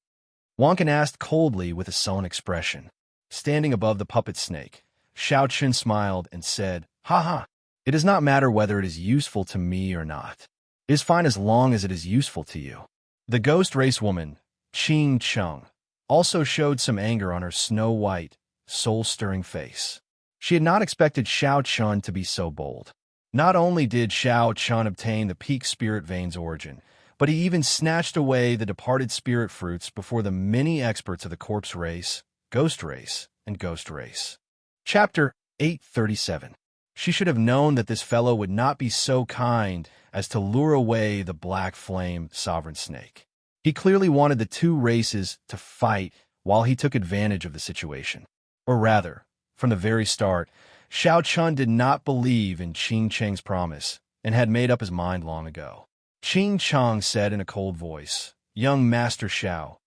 Speaker 1: Wang Can asked coldly with a sullen expression. Standing above the puppet snake, Xiao Chen smiled and said, "Ha ha! It does not matter whether it is useful to me or not. It is fine as long as it is useful to you." The ghost race woman, Qing Cheng, also showed some anger on her snow-white, soul-stirring face. She had not expected Xiao Chen to be so bold. Not only did Xiao Chen obtain the peak spirit veins origin, but he even snatched away the departed spirit fruits before the many experts of the corpse race, ghost race, and ghost race. Chapter 837. She should have known that this fellow would not be so kind as to lure away the black flame sovereign snake. He clearly wanted the two races to fight while he took advantage of the situation. Or rather, from the very start, Xiao Chen did not believe in Qing Cheng's promise and had made up his mind long ago. Qing Cheng said in a cold voice, "Young Master Xiao,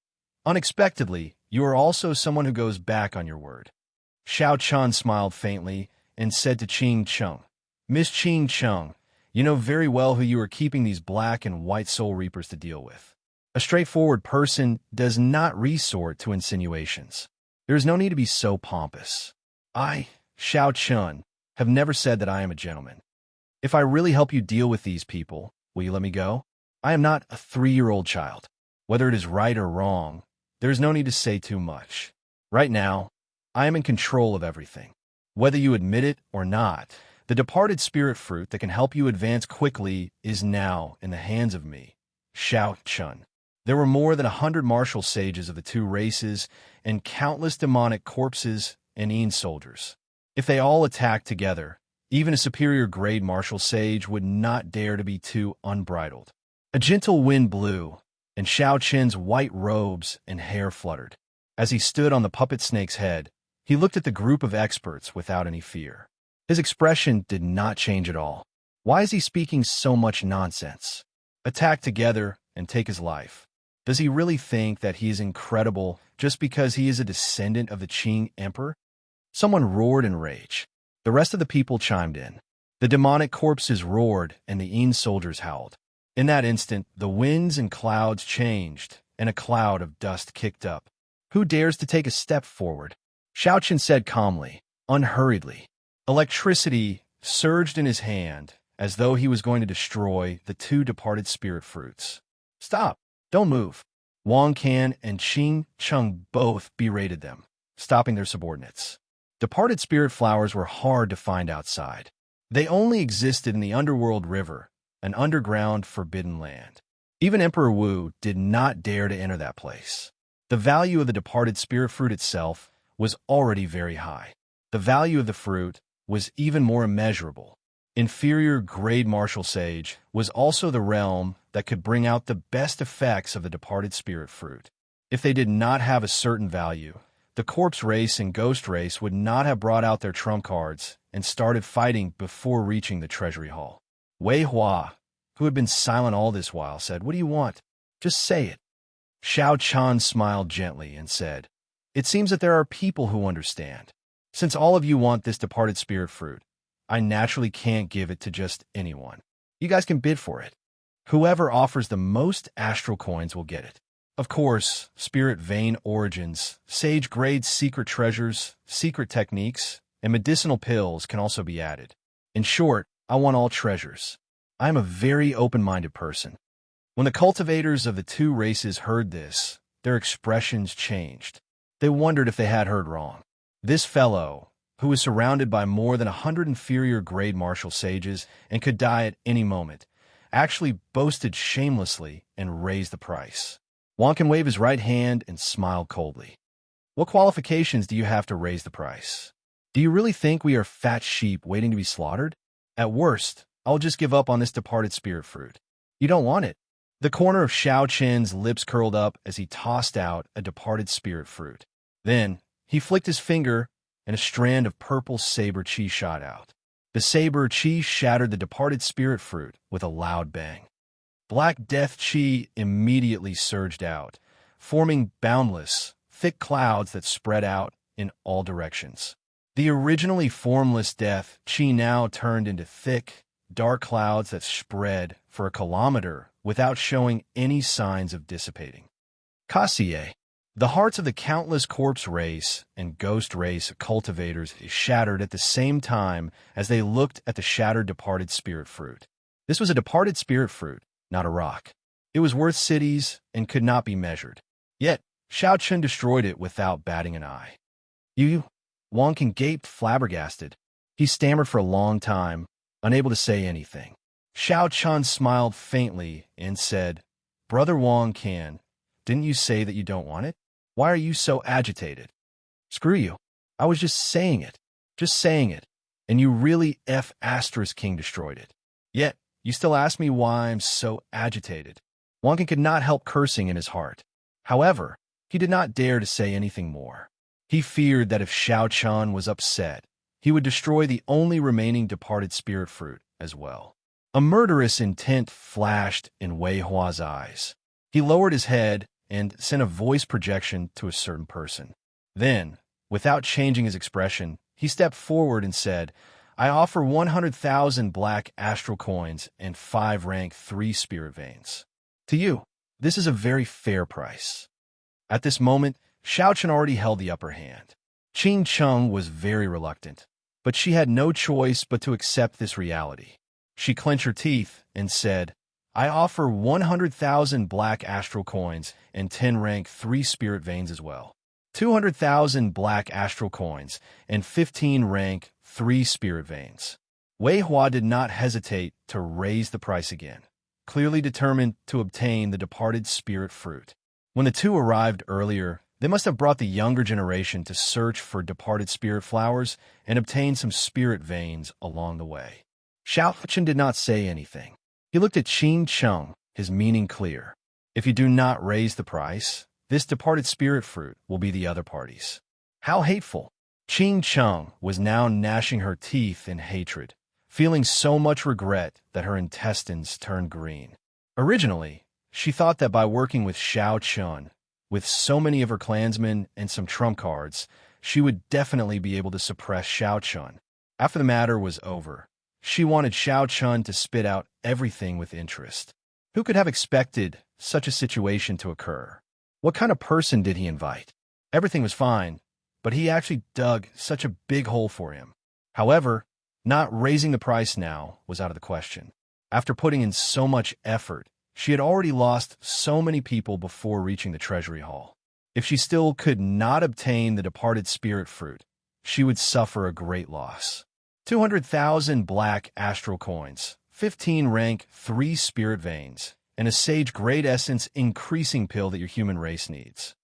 Speaker 1: unexpectedly, you are also someone who goes back on your word." Xiao Chen smiled faintly and said to Qing Cheng, "Miss Qing Cheng, you know very well who you are keeping these black and white soul reapers to deal with. A straightforward person does not resort to insinuations. There is no need to be so pompous. I, Xiao Chen, have never said that I am a gentleman. If I really help you deal with these people, will you let me go? I am not a 3-year-old child. Whether it is right or wrong, there is no need to say too much. Right now, I am in control of everything. Whether you admit it or not, the departed spirit fruit that can help you advance quickly is now in the hands of me, Xiao Chen." There were more than 100 martial sages of the two races and countless demonic corpses and Een soldiers. If they all attacked together, even a superior grade martial sage would not dare to be too unbridled. A gentle wind blew, and Xiao Qin's white robes and hair fluttered. As he stood on the puppet snake's head, he looked at the group of experts without any fear. His expression did not change at all. Why is he speaking so much nonsense? Attack together and take his life. Does he really think that he is incredible just because he is a descendant of the Qing emperor? Someone roared in rage. The rest of the people chimed in. The demonic corpses roared and the Een soldiers howled. In that instant, the winds and clouds changed, and a cloud of dust kicked up. Who dares to take a step forward? Xiao Qin said calmly, unhurriedly. Electricity surged in his hand, as though he was going to destroy the two departed spirit fruits. Stop! Don't move! Wang Can and Qing Cheng both berated them, stopping their subordinates. Departed spirit flowers were hard to find outside. They only existed in the underworld river, an underground forbidden land. Even Emperor Wu did not dare to enter that place. The value of the departed spirit fruit itself was already very high. The value of the fruit was even more immeasurable. Inferior grade martial sage was also the realm that could bring out the best effects of the departed spirit fruit. If they did not have a certain value, the corpse race and ghost race would not have brought out their trump cards and started fighting before reaching the treasury hall. Wei Hua, who had been silent all this while, said, "What do you want? Just say it." Xiao Chan smiled gently and said, "It seems that there are people who understand. Since all of you want this departed spirit fruit, I naturally can't give it to just anyone. You guys can bid for it. Whoever offers the most astral coins will get it. Of course, spirit vein origins, sage-grade secret treasures, secret techniques, and medicinal pills can also be added. In short, I want all treasures. I am a very open-minded person." When the cultivators of the two races heard this, their expressions changed. They wondered if they had heard wrong. This fellow, who was surrounded by more than 100 inferior grade martial sages and could die at any moment, actually boasted shamelessly and raised the price. Wang can wave his right hand and smile coldly. "What qualifications do you have to raise the price? Do you really think we are fat sheep waiting to be slaughtered? At worst, I'll just give up on this departed spirit fruit. You don't want it." The corner of Xiao Qin's lips curled up as he tossed out a departed spirit fruit. Then, he flicked his finger, and a strand of purple saber chi shot out. The saber chi shattered the departed spirit fruit with a loud bang. Black death chi immediately surged out, forming boundless, thick clouds that spread out in all directions. The originally formless death chi now turned into thick, dark clouds that spread for a kilometer without showing any signs of dissipating. Kassier. The hearts of the countless corpse race and ghost race cultivators shattered at the same time as they looked at the shattered departed spirit fruit. This was a departed spirit fruit, not a rock. It was worth cities and could not be measured. Yet, Xiao Qin destroyed it without batting an eye. "You?" Wang Can gaped, flabbergasted. He stammered for a long time, unable to say anything. Xiao Chan smiled faintly and said, "Brother Wang Can, didn't you say that you don't want it? Why are you so agitated?" "Screw you. I was just saying it. Just saying it. And you really King destroyed it. Yet, you still ask me why I'm so agitated." Wang Can could not help cursing in his heart. However, he did not dare to say anything more. He feared that if Xiao Chan was upset, he would destroy the only remaining departed spirit fruit as well. A murderous intent flashed in Wei Hua's eyes. He lowered his head and sent a voice projection to a certain person. Then, without changing his expression, he stepped forward and said, "I offer 100,000 black astral coins and 5 rank 3 spirit veins. To you, this is a very fair price." At this moment, Xiao Chen already held the upper hand. Qing Cheng was very reluctant, but she had no choice but to accept this reality. She clenched her teeth and said, "I offer 100,000 black astral coins and 10 rank 3 spirit veins as well. 200,000 black astral coins and 15 rank 3 spirit veins." Wei Hua did not hesitate to raise the price again. clearly determined to obtain the departed spirit fruit. When the two arrived earlier, they must have brought the younger generation to search for departed spirit flowers and obtain some spirit veins along the way. Xiao Chen did not say anything. He looked at Qing Cheng, his meaning clear. If you do not raise the price, this departed spirit fruit will be the other party's. How hateful! Qing Cheng was now gnashing her teeth in hatred, feeling so much regret that her intestines turned green. Originally, she thought that by working with Xiao Chun, with so many of her clansmen and some trump cards, she would definitely be able to suppress Xiao Chun. After the matter was over, she wanted Xiao Chun to spit out everything with interest. Who could have expected such a situation to occur? What kind of person did he invite? Everything was fine, but he actually dug such a big hole for him. However, not raising the price now was out of the question. After putting in so much effort, she had already lost so many people before reaching the treasury hall. If she still could not obtain the departed spirit fruit, she would suffer a great loss. 200,000 black astral coins, 15 rank 3 spirit veins, and a sage great essence increasing pill that your human race needs.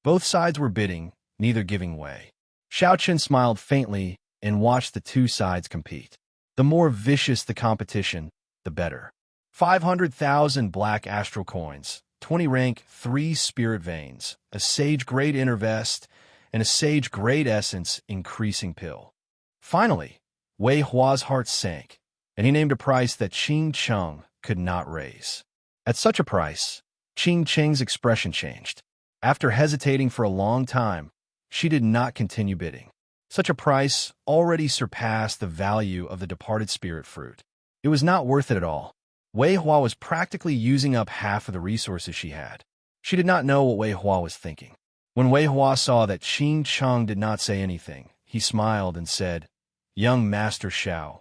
Speaker 1: Both sides were bidding, neither giving way. Xiao Chen smiled faintly and watched the two sides compete. The more vicious the competition, the better. 500,000 black astral coins, 20 rank 3 spirit veins, a sage great inner vest, and a sage great essence increasing pill. Finally, Wei Hua's heart sank, and he named a price that Qing Cheng could not raise. At such a price, Qing Cheng's expression changed. After hesitating for a long time, she did not continue bidding. Such a price already surpassed the value of the departed spirit fruit. It was not worth it at all. Wei Hua was practically using up half of the resources she had. She did not know what Wei Hua was thinking. When Wei Hua saw that Qing Cheng did not say anything, he smiled and said, "Young Master Xiao,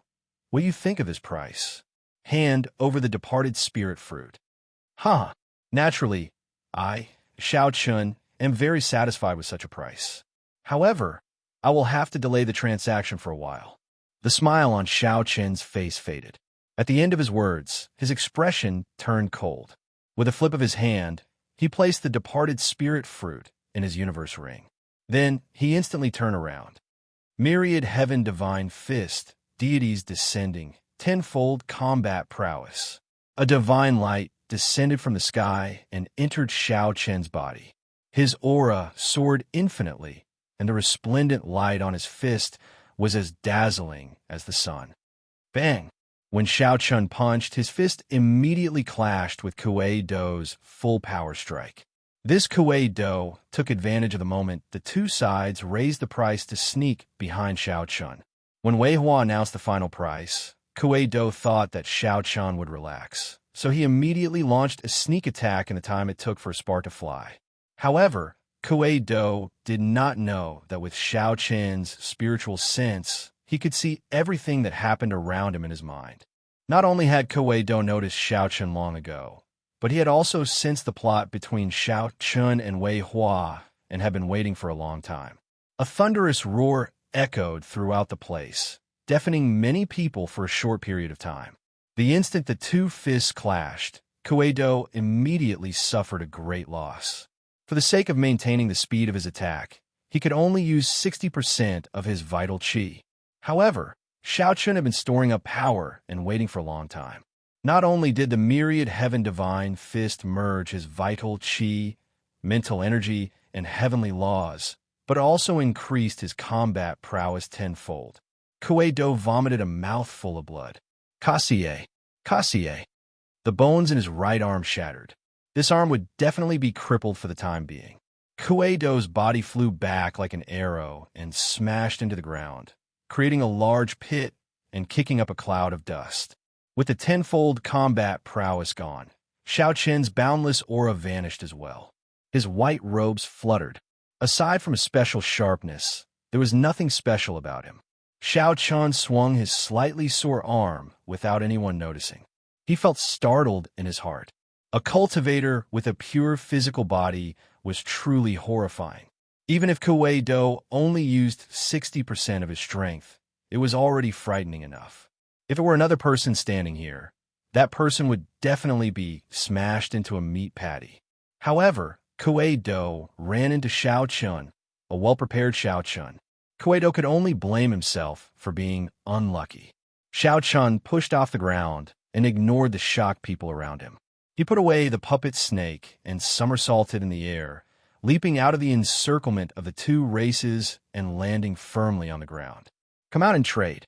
Speaker 1: what do you think of this price? Hand over the departed spirit fruit." "Huh. Naturally, I, Xiao Chun, am very satisfied with such a price. However, I will have to delay the transaction for a while." The smile on Xiao Chen's face faded. At the end of his words, his expression turned cold. With a flip of his hand, he placed the departed spirit fruit in his universe ring. Then he instantly turned around. Myriad heaven divine fist, deities descending, tenfold combat prowess. A divine light descended from the sky and entered Xiao Chen's body. His aura soared infinitely, and the resplendent light on his fist was as dazzling as the sun. Bang! When Xiao Chun punched, his fist immediately clashed with Kuei Dou's full power strike. This Kuei Dou took advantage of the moment the two sides raised the price to sneak behind Xiao Chun. When Wei Hua announced the final price, Kuei Dou thought that Xiao Chun would relax, so he immediately launched a sneak attack in the time it took for a spark to fly. However, Kuei Dou did not know that with Xiao Chen's spiritual sense, he could see everything that happened around him in his mind. Not only had Kuei Dou noticed Xiao Chun long ago, but he had also sensed the plot between Xiao Chun and Wei Hua and had been waiting for a long time. A thunderous roar echoed throughout the place, deafening many people for a short period of time. The instant the two fists clashed, Kuei Dou immediately suffered a great loss. For the sake of maintaining the speed of his attack, he could only use 60% of his vital qi. However, Xiao Chun had been storing up power and waiting for a long time. Not only did the myriad heaven divine fist merge his vital qi, mental energy, and heavenly laws, but also increased his combat prowess tenfold. Kuei Dou vomited a mouthful of blood. Kasie, Kasie. The bones in his right arm shattered. This arm would definitely be crippled for the time being. Kuei Dou's body flew back like an arrow and smashed into the ground, creating a large pit and kicking up a cloud of dust. With the tenfold combat prowess gone, Xiao Chen's boundless aura vanished as well. His white robes fluttered. Aside from a special sharpness, there was nothing special about him. Xiao Chun swung his slightly sore arm without anyone noticing. He felt startled in his heart. A cultivator with a pure physical body was truly horrifying. Even if Kuei Dou only used 60% of his strength, it was already frightening enough. If it were another person standing here, that person would definitely be smashed into a meat patty. However, Kuei-do ran into Xiao Chun, a well-prepared Xiao Chun. Kuei-do could only blame himself for being unlucky. Xiao Chun pushed off the ground and ignored the shocked people around him. He put away the puppet snake and somersaulted in the air, leaping out of the encirclement of the two races and landing firmly on the ground. "Come out and trade,"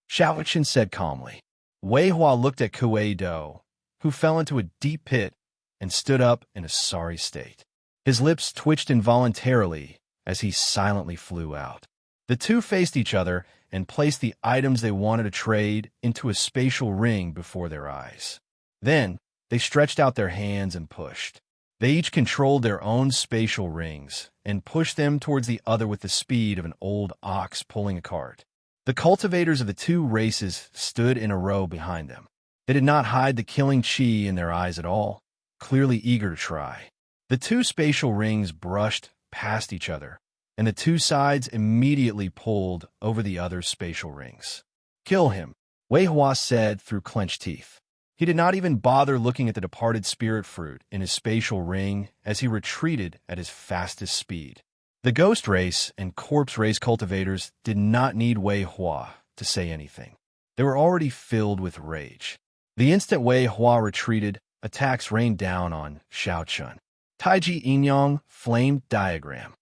Speaker 1: Xiao Chun said calmly. Wei Hua looked at Kuei-do, who fell into a deep pit and stood up in a sorry state. His lips twitched involuntarily as he silently flew out. The two faced each other and placed the items they wanted to trade into a spatial ring before their eyes. Then, they stretched out their hands and pushed. They each controlled their own spatial rings and pushed them towards the other with the speed of an old ox pulling a cart. The cultivators of the two races stood in a row behind them. They did not hide the killing chi in their eyes at all, clearly eager to try. The two spatial rings brushed past each other, and the two sides immediately pulled over the other's spatial rings. "Kill him," Wei Hua said through clenched teeth. He did not even bother looking at the departed spirit fruit in his spatial ring as he retreated at his fastest speed. The ghost race and corpse race cultivators did not need Wei Hua to say anything. They were already filled with rage. The instant Wei Hua retreated, attacks rained down on Xiao Chun. Taiji Inyang Flame Diagram.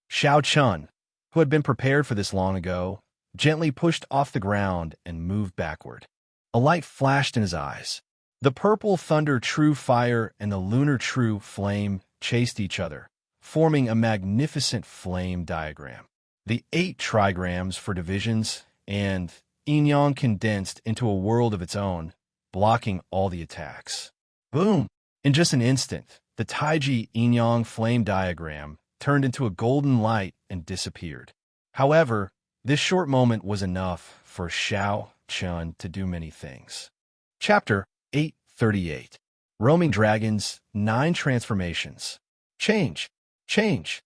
Speaker 1: Xiao Chun, who had been prepared for this long ago, gently pushed off the ground and moved backward. A light flashed in his eyes. The purple thunder true fire and the lunar true flame chased each other, forming a magnificent flame diagram. The 8 trigrams for divisions, and Inyang condensed into a world of its own, blocking all the attacks. Boom! In just an instant, the Taiji Inyang flame diagram turned into a golden light and disappeared. However, this short moment was enough for Xiao Chun to do many things. Chapter 838. Roaming Dragons, 9 Transformations. Change! Change!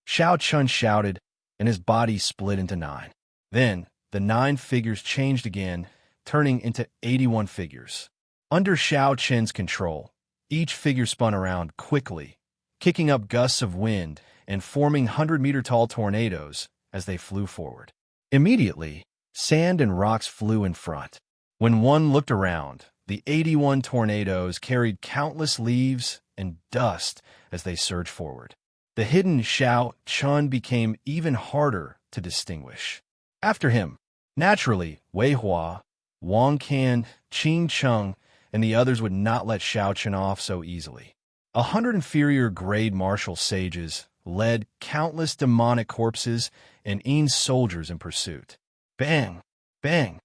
Speaker 1: Xiao Chun shouted, and his body split into 9. Then, the 9 figures changed again, turning into 81 figures. Under Xiao Chun's control, each figure spun around quickly, kicking up gusts of wind and forming 100-meter-tall tornadoes as they flew forward. Immediately, sand and rocks flew in front. When one looked around, the 81 tornadoes carried countless leaves and dust as they surged forward. The hidden Xiao Chun became even harder to distinguish. After him, naturally, Wei Hua, Wang Can, Qing Cheng, and the others would not let Xiao Chun off so easily. 100 inferior grade martial sages led countless demonic corpses and Yin soldiers in pursuit. Bang! Bang!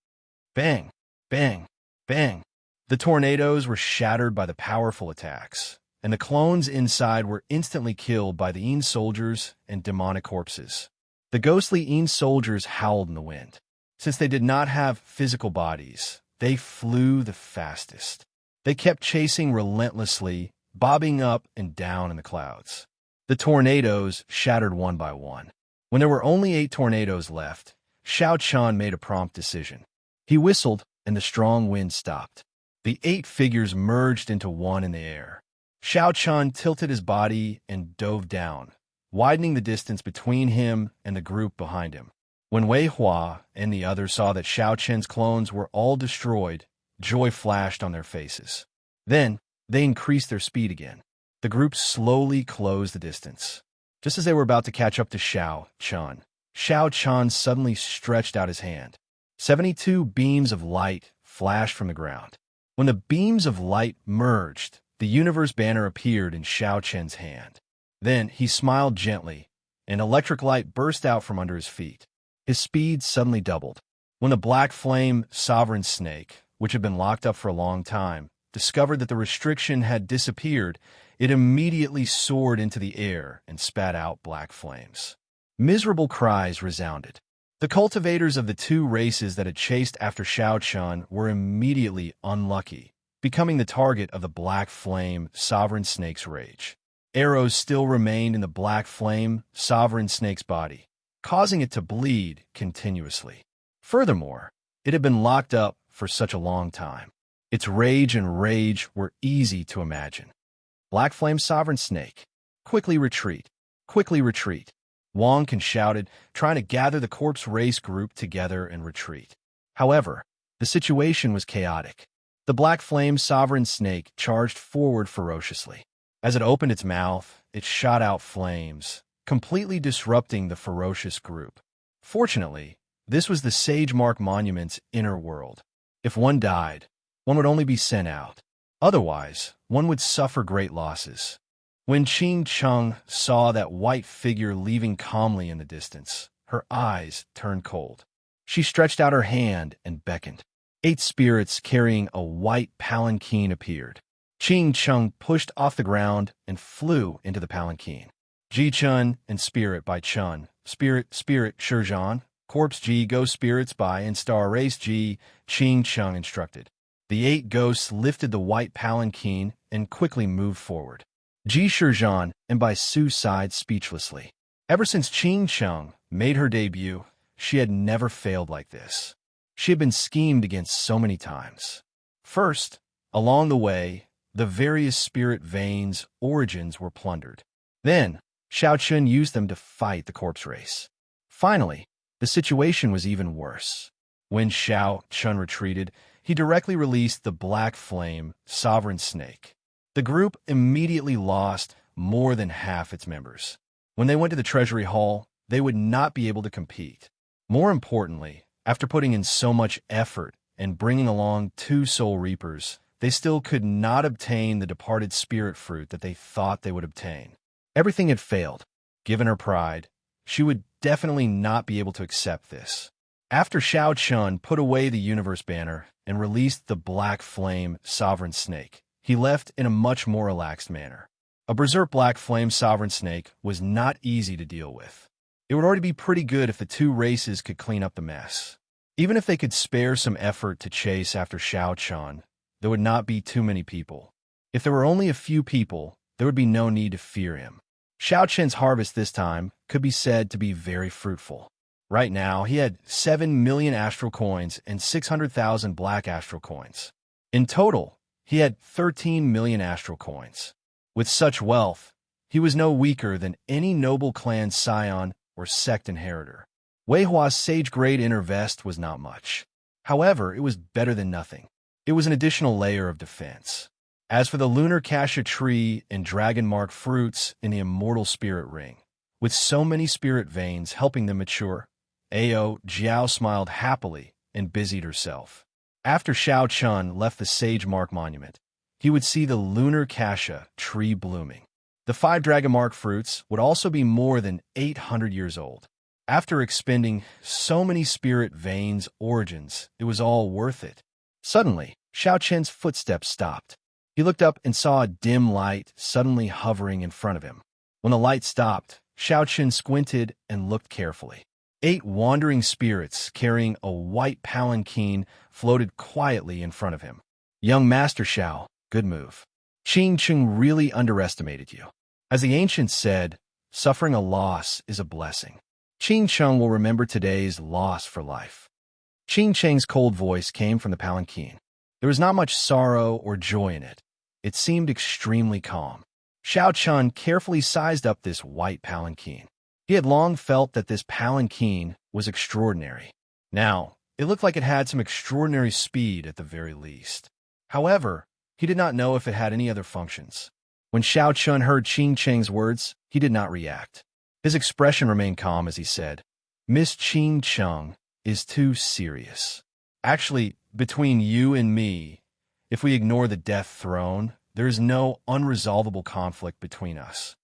Speaker 1: Bang! Bang! Bang! The tornadoes were shattered by the powerful attacks, and the clones inside were instantly killed by the Yin soldiers and demonic corpses. The ghostly Yin soldiers howled in the wind. Since they did not have physical bodies, they flew the fastest. They kept chasing relentlessly, bobbing up and down in the clouds. The tornadoes shattered one by one. When there were only 8 tornadoes left, Xiao Chun made a prompt decision. He whistled, and the strong wind stopped. The 8 figures merged into one in the air. Xiao Chun tilted his body and dove down, widening the distance between him and the group behind him. When Wei Hua and the others saw that Xiao Chun's clones were all destroyed, joy flashed on their faces. Then, they increased their speed again. The group slowly closed the distance. Just as they were about to catch up to Xiao Chun suddenly stretched out his hand. 72 beams of light flashed from the ground. When the beams of light merged, the universe banner appeared in Xiao Chun's hand. Then he smiled gently, and electric light burst out from under his feet. His speed suddenly doubled. When the black flame sovereign snake, which had been locked up for a long time, discovered that the restriction had disappeared, it immediately soared into the air and spat out black flames. Miserable cries resounded. The cultivators of the 2 races that had chased after Xiao Chun were immediately unlucky, becoming the target of the black flame sovereign snake's rage. Arrows still remained in the black flame sovereign snake's body, causing it to bleed continuously. Furthermore, it had been locked up for such a long time. Its rage were easy to imagine. Black Flame Sovereign Snake. Quickly retreat. Quickly retreat. Wong Can shouted, trying to gather the corpse race group together and retreat. However, the situation was chaotic. The Black Flame Sovereign Snake charged forward ferociously. As it opened its mouth, it shot out flames, completely disrupting the ferocious group. Fortunately, this was the Sage Mark Monument's inner world. If one died, one would only be sent out. Otherwise, one would suffer great losses. When Ching Chung saw that white figure leaving calmly in the distance, her eyes turned cold. She stretched out her hand and beckoned. 8 spirits carrying a white palanquin appeared. Ching Chung pushed off the ground and flew into the palanquin. Ji Chun and Spirit by Chun. Spirit Shizhan. Corpse Ji Go Spirits by and Star Race Ji, Ching Chung instructed. The 8 ghosts lifted the white palanquin and quickly moved forward. Ji Shizhan and by Su sighed speechlessly. Ever since Ching Chung made her debut, she had never failed like this. She had been schemed against so many times. First, along the way, the various spirit veins' origins were plundered. Then, Xiao Chun used them to fight the corpse race. Finally, the situation was even worse. When Xiao Chun retreated, he directly released the Black Flame Sovereign Snake. The group immediately lost more than half its members. When they went to the Treasury Hall, they would not be able to compete. More importantly, after putting in so much effort and bringing along 2 Soul Reapers, they still could not obtain the departed spirit fruit that they thought they would obtain. Everything had failed. Given her pride, she would definitely not be able to accept this. After Xiao Chun put away the universe banner and released the Black Flame Sovereign Snake, he left in a much more relaxed manner. A berserk Black Flame Sovereign Snake was not easy to deal with. It would already be pretty good if the 2 races could clean up the mess. Even if they could spare some effort to chase after Xiao Chun, there would not be too many people. If there were only a few people, there would be no need to fear him. Xiao Chun's harvest this time could be said to be very fruitful. Right now, he had 7 million astral coins and 600,000 black astral coins. In total, he had 13 million astral coins. With such wealth, he was no weaker than any noble clan scion or sect inheritor. Wei Hua's sage-grade inner vest was not much. However, it was better than nothing. It was an additional layer of defense. As for the lunar cassia tree and dragon mark fruits in the immortal spirit ring, with so many spirit veins helping them mature, Ao Jiao smiled happily and busied herself. After Xiao Chun left the Sage Mark Monument, he would see the lunar cassia tree blooming. The 5 dragon mark fruits would also be more than 800 years old. After expending so many spirit veins' origins, it was all worth it. Suddenly, Xiao Chen's footsteps stopped. He looked up and saw a dim light suddenly hovering in front of him. When the light stopped, Xiao Chen squinted and looked carefully. 8 wandering spirits carrying a white palanquin floated quietly in front of him. Young Master Xiao, good move. Ching Chung really underestimated you. As the ancients said, suffering a loss is a blessing. Ching Chung will remember today's loss for life. Ching Cheng's cold voice came from the palanquin. There was not much sorrow or joy in it. It seemed extremely calm. Xiao Chun carefully sized up this white palanquin. He had long felt that this palanquin was extraordinary. Now, it looked like it had some extraordinary speed at the very least. However, he did not know if it had any other functions. When Xiao Chun heard Ching Cheng's words, he did not react. His expression remained calm as he said, Miss Ching Chung is too serious. Actually, between you and me, if we ignore the death throne, there is no unresolvable conflict between us.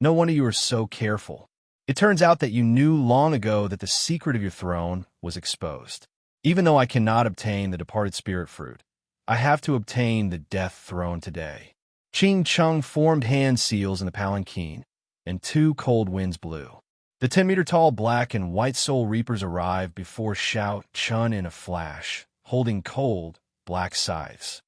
Speaker 1: No wonder you are so careful. It turns out that you knew long ago that the secret of your throne was exposed. Even though I cannot obtain the departed spirit fruit, I have to obtain the death throne today. Ching Chung formed hand seals in the palanquin, and 2 cold winds blew. The 10-meter-tall black and white soul reapers arrived before Xiao Chun in a flash, holding cold, black scythes.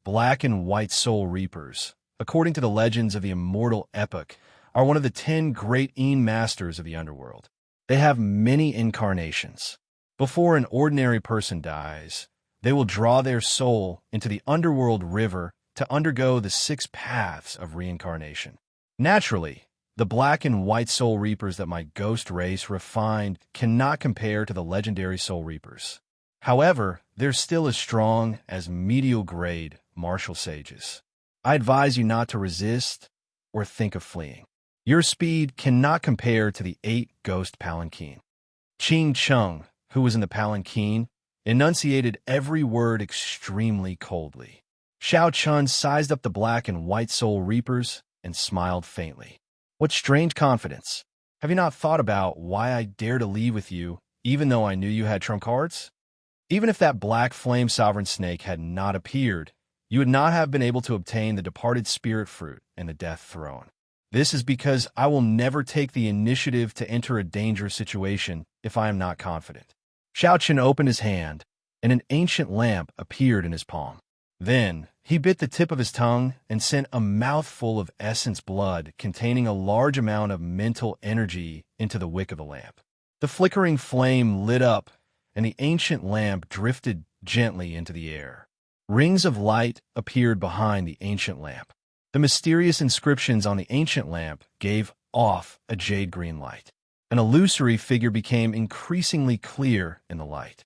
Speaker 1: Black and white soul reapers, according to the legends of the Immortal epic, are one of the 10 great Een masters of the underworld. They have many incarnations. Before an ordinary person dies, They will draw their soul into the underworld river to undergo the 6 paths of reincarnation. Naturally, the black and white soul reapers that my ghost race refined cannot compare to the legendary soul reapers. However, they're still as strong as medial-grade martial sages. I advise you not to resist or think of fleeing. Your speed cannot compare to the 8 ghost palanquin. Ching Chung, who was in the palanquin, enunciated every word extremely coldly. Xiao Chun sized up the black and white soul reapers and smiled faintly. What strange confidence. Have you not thought about why I dare to leave with you, even though I knew you had trump cards? Even if that black flame sovereign snake had not appeared, you would not have been able to obtain the departed spirit fruit and the death throne. This is because I will never take the initiative to enter a dangerous situation if I am not confident. Xiao Chen opened his hand, and an ancient lamp appeared in his palm. Then, he bit the tip of his tongue and sent a mouthful of essence blood containing a large amount of mental energy into the wick of the lamp. The flickering flame lit up, and the ancient lamp drifted gently into the air. Rings of light appeared behind the ancient lamp. The mysterious inscriptions on the ancient lamp gave off a jade-green light. An illusory figure became increasingly clear in the light.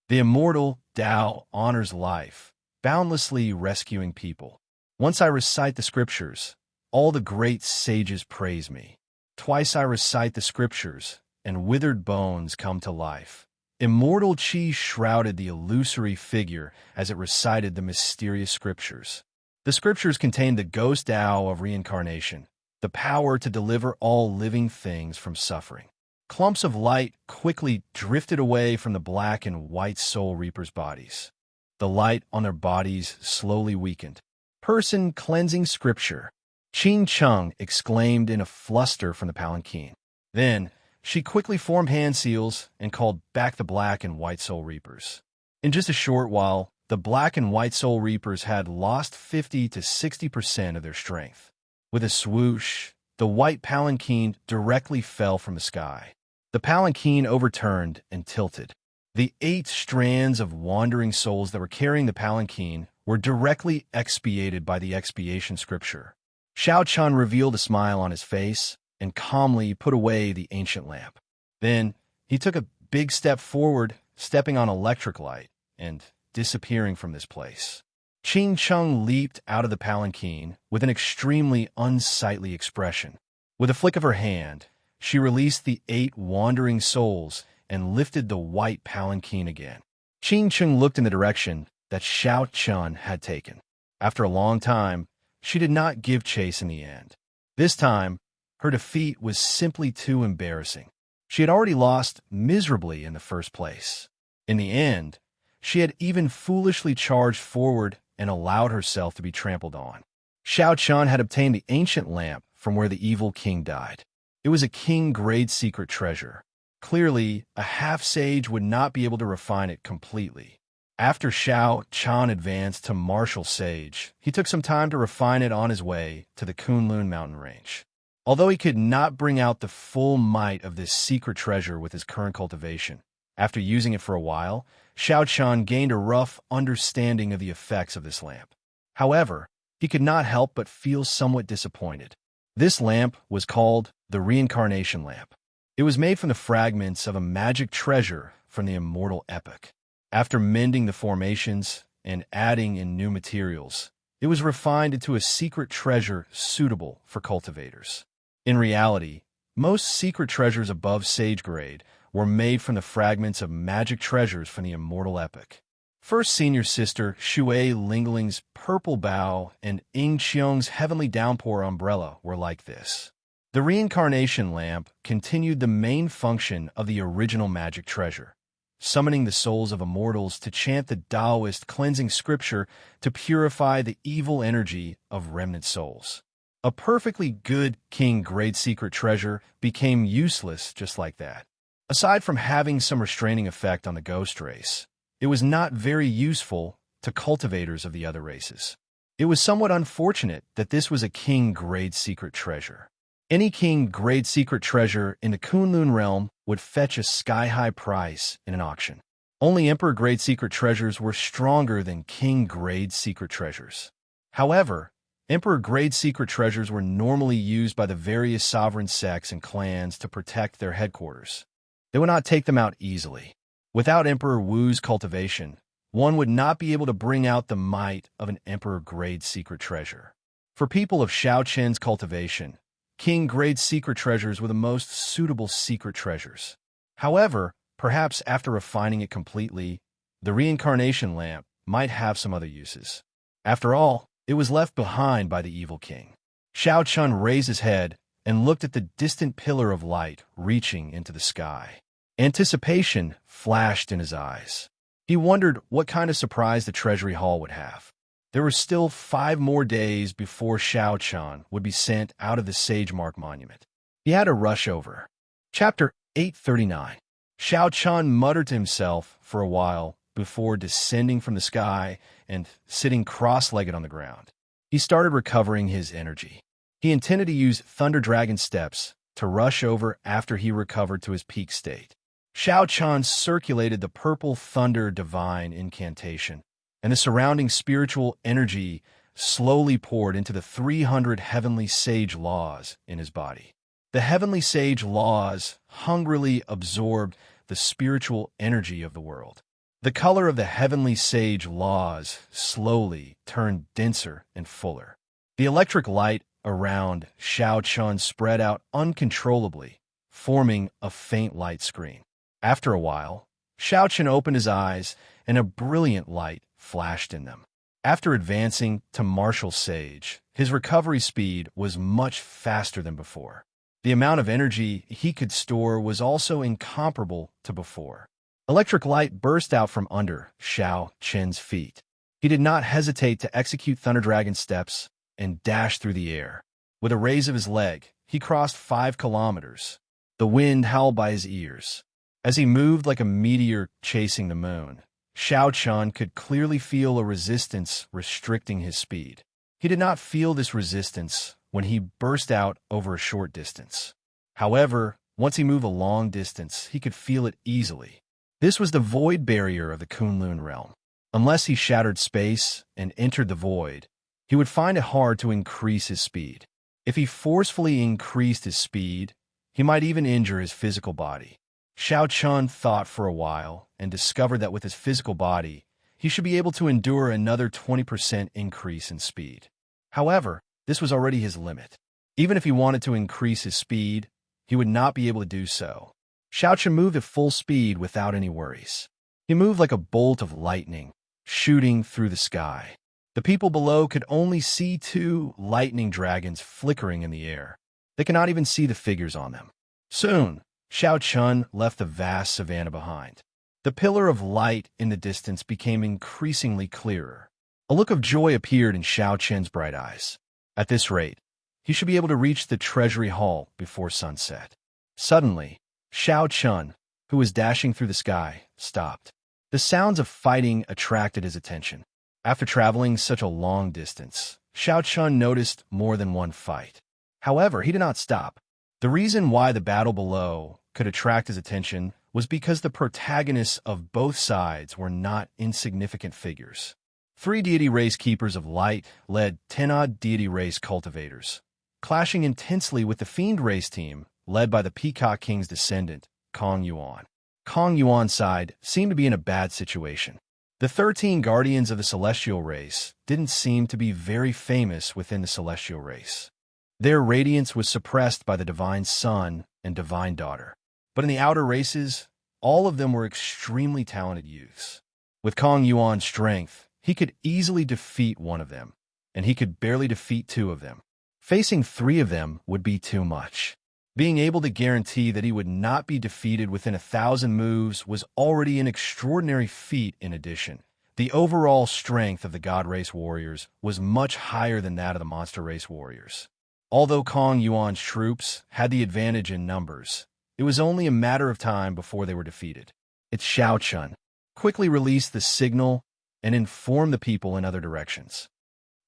Speaker 1: The immortal Tao honors life, boundlessly rescuing people. Once I recite the scriptures, all the great sages praise me. Twice I recite the scriptures, and withered bones come to life. Immortal Qi shrouded the illusory figure as it recited the mysterious scriptures. The scriptures contained the ghost Tao of reincarnation, the power to deliver all living things from suffering. Clumps of light quickly drifted away from the black and white soul reapers' bodies. The light on their bodies slowly weakened. Person cleansing scripture, Ching Chung exclaimed in a fluster from the palanquin. Then, she quickly formed hand seals and called back the black and white soul reapers. In just a short while, the black and white soul reapers had lost 50 to 60% of their strength. With a swoosh, the white palanquin directly fell from the sky. The palanquin overturned and tilted. The 8 strands of wandering souls that were carrying the palanquin were directly expiated by the expiation scripture. Xiao Chun revealed a smile on his face and calmly put away the ancient lamp. Then he took a big step forward, stepping on electric light and disappearing from this place. Ching Chung leaped out of the palanquin with an extremely unsightly expression. With a flick of her hand, she released the 8 wandering souls and lifted the white palanquin again. Ching Chung looked in the direction that Xiao Chun had taken. After a long time, she did not give chase in the end. This time, her defeat was simply too embarrassing. She had already lost miserably in the first place. In the end, she had even foolishly charged forward and allowed herself to be trampled on. Xiao Chun had obtained the ancient lamp from where the evil king died. It was a king-grade secret treasure. Clearly, a half-sage would not be able to refine it completely. After Xiao Chun advanced to martial sage, he took some time to refine it on his way to the Kunlun mountain range. Although he could not bring out the full might of this secret treasure with his current cultivation, after using it for a while, Xiao Chun gained a rough understanding of the effects of this lamp. However, he could not help but feel somewhat disappointed. This lamp was called the Reincarnation Lamp. It was made from the fragments of a magic treasure from the Immortal epic. After mending the formations and adding in new materials, it was refined into a secret treasure suitable for cultivators. In reality, most secret treasures above sage grade were made from the fragments of magic treasures from the Immortal epic. First senior sister Shui Lingling's purple bow and Ying Qiong's heavenly downpour umbrella were like this. The reincarnation lamp continued the main function of the original magic treasure, summoning the souls of immortals to chant the Taoist cleansing scripture to purify the evil energy of remnant souls. A perfectly good king-grade secret treasure became useless just like that. Aside from having some restraining effect on the ghost race, it was not very useful to cultivators of the other races. It was somewhat unfortunate that this was a king-grade secret treasure. Any king-grade secret treasure in the Kunlun realm would fetch a sky-high price in an auction. Only Emperor-grade secret treasures were stronger than King-grade secret treasures. However, Emperor-grade secret treasures were normally used by the various sovereign sects and clans to protect their headquarters. They would not take them out easily. Without Emperor Wu's cultivation, one would not be able to bring out the might of an Emperor-grade secret treasure. For people of Xiao Qian's cultivation, King-grade secret treasures were the most suitable secret treasures. However, perhaps after refining it completely, the reincarnation lamp might have some other uses. After all, it was left behind by the evil king. Xiao Qian raised his head and looked at the distant pillar of light reaching into the sky. Anticipation flashed in his eyes. He wondered what kind of surprise the treasury hall would have. There were still 5 more days before Xiao Qian would be sent out of the Sage Mark Monument. He had to rush over. Chapter 839. Xiao Qian muttered to himself for a while before descending from the sky and sitting cross-legged on the ground. He started recovering his energy. He intended to use Thunder Dragon steps to rush over after he recovered to his peak state. Xiao Qian circulated the purple thunder divine incantation, and the surrounding spiritual energy slowly poured into the 300 heavenly sage laws in his body. The heavenly sage laws hungrily absorbed the spiritual energy of the world. The color of the heavenly sage laws slowly turned denser and fuller. The electric light around Xiao Qian spread out uncontrollably, forming a faint light screen. After a while, Xiao Qian opened his eyes, and a brilliant light flashed in them. After advancing to martial sage, his recovery speed was much faster than before. The amount of energy he could store was also incomparable to before. Electric light burst out from under Xiao Qian's feet. He did not hesitate to execute Thunder Dragon steps and dash through the air. With a raise of his leg, he crossed 5 kilometers. The wind howled by his ears. As he moved like a meteor chasing the moon, Xiao Qian could clearly feel a resistance restricting his speed. He did not feel this resistance when he burst out over a short distance. However, once he moved a long distance, he could feel it easily. This was the void barrier of the Kunlun realm. Unless he shattered space and entered the void, he would find it hard to increase his speed. If he forcefully increased his speed, he might even injure his physical body. Xiao Qian thought for a while and discovered that with his physical body, he should be able to endure another 20% increase in speed. However, this was already his limit. Even if he wanted to increase his speed, he would not be able to do so. Xiao Qian moved at full speed without any worries. He moved like a bolt of lightning, shooting through the sky. The people below could only see 2 lightning dragons flickering in the air. They could not even see the figures on them. Soon, Xiao Qian left the vast savanna behind. The pillar of light in the distance became increasingly clearer. A look of joy appeared in Xiao Qian's bright eyes. At this rate, he should be able to reach the treasury hall before sunset. Suddenly, Xiao Qian, who was dashing through the sky, stopped. The sounds of fighting attracted his attention. After traveling such a long distance, Xiao Qian noticed more than one fight. However, he did not stop. The reason why the battle below could attract his attention was because the protagonists of both sides were not insignificant figures. 3 deity race keepers of light led 10-odd deity race cultivators, clashing intensely with the fiend race team led by the Peacock King's descendant, Kong Yuan. Kong Yuan's side seemed to be in a bad situation. The 13 guardians of the celestial race didn't seem to be very famous within the celestial race. Their radiance was suppressed by the divine sun and divine daughter. But in the outer races, all of them were extremely talented youths. With Kong Yuan's strength, he could easily defeat one of them, and he could barely defeat 2 of them. Facing 3 of them would be too much. Being able to guarantee that he would not be defeated within 1,000 moves was already an extraordinary feat. In addition, the overall strength of the God Race warriors was much higher than that of the Monster Race warriors. Although Kong Yuan's troops had the advantage in numbers, it was only a matter of time before they were defeated. It's Xiao Qian. Quickly released the signal and informed the people in other directions.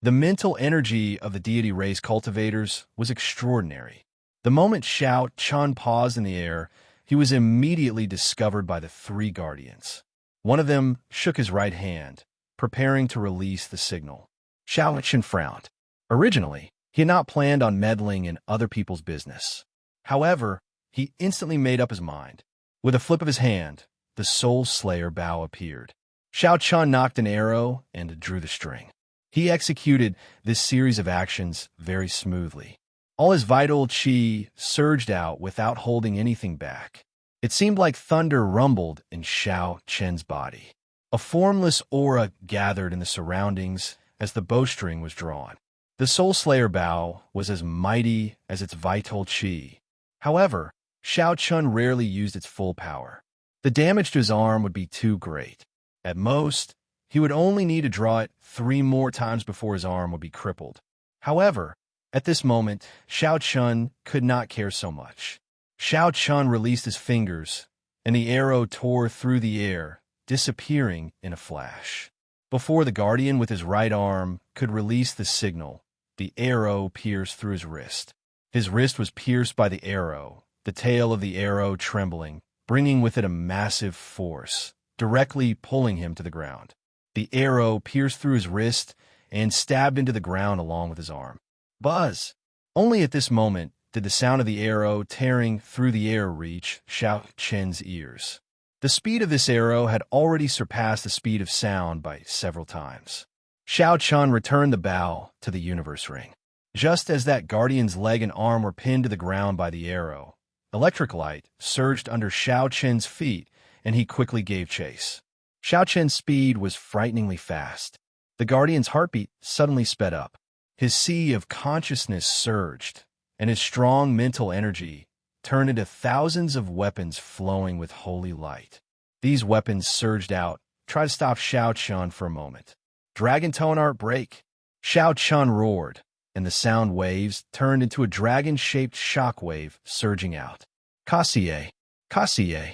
Speaker 1: The mental energy of the deity race cultivators was extraordinary. The moment Xiao Qian paused in the air, he was immediately discovered by the 3 guardians. One of them shook his right hand, preparing to release the signal. Xiao Chen frowned. Originally, he had not planned on meddling in other people's business. However, he instantly made up his mind. With a flip of his hand, the Soul Slayer bow appeared. Xiao Chun knocked an arrow and drew the string. He executed this series of actions very smoothly. All his vital qi surged out without holding anything back. It seemed like thunder rumbled in Xiao Chen's body. A formless aura gathered in the surroundings as the bowstring was drawn. The Soul Slayer bow was as mighty as its vital qi. However, Xiao Chun rarely used its full power. The damage to his arm would be too great. At most, he would only need to draw it 3 more times before his arm would be crippled. However, at this moment, Xiao Chun could not care so much. Xiao Chun released his fingers, and the arrow tore through the air, disappearing in a flash. Before the guardian with his right arm could release the signal, the arrow pierced through his wrist. His wrist was pierced by the arrow, the tail of the arrow trembling, bringing with it a massive force, directly pulling him to the ground. The arrow pierced through his wrist and stabbed into the ground along with his arm. Buzz! Only at this moment did the sound of the arrow tearing through the air reach Xiao Chen's ears. The speed of this arrow had already surpassed the speed of sound by several times. Xiao Chun returned the bow to the universe ring. Just as that guardian's leg and arm were pinned to the ground by the arrow, electric light surged under Xiao Chen's feet, and he quickly gave chase. Xiao Chen's speed was frighteningly fast. The guardian's heartbeat suddenly sped up. His sea of consciousness surged, and his strong mental energy turned into thousands of weapons flowing with holy light. These weapons surged out, tried to stop Xiao Chun for a moment. Dragon tone art break! Xiao Chun roared, and the sound waves turned into a dragon-shaped shockwave surging out. Kassier! Kassier!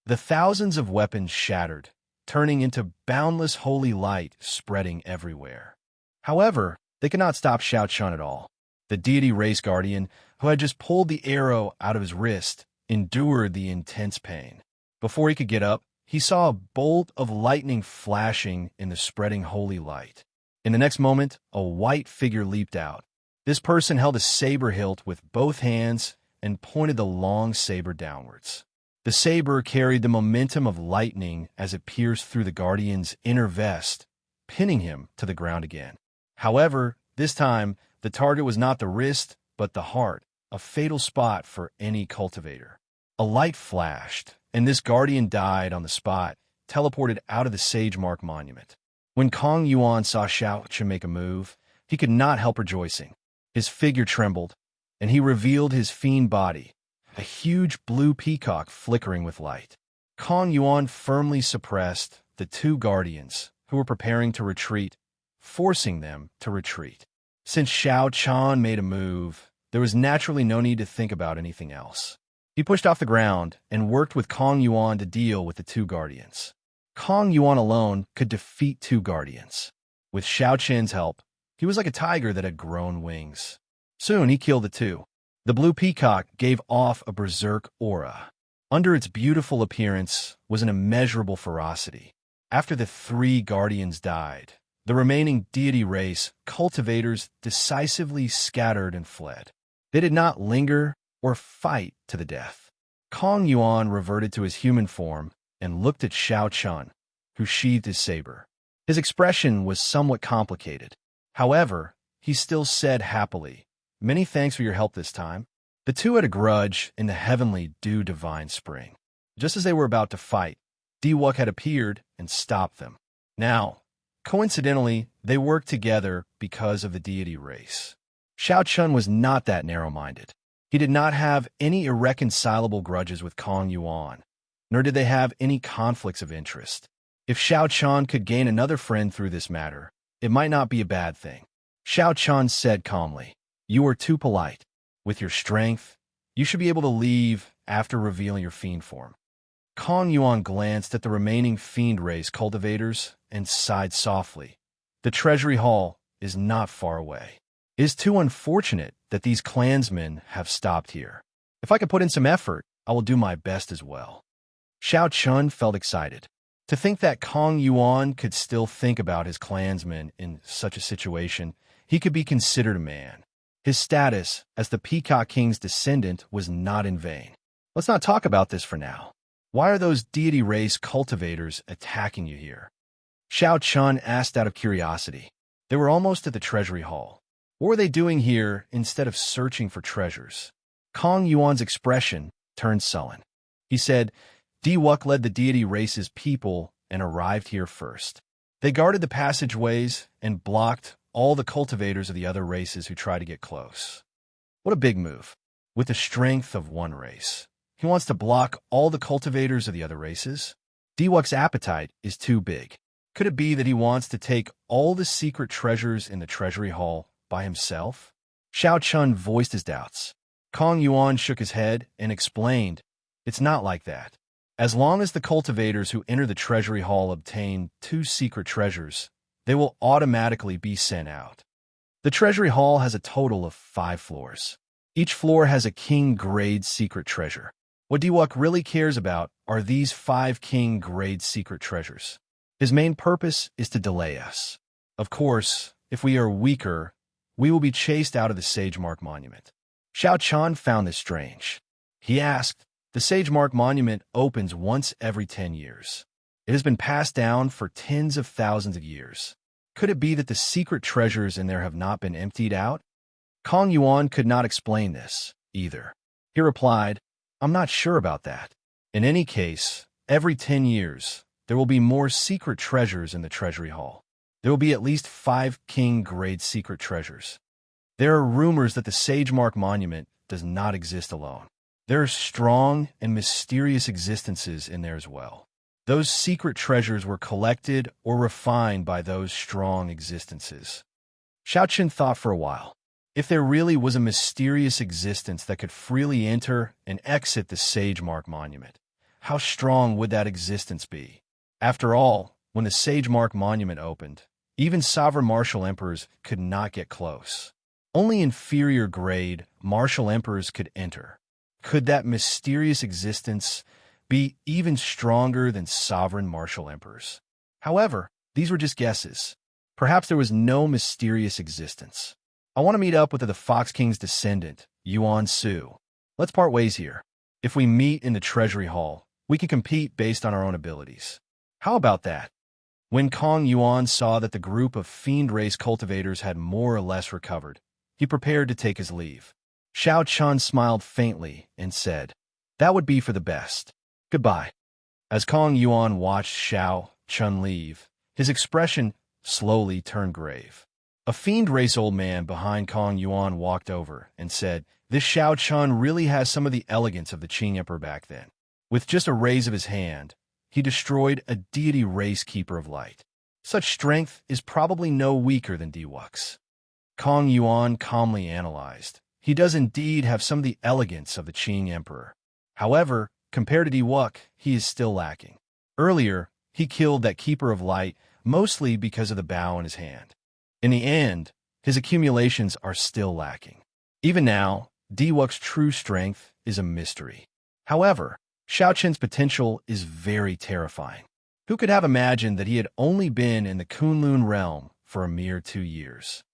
Speaker 1: The thousands of weapons shattered, turning into boundless holy light spreading everywhere. However, they could not stop Xiao Chun at all. The deity race guardian, who had just pulled the arrow out of his wrist, endured the intense pain. Before he could get up, he saw a bolt of lightning flashing in the spreading holy light. In the next moment, a white figure leaped out. This person held a saber hilt with both hands and pointed the long saber downwards. The saber carried the momentum of lightning as it pierced through the guardian's inner vest, pinning him to the ground again. However, this time, the target was not the wrist, but the heart, a fatal spot for any cultivator. A light flashed, and this guardian died on the spot, teleported out of the Sage Mark Monument. When Kong Yuan saw Xiao Chen make a move, he could not help rejoicing. His figure trembled, and he revealed his fiend body, a huge blue peacock flickering with light. Kong Yuan firmly suppressed the 2 guardians who were preparing to retreat, forcing them to retreat. Since Xiao Chan made a move, there was naturally no need to think about anything else. He pushed off the ground and worked with Kong Yuan to deal with the 2 guardians. Kong Yuan alone could defeat 2 guardians. With Xiao Chen's help, he was like a tiger that had grown wings. Soon he killed the 2. The blue peacock gave off a berserk aura. Under its beautiful appearance was an immeasurable ferocity. After the 3 guardians died, the remaining deity race cultivators decisively scattered and fled. They did not linger or fight to the death. Kong Yuan reverted to his human form and looked at Xiao Chun, who sheathed his saber. His expression was somewhat complicated. However, he still said happily, "Many thanks for your help this time." The 2 had a grudge in the heavenly dew divine spring. Just as they were about to fight, Diwuk had appeared and stopped them. Now, coincidentally, they worked together because of the deity race. Xiao Chun was not that narrow-minded. He did not have any irreconcilable grudges with Kong Yuan, nor did they have any conflicts of interest. If Xiao Chun could gain another friend through this matter, it might not be a bad thing. Xiao Chun said calmly, "You are too polite. With your strength, you should be able to leave after revealing your fiend form." Kong Yuan glanced at the remaining fiend race cultivators and sighed softly. "The treasury hall is not far away. It is too unfortunate that these clansmen have stopped here. If I can put in some effort, I will do my best as well." Xiao Chun felt excited. To think that Kong Yuan could still think about his clansmen in such a situation, he could be considered a man. His status as the Peacock King's descendant was not in vain. Let's not talk about this for now. Why are those deity race cultivators attacking you here? Xiao Chun asked out of curiosity. They were almost at the treasury hall. What were they doing here instead of searching for treasures? Kong Yuan's expression turned sullen. He said, Diwuk led the deity race's people and arrived here first. They guarded the passageways and blocked all the cultivators of the other races who tried to get close. What a big move. With the strength of one race, he wants to block all the cultivators of the other races? Diwuk's appetite is too big. Could it be that he wants to take all the secret treasures in the treasury hall by himself? Xiao Chun voiced his doubts. Kong Yuan shook his head and explained, it's not like that. As long as the cultivators who enter the treasury hall obtain 2 secret treasures, they will automatically be sent out. The treasury hall has a total of 5 floors. Each floor has a king-grade secret treasure. What Diwuk really cares about are these 5 king-grade secret treasures. His main purpose is to delay us. Of course, if we are weaker, we will be chased out of the Sagemark Monument. Xiao Chun found this strange. He asked, the Sagemark Monument opens once every 10 years. It has been passed down for tens of thousands of years. Could it be that the secret treasures in there have not been emptied out? Kong Yuan could not explain this, either. He replied, I'm not sure about that. In any case, every 10 years, there will be more secret treasures in the treasury hall. There will be at least 5 king-grade secret treasures. There are rumors that the Sagemark Monument does not exist alone. There are strong and mysterious existences in there as well. Those secret treasures were collected or refined by those strong existences. Xiao Chun thought for a while. If there really was a mysterious existence that could freely enter and exit the Sagemark Monument, how strong would that existence be? After all, when the Sagemark Monument opened, even sovereign martial emperors could not get close. Only inferior grade martial emperors could enter. Could that mysterious existence be even stronger than sovereign martial emperors? However, these were just guesses. Perhaps there was no mysterious existence. I want to meet up with the Fox King's descendant, Yuan Su. Let's part ways here. If we meet in the treasury hall, we can compete based on our own abilities. How about that? When Kong Yuan saw that the group of fiend race cultivators had more or less recovered, he prepared to take his leave. Xiao Chun smiled faintly and said, that would be for the best. Goodbye. As Kong Yuan watched Xiao Chun leave, his expression slowly turned grave. A fiend race old man behind Kong Yuan walked over and said, this Xiao Chun really has some of the elegance of the Qing Emperor back then. With just a raise of his hand, he destroyed a deity race keeper of light. Such strength is probably no weaker than Diwuk's. Kong Yuan calmly analyzed. He does indeed have some of the elegance of the Qing Emperor. However, compared to Diwuk, he is still lacking. Earlier, he killed that Keeper of Light mostly because of the bow in his hand. In the end, his accumulations are still lacking. Even now, Diwuk's true strength is a mystery. However, Xiao Chun's potential is very terrifying. Who could have imagined that he had only been in the Kunlun realm for a mere 2 years?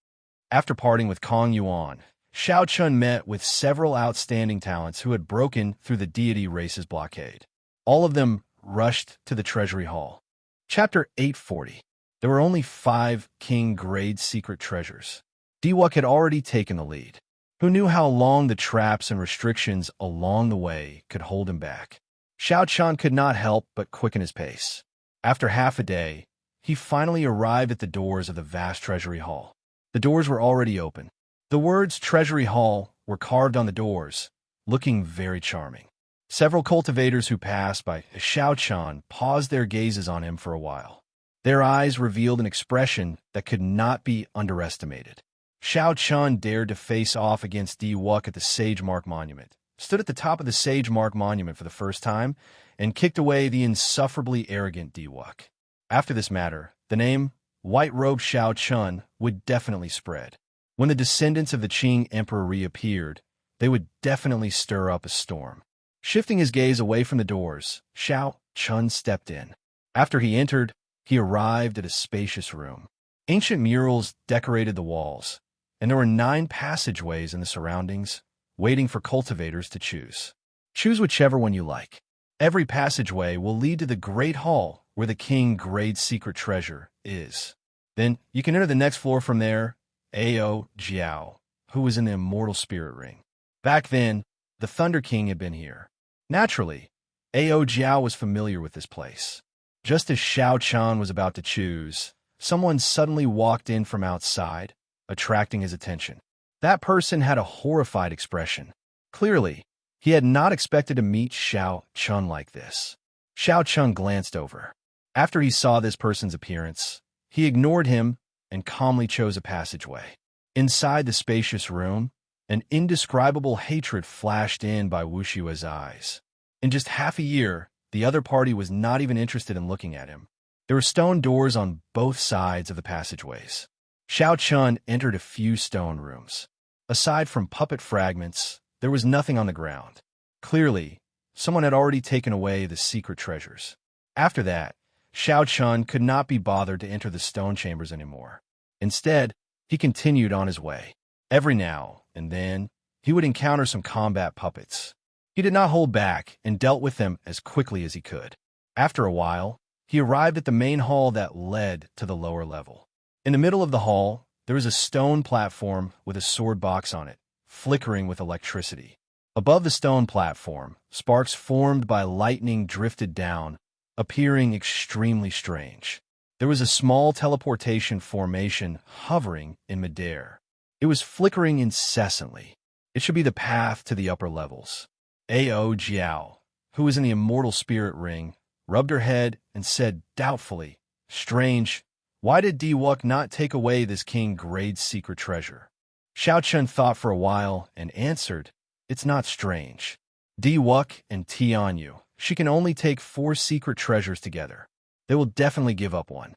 Speaker 1: After parting with Kong Yuan, Xiao Chun met with several outstanding talents who had broken through the deity race's blockade. All of them rushed to the treasury hall. Chapter 840. There were only 5 king-grade secret treasures. Diwuk had already taken the lead. Who knew how long the traps and restrictions along the way could hold him back? Xiao Chun could not help but quicken his pace. After half a day, he finally arrived at the doors of the vast treasury hall. The doors were already open. The words Treasury Hall were carved on the doors, looking very charming. Several cultivators who passed by Xiao Chun paused their gazes on him for a while. Their eyes revealed an expression that could not be underestimated. Xiao Chun dared to face off against Diwuk at the Sagemark Monument, stood at the top of the Sagemark Monument for the first time, and kicked away the insufferably arrogant Diwuk. After this matter, the name White Robe Xiao Chun would definitely spread. When the descendants of the Qing Emperor reappeared, they would definitely stir up a storm. Shifting his gaze away from the doors, Xiao Chun stepped in. After he entered, he arrived at a spacious room. Ancient murals decorated the walls, and there were 9 passageways in the surroundings, waiting for cultivators to choose. Choose whichever one you like. Every passageway will lead to the Great Hall, where the King Grade's secret treasure is. Then you can enter the next floor from there, Ao Jiao, who was in the Immortal Spirit Ring. Back then, the Thunder King had been here. Naturally, Ao Jiao was familiar with this place. Just as Xiao Chan was about to choose, someone suddenly walked in from outside, attracting his attention. That person had a horrified expression. Clearly, he had not expected to meet Xiao Chun like this. Xiao Chun glanced over. After he saw this person's appearance, he ignored him and calmly chose a passageway. Inside the spacious room, an indescribable hatred flashed in by Wu Xue's eyes. In just half a year, the other party was not even interested in looking at him. There were stone doors on both sides of the passageways. Xiao Chun entered a few stone rooms. Aside from puppet fragments, there was nothing on the ground. Clearly, someone had already taken away the secret treasures. After that, Xiao Chun could not be bothered to enter the stone chambers anymore. Instead, he continued on his way. Every now and then, he would encounter some combat puppets. He did not hold back and dealt with them as quickly as he could. After a while, he arrived at the main hall that led to the lower level. In the middle of the hall, there was a stone platform with a sword box on it, flickering with electricity. Above the stone platform, sparks formed by lightning drifted down, appearing extremely strange. There was a small teleportation formation hovering in midair. It was flickering incessantly. It should be the path to the upper levels. Ao Jiao, who was in the Immortal Spirit Ring, rubbed her head and said doubtfully, "Strange, why did Diwuk not take away this King Grade's secret treasure?" Xiao Chun thought for a while and answered, "It's not strange. Diwuk and Tianyu, she can only take 4 secret treasures together. They will definitely give up one."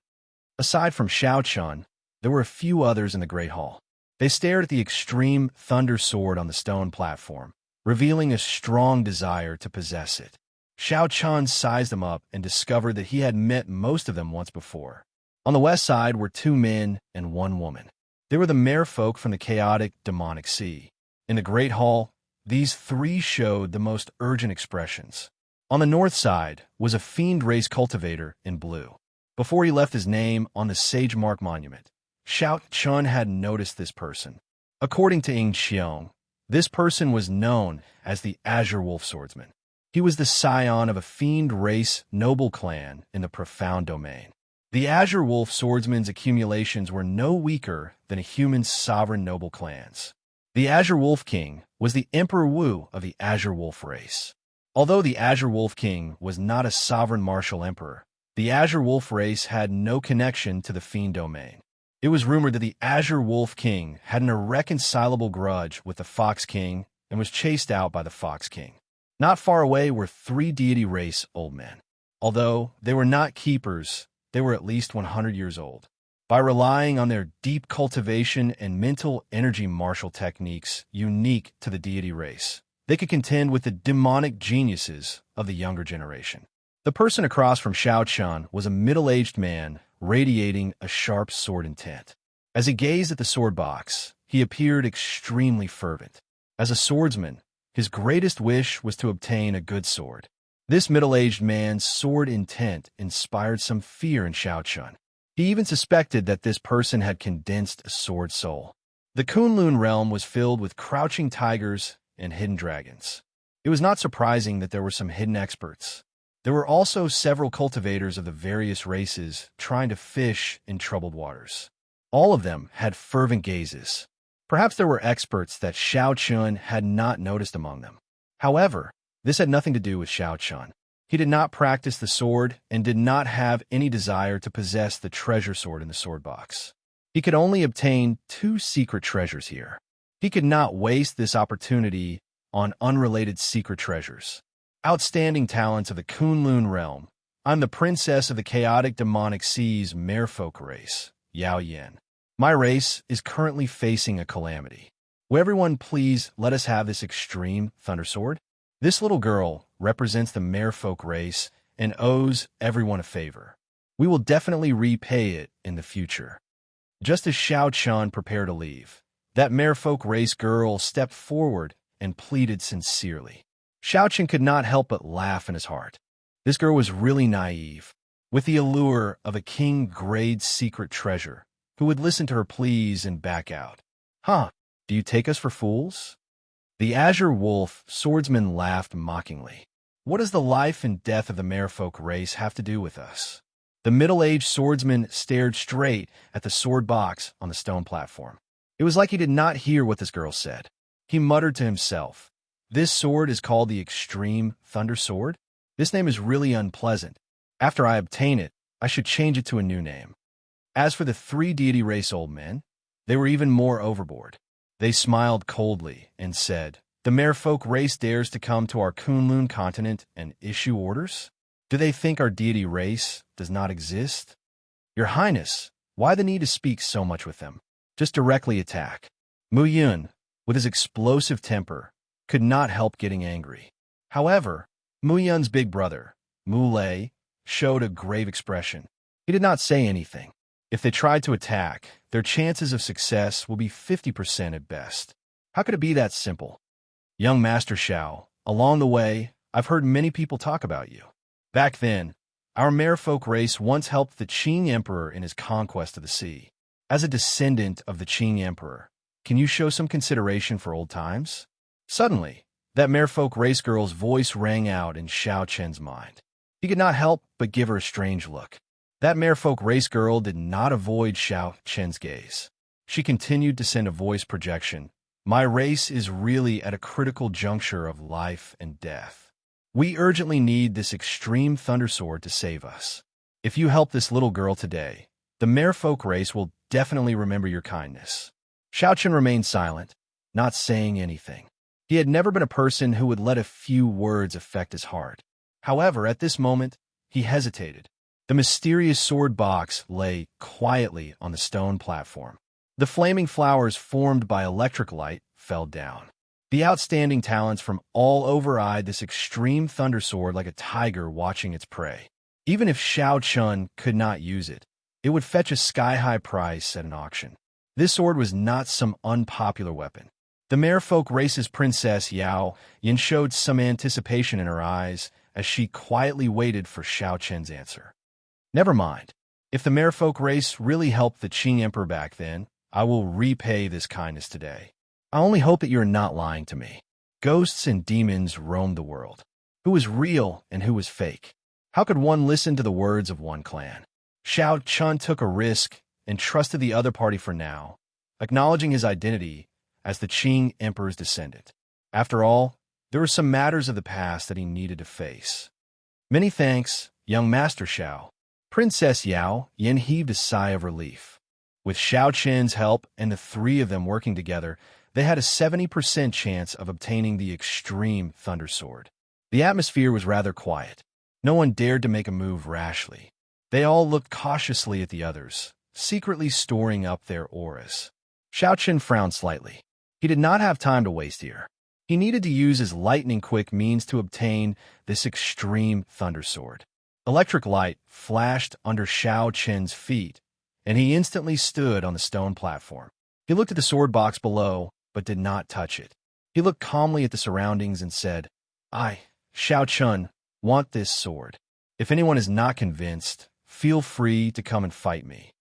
Speaker 1: Aside from Xiao Chun, there were a few others in the Great Hall. They stared at the extreme thunder sword on the stone platform, revealing a strong desire to possess it. Xiao Chun sized them up and discovered that he had met most of them once before. On the west side were 2 men and 1 woman. They were the merfolk from the chaotic demonic sea. In the Great Hall, these 3 showed the most urgent expressions. On the north side was a fiend race cultivator in blue. Before he left his name on the Sage Mark monument, Xiao Chun had noticed this person. According to Ying Xiong, this person was known as the Azure Wolf Swordsman. He was the scion of a fiend race noble clan in the Profound Domain. The Azure Wolf Swordsman's accumulations were no weaker than a human sovereign noble clans. The Azure Wolf King was the Emperor Wu of the Azure Wolf race. Although the Azure Wolf King was not a sovereign martial emperor, the Azure Wolf race had no connection to the Fiend Domain. It was rumored that the Azure Wolf King had an irreconcilable grudge with the Fox King and was chased out by the Fox King. Not far away were 3 deity race old men. Although they were not keepers, they were at least 100 years old. By relying on their deep cultivation and mental energy martial techniques unique to the deity race, they could contend with the demonic geniuses of the younger generation. The person across from Xiao Chun was a middle-aged man radiating a sharp sword intent. As he gazed at the sword box, he appeared extremely fervent. As a swordsman, his greatest wish was to obtain a good sword. This middle-aged man's sword intent inspired some fear in Xiao Chun. He even suspected that this person had condensed a sword soul. The Kunlun realm was filled with crouching tigers and hidden dragons. It was not surprising that there were some hidden experts. There were also several cultivators of the various races trying to fish in troubled waters. All of them had fervent gazes. Perhaps there were experts that Xiao Chun had not noticed among them. However, this had nothing to do with Xiao Chun. He did not practice the sword and did not have any desire to possess the treasure sword in the sword box. He could only obtain 2 secret treasures here. He could not waste this opportunity on unrelated secret treasures. Outstanding talents of the Kunlun realm. I'm the princess of the chaotic demonic sea's merfolk race, Yao Yen. My race is currently facing a calamity. Will everyone please let us have this extreme thunder sword? This little girl represents the merfolk race and owes everyone a favor. We will definitely repay it in the future. Just as Xiao Chun prepared to leave, that merfolk race girl stepped forward and pleaded sincerely. Xiao Chun could not help but laugh in his heart. This girl was really naive, with the allure of a king-grade secret treasure, who would listen to her pleas and back out. Huh, do you take us for fools? The Azure Wolf swordsman laughed mockingly. What does the life and death of the merfolk race have to do with us? The middle-aged swordsman stared straight at the sword box on the stone platform. It was like he did not hear what this girl said. He muttered to himself, "This sword is called the Extreme Thunder Sword? This name is really unpleasant. After I obtain it, I should change it to a new name." As for the three deity race old men, they were even more overboard. They smiled coldly and said, "The merfolk race dares to come to our Kunlun continent and issue orders? Do they think our deity race does not exist? Your Highness, why the need to speak so much with them? Just directly attack." Mu Yun, with his explosive temper, could not help getting angry. However, Mu Yun's big brother, Mu Lei, showed a grave expression. He did not say anything. If they tried to attack, their chances of success will be 50% at best. How could it be that simple? Young Master Xiao, along the way, I've heard many people talk about you. Back then, our merfolk race once helped the Qing Emperor in his conquest of the sea. As a descendant of the Qing Emperor, can you show some consideration for old times? Suddenly, that merfolk race girl's voice rang out in Xiao Chen's mind. He could not help but give her a strange look. That merfolk race girl did not avoid Xiao Chen's gaze. She continued to send a voice projection. My race is really at a critical juncture of life and death. We urgently need this extreme thunder sword to save us. If you help this little girl today, the merfolk race will definitely remember your kindness. Xiao Chen remained silent, not saying anything. He had never been a person who would let a few words affect his heart. However, at this moment, he hesitated. The mysterious sword box lay quietly on the stone platform. The flaming flowers formed by electric light fell down. The outstanding talents from all over-eyed this extreme thunder sword like a tiger watching its prey. Even if Xiao Chun could not use it, it would fetch a sky-high price at an auction. This sword was not some unpopular weapon. The merfolk race's princess Yao Yin showed some anticipation in her eyes as she quietly waited for Xiao Chen's answer. Never mind. If the merfolk race really helped the Qing Emperor back then, I will repay this kindness today. I only hope that you are not lying to me. Ghosts and demons roamed the world. Who was real and who was fake? How could one listen to the words of one clan? Xiao Chun took a risk and trusted the other party for now, acknowledging his identity as the Qing Emperor's descendant. After all, there were some matters of the past that he needed to face. Many thanks, young Master Xiao. Princess Yao Yin heaved a sigh of relief. With Xiao Chen's help and the three of them working together, they had a 70% chance of obtaining the extreme thunder sword. The atmosphere was rather quiet. No one dared to make a move rashly. They all looked cautiously at the others, secretly storing up their auras. Xiao Chen frowned slightly. He did not have time to waste here. He needed to use his lightning-quick means to obtain this extreme thunder sword. Electric light flashed under Xiao Chen's feet, and he instantly stood on the stone platform. He looked at the sword box below, but did not touch it. He looked calmly at the surroundings and said, I, Xiao Chun, want this sword. If anyone is not convinced, feel free to come and fight me.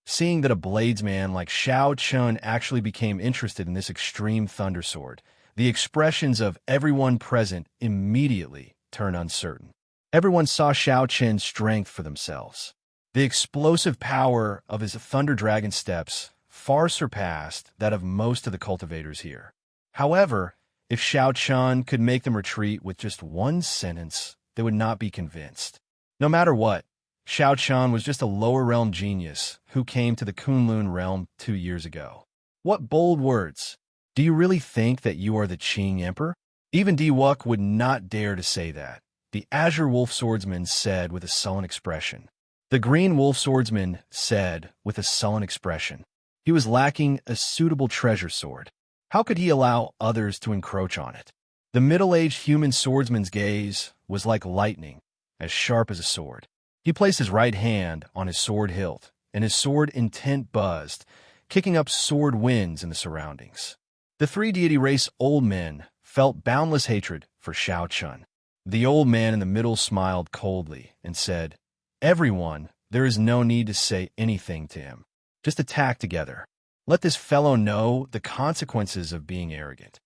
Speaker 1: Seeing that a bladesman like Xiao Chun actually became interested in this extreme thunder sword, the expressions of everyone present immediately turned uncertain. Everyone saw Xiao Chen's strength for themselves. The explosive power of his Thunder Dragon steps far surpassed that of most of the cultivators here. However, if Xiao Chun could make them retreat with just one sentence, they would not be convinced. No matter what, Xiao Chun was just a lower realm genius who came to the Kunlun realm 2 years ago. What bold words! Do you really think that you are the Qing Emperor? Even Diwuk would not dare to say that, the Azure Wolf Swordsman said with a sullen expression. The Green Wolf Swordsman said with a sullen expression. He was lacking a suitable treasure sword. How could he allow others to encroach on it? The middle-aged human swordsman's gaze was like lightning, as sharp as a sword. He placed his right hand on his sword hilt, and his sword intent buzzed, kicking up sword winds in the surroundings. The three deity race old men felt boundless hatred for Shao Chun. The old man in the middle smiled coldly and said, "Everyone, there is no need to say anything to him. Just attack together. Let this fellow know the consequences of being arrogant."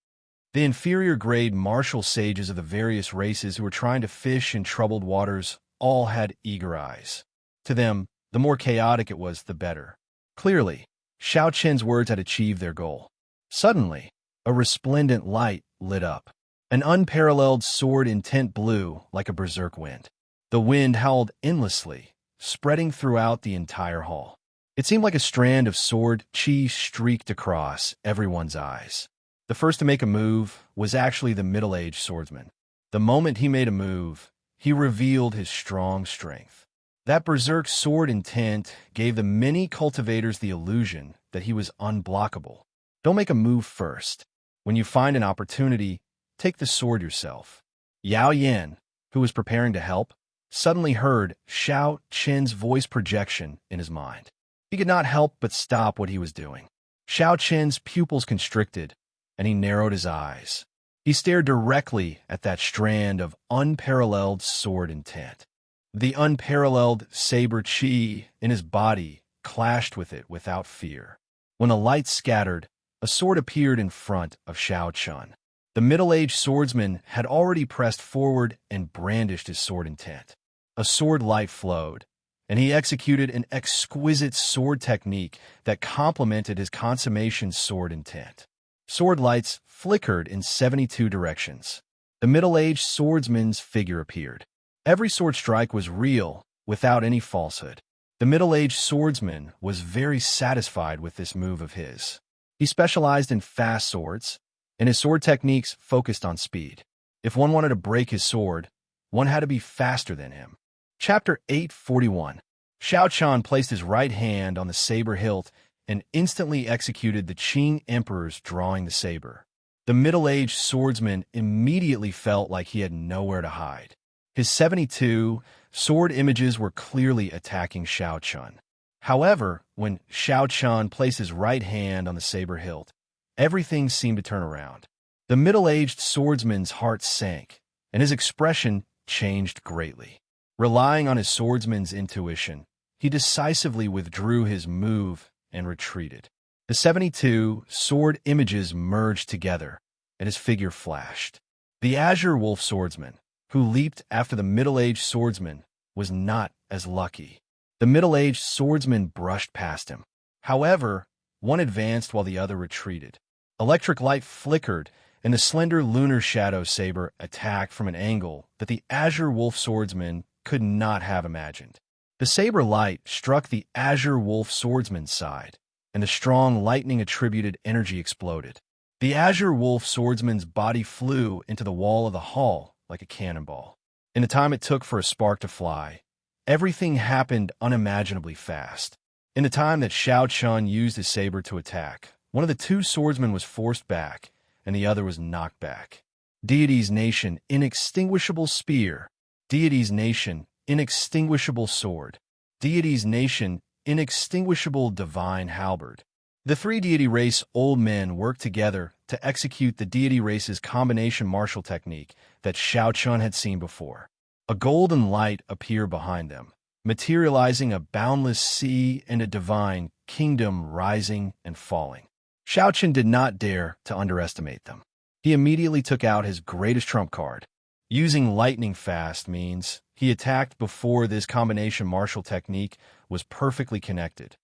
Speaker 1: The inferior grade martial sages of the various races who were trying to fish in troubled waters all had eager eyes. To them, the more chaotic it was, the better. Clearly, Shao Chen's words had achieved their goal. Suddenly, a resplendent light lit up. An unparalleled sword intent blew like a berserk wind. The wind howled endlessly, spreading throughout the entire hall. It seemed like a strand of sword chi streaked across everyone's eyes. The first to make a move was actually the middle-aged swordsman. The moment he made a move, he revealed his strong strength. That berserk sword intent gave the many cultivators the illusion that he was unblockable. Don't make a move first. When you find an opportunity, take the sword yourself. Yao Yan, who was preparing to help, suddenly heard Shao Chen's voice projection in his mind. He could not help but stop what he was doing. Shao Chen's pupils constricted, and he narrowed his eyes. He stared directly at that strand of unparalleled sword intent. The unparalleled saber chi in his body clashed with it without fear. When the light scattered, a sword appeared in front of Shao Chun. The middle-aged swordsman had already pressed forward and brandished his sword intent. A sword light flowed, and he executed an exquisite sword technique that complemented his consummation sword intent. Sword lights flickered in 72 directions. The middle-aged swordsman's figure appeared. Every sword strike was real, without any falsehood. The middle-aged swordsman was very satisfied with this move of his. He specialized in fast swords, and his sword techniques focused on speed. If one wanted to break his sword, one had to be faster than him. Chapter 841. Shao Chun placed his right hand on the saber hilt and instantly executed the Qing emperor's drawing the saber. The middle-aged swordsman immediately felt like he had nowhere to hide. His 72 sword images were clearly attacking Shao Chun. However, when Shao Chun placed his right hand on the saber hilt, everything seemed to turn around. The middle-aged swordsman's heart sank, and his expression changed greatly. Relying on his swordsman's intuition, he decisively withdrew his move and retreated. The 72 sword images merged together, and his figure flashed. The Azure Wolf swordsman, who leaped after the middle-aged swordsman, was not as lucky. The middle-aged swordsman brushed past him. However, one advanced while the other retreated. Electric light flickered, and the slender lunar shadow saber attacked from an angle that the Azure Wolf swordsman could not have imagined. The saber light struck the Azure Wolf swordsman's side, and the strong lightning-attributed energy exploded. The Azure Wolf swordsman's body flew into the wall of the hall like a cannonball. In the time it took for a spark to fly, everything happened unimaginably fast. In the time that Shao Chun used his saber to attack, one of the two swordsmen was forced back, and the other was knocked back. Deity's nation, inextinguishable spear. Deity's nation, inextinguishable sword. Deity's nation, inextinguishable divine halberd. The three deity race old men worked together to execute the deity race's combination martial technique that Shao Chun had seen before. A golden light appeared behind them, materializing a boundless sea and a divine kingdom rising and falling. Shao Chun did not dare to underestimate them. He immediately took out his greatest trump card. Using lightning fast means he attacked before this combination martial technique was perfectly connected.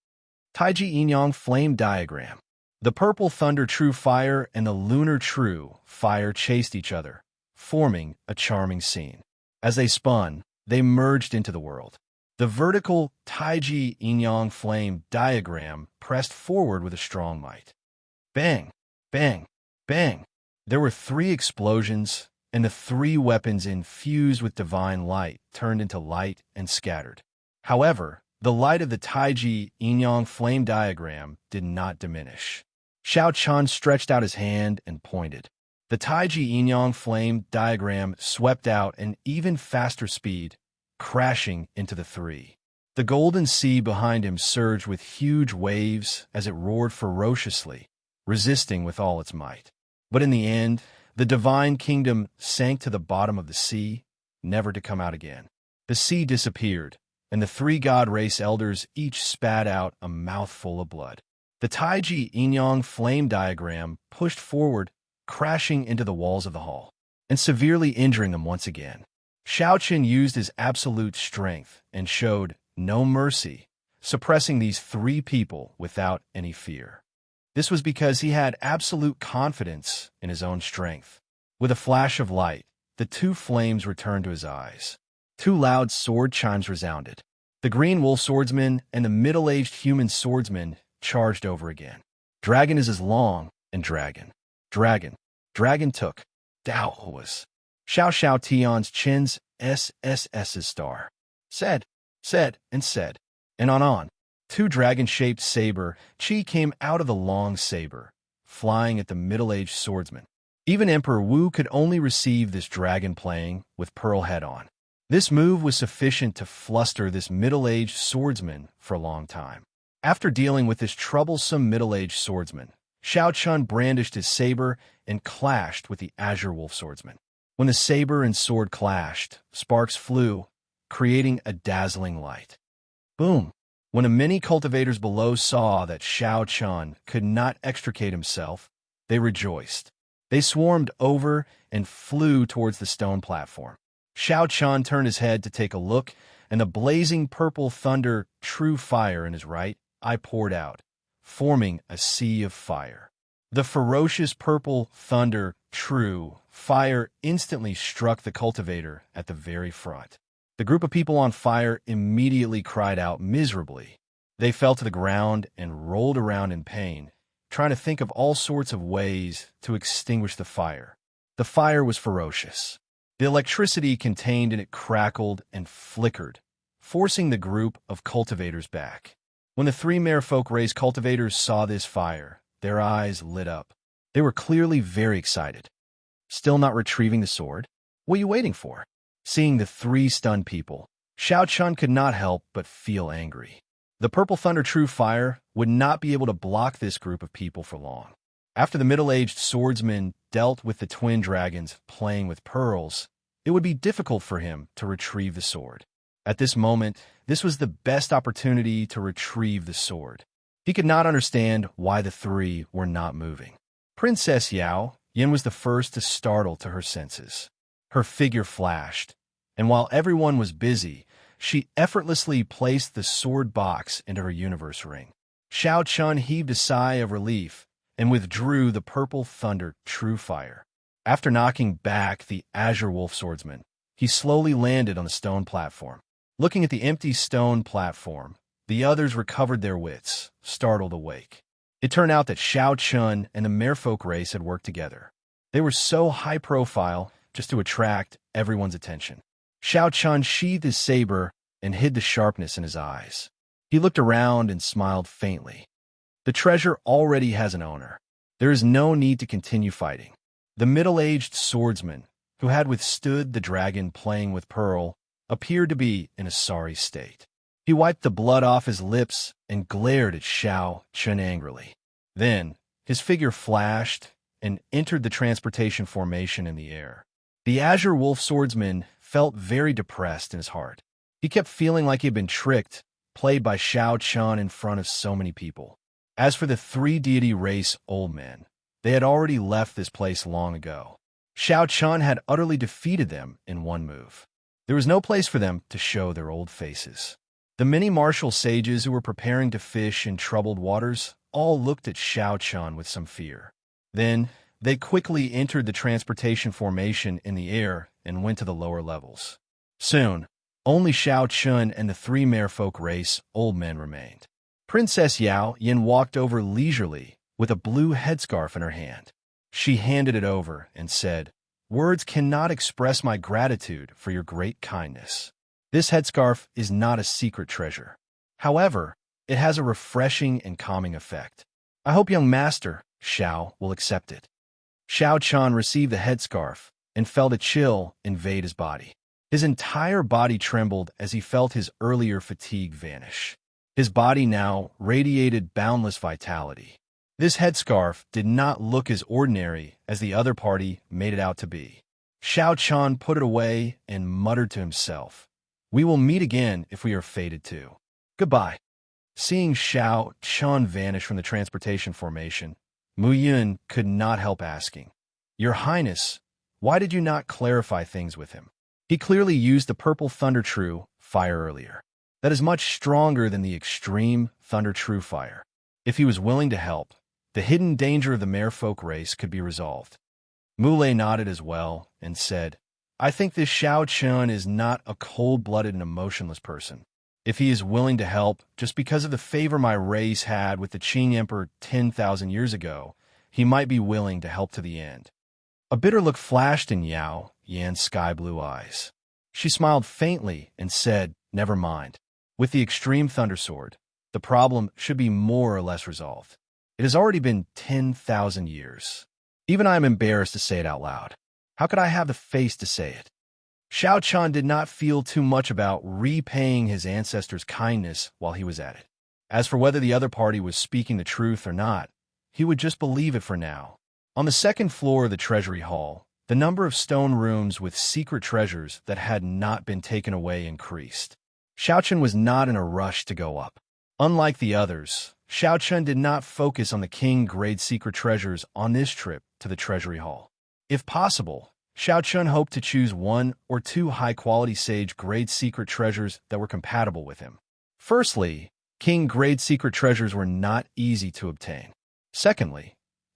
Speaker 1: Taiji Yin-Yang Flame Diagram. The purple thunder true fire and the lunar true fire chased each other, forming a charming scene. As they spun, they merged into the world. The vertical Taiji Yin-Yang Flame Diagram pressed forward with a strong might. Bang! Bang! Bang! There were 3 explosions, and the 3 weapons infused with divine light turned into light and scattered. However, the light of the Taiji Yin-Yang Flame Diagram did not diminish. Shao Chun stretched out his hand and pointed. The Taiji Yin-Yang Flame Diagram swept out an even faster speed crashing into the three. The golden sea behind him surged with huge waves as it roared ferociously, resisting with all its might. But in the end, the divine kingdom sank to the bottom of the sea, never to come out again. The sea disappeared, and the three god race elders each spat out a mouthful of blood. The Taiji Inyang flame diagram pushed forward, crashing into the walls of the hall, and severely injuring them once again. Xiaoqun used his absolute strength and showed no mercy, suppressing these three people without any fear. This was because he had absolute confidence in his own strength. With a flash of light, the two flames returned to his eyes. Two loud sword chimes resounded. The green wolf swordsman and the middle-aged human swordsman charged over again. Dragon is as long, and dragon. Dragon took. Dao was. Xiao Tian's chin's SSS's star. Said, and on. Two dragon-shaped saber chi came out of the long saber, flying at the middle-aged swordsman. Even Emperor Wu could only receive this dragon playing with pearl head on. This move was sufficient to fluster this middle-aged swordsman for a long time. After dealing with this troublesome middle-aged swordsman, Xiaoqun brandished his saber and clashed with the azure wolf swordsman. When the saber and sword clashed, sparks flew, creating a dazzling light. Boom! When the many cultivators below saw that Xiaoqun could not extricate himself, they rejoiced. They swarmed over and flew towards the stone platform. Xiaoqun turned his head to take a look, and the blazing purple thunder, true fire in his right eye poured out, forming a sea of fire. The ferocious purple thunder, true fire, instantly struck the cultivator at the very front. The group of people on fire immediately cried out miserably. They fell to the ground and rolled around in pain, trying to think of all sorts of ways to extinguish the fire. The fire was ferocious. The electricity contained in it crackled and flickered, forcing the group of cultivators back. When the three merfolk race cultivators saw this fire, their eyes lit up. They were clearly very excited. Still not retrieving the sword? What are you waiting for? Seeing the three stunned people, Xiaoqun could not help but feel angry. The purple thunder true fire would not be able to block this group of people for long. After the middle-aged swordsman dealt with the twin dragons playing with pearls, it would be difficult for him to retrieve the sword. At this moment, this was the best opportunity to retrieve the sword. He could not understand why the three were not moving. Princess Yin was the first to startle to her senses. Her figure flashed, and while everyone was busy, she effortlessly placed the sword box into her universe ring. Xiaoqun heaved a sigh of relief and withdrew the purple thunder true fire. After knocking back the azure wolf swordsman, he slowly landed on the stone platform. Looking at the empty stone platform, the others recovered their wits, startled awake. It turned out that Xiaoqun and the merfolk race had worked together. They were so high profile just to attract everyone's attention. Xiaoqun sheathed his saber and hid the sharpness in his eyes. He looked around and smiled faintly. The treasure already has an owner. There is no need to continue fighting. The middle-aged swordsman, who had withstood the dragon playing with pearl, appeared to be in a sorry state. He wiped the blood off his lips and glared at Xiaoqun angrily. Then, his figure flashed and entered the transportation formation in the air. The azure wolf swordsman felt very depressed in his heart. He kept feeling like he had been tricked, played by Xiaoqun in front of so many people. As for the three deity race old men, they had already left this place long ago. Xiaoqun had utterly defeated them in one move. There was no place for them to show their old faces. The many martial sages who were preparing to fish in troubled waters all looked at Xiaoqun with some fear. Then, they quickly entered the transportation formation in the air and went to the lower levels. Soon, only Xiaoqun and the three merfolk race old men remained. Princess Yin walked over leisurely with a blue headscarf in her hand. She handed it over and said, "Words cannot express my gratitude for your great kindness. This headscarf is not a secret treasure. However, it has a refreshing and calming effect. I hope young master, Xiao, will accept it." Xiaoqun received the headscarf and felt a chill invade his body. His entire body trembled as he felt his earlier fatigue vanish. His body now radiated boundless vitality. This headscarf did not look as ordinary as the other party made it out to be. Xiao Chan put it away and muttered to himself, "We will meet again if we are fated to. Goodbye." Seeing Xiao Chan vanish from the transportation formation, Mu Yun could not help asking, "Your Highness, why did you not clarify things with him? He clearly used the purple Thunder True fire earlier. That is much stronger than the extreme Thunder True fire. If he was willing to help, the hidden danger of the merfolk race could be resolved." Mule nodded as well and said, "I think this Xiao Chun is not a cold-blooded and emotionless person. If he is willing to help just because of the favor my race had with the Qing Emperor 10,000 years ago, he might be willing to help to the end." A bitter look flashed in Yao Yan's sky-blue eyes. She smiled faintly and said, "Never mind. With the extreme Thunder Sword, the problem should be more or less resolved. It has already been 10,000 years. Even I am embarrassed to say it out loud. How could I have the face to say it?" Xiao Chan did not feel too much about repaying his ancestors' kindness while he was at it. As for whether the other party was speaking the truth or not, he would just believe it for now. On the second floor of the Treasury Hall, the number of stone rooms with secret treasures that had not been taken away increased. Xiao Chen was not in a rush to go up. Unlike the others, Xiao Chen did not focus on the king-grade secret treasures on this trip to the Treasury Hall. If possible, Xiao Chen hoped to choose 1 or 2 high-quality sage-grade secret treasures that were compatible with him. Firstly, king-grade secret treasures were not easy to obtain. Secondly,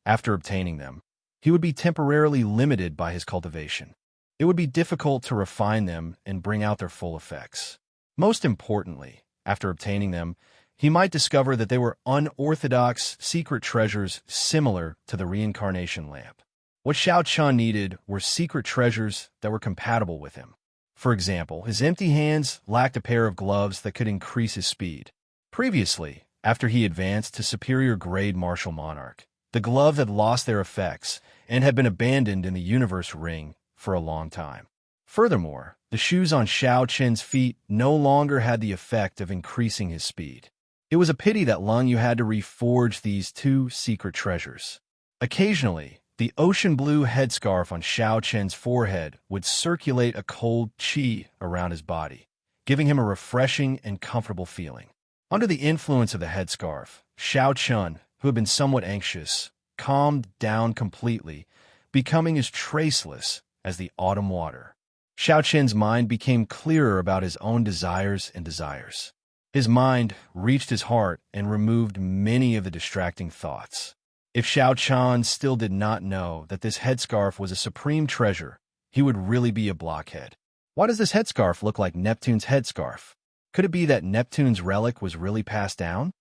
Speaker 1: after obtaining them, he would be temporarily limited by his cultivation. It would be difficult to refine them and bring out their full effects. Most importantly, after obtaining them, he might discover that they were unorthodox secret treasures similar to the reincarnation lamp. What Xiao Chan needed were secret treasures that were compatible with him. For example, his empty hands lacked a pair of gloves that could increase his speed. Previously, after he advanced to superior grade martial monarch, the gloves had lost their effects and had been abandoned in the universe ring for a long time. Furthermore, the shoes on Xiao Chen's feet no longer had the effect of increasing his speed. It was a pity that Lung Yu had to reforge these 2 secret treasures. Occasionally, the ocean blue headscarf on Xiao Chen's forehead would circulate a cold qi around his body, giving him a refreshing and comfortable feeling. Under the influence of the headscarf, Xiao Chen, who had been somewhat anxious, calmed down completely, becoming as traceless as the autumn water. Xiao Chen's mind became clearer about his own desires and desires. His mind reached his heart and removed many of the distracting thoughts. If Xiao Chan still did not know that this headscarf was a supreme treasure, he would really be a blockhead. Why does this headscarf look like Neptune's headscarf? Could it be that Neptune's relic was really passed down?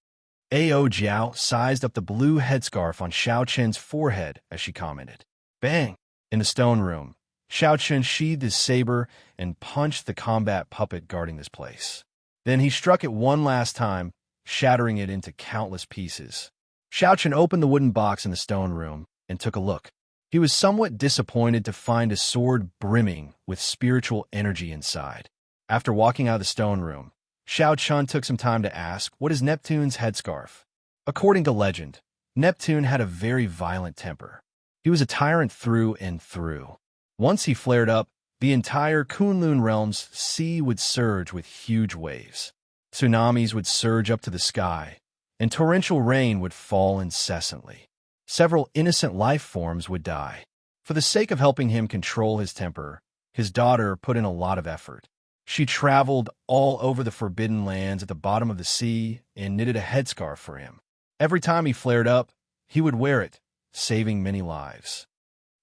Speaker 1: Ao Jiao sized up the blue headscarf on Xiao Chen's forehead as she commented. Bang! In the stone room, Xiao Chen sheathed his saber and punched the combat puppet guarding this place. Then he struck it one last time, shattering it into countless pieces. Xiao Chen opened the wooden box in the stone room and took a look. He was somewhat disappointed to find a sword brimming with spiritual energy inside. After walking out of the stone room, Xiao Chen took some time to ask, "What is Neptune's headscarf?" According to legend, Neptune had a very violent temper. He was a tyrant through and through. Once he flared up, the entire Kunlun realm's sea would surge with huge waves. Tsunamis would surge up to the sky, and torrential rain would fall incessantly. Several innocent life forms would die. For the sake of helping him control his temper, his daughter put in a lot of effort. She traveled all over the forbidden lands at the bottom of the sea and knitted a headscarf for him. Every time he flared up, he would wear it, saving many lives.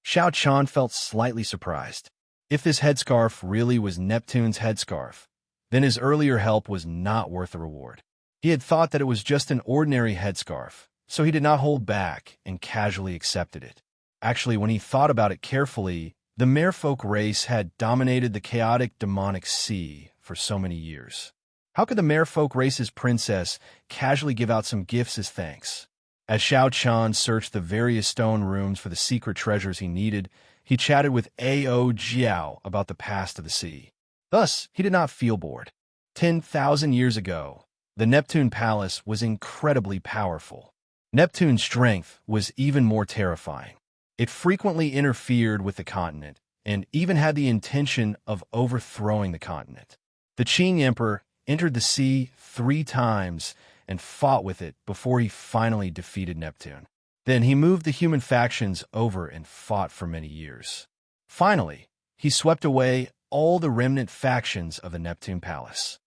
Speaker 1: Xiao Chan felt slightly surprised. If this headscarf really was Neptune's headscarf, then his earlier help was not worth the reward. He had thought that it was just an ordinary headscarf, so he did not hold back and casually accepted it. Actually, when he thought about it carefully, the merfolk race had dominated the chaotic demonic sea for so many years. How could the merfolk race's princess casually give out some gifts as thanks? As Xiao Chan searched the various stone rooms for the secret treasures he needed, he chatted with Ao Jiao about the past of the sea. Thus, he did not feel bored. 10,000 years ago, the Neptune Palace was incredibly powerful. Neptune's strength was even more terrifying. It frequently interfered with the continent, and even had the intention of overthrowing the continent. The Qing Emperor entered the sea 3 times and fought with it before he finally defeated Neptune. Then he moved the human factions over and fought for many years. Finally, he swept away all the remnant factions of the Neptune Palace.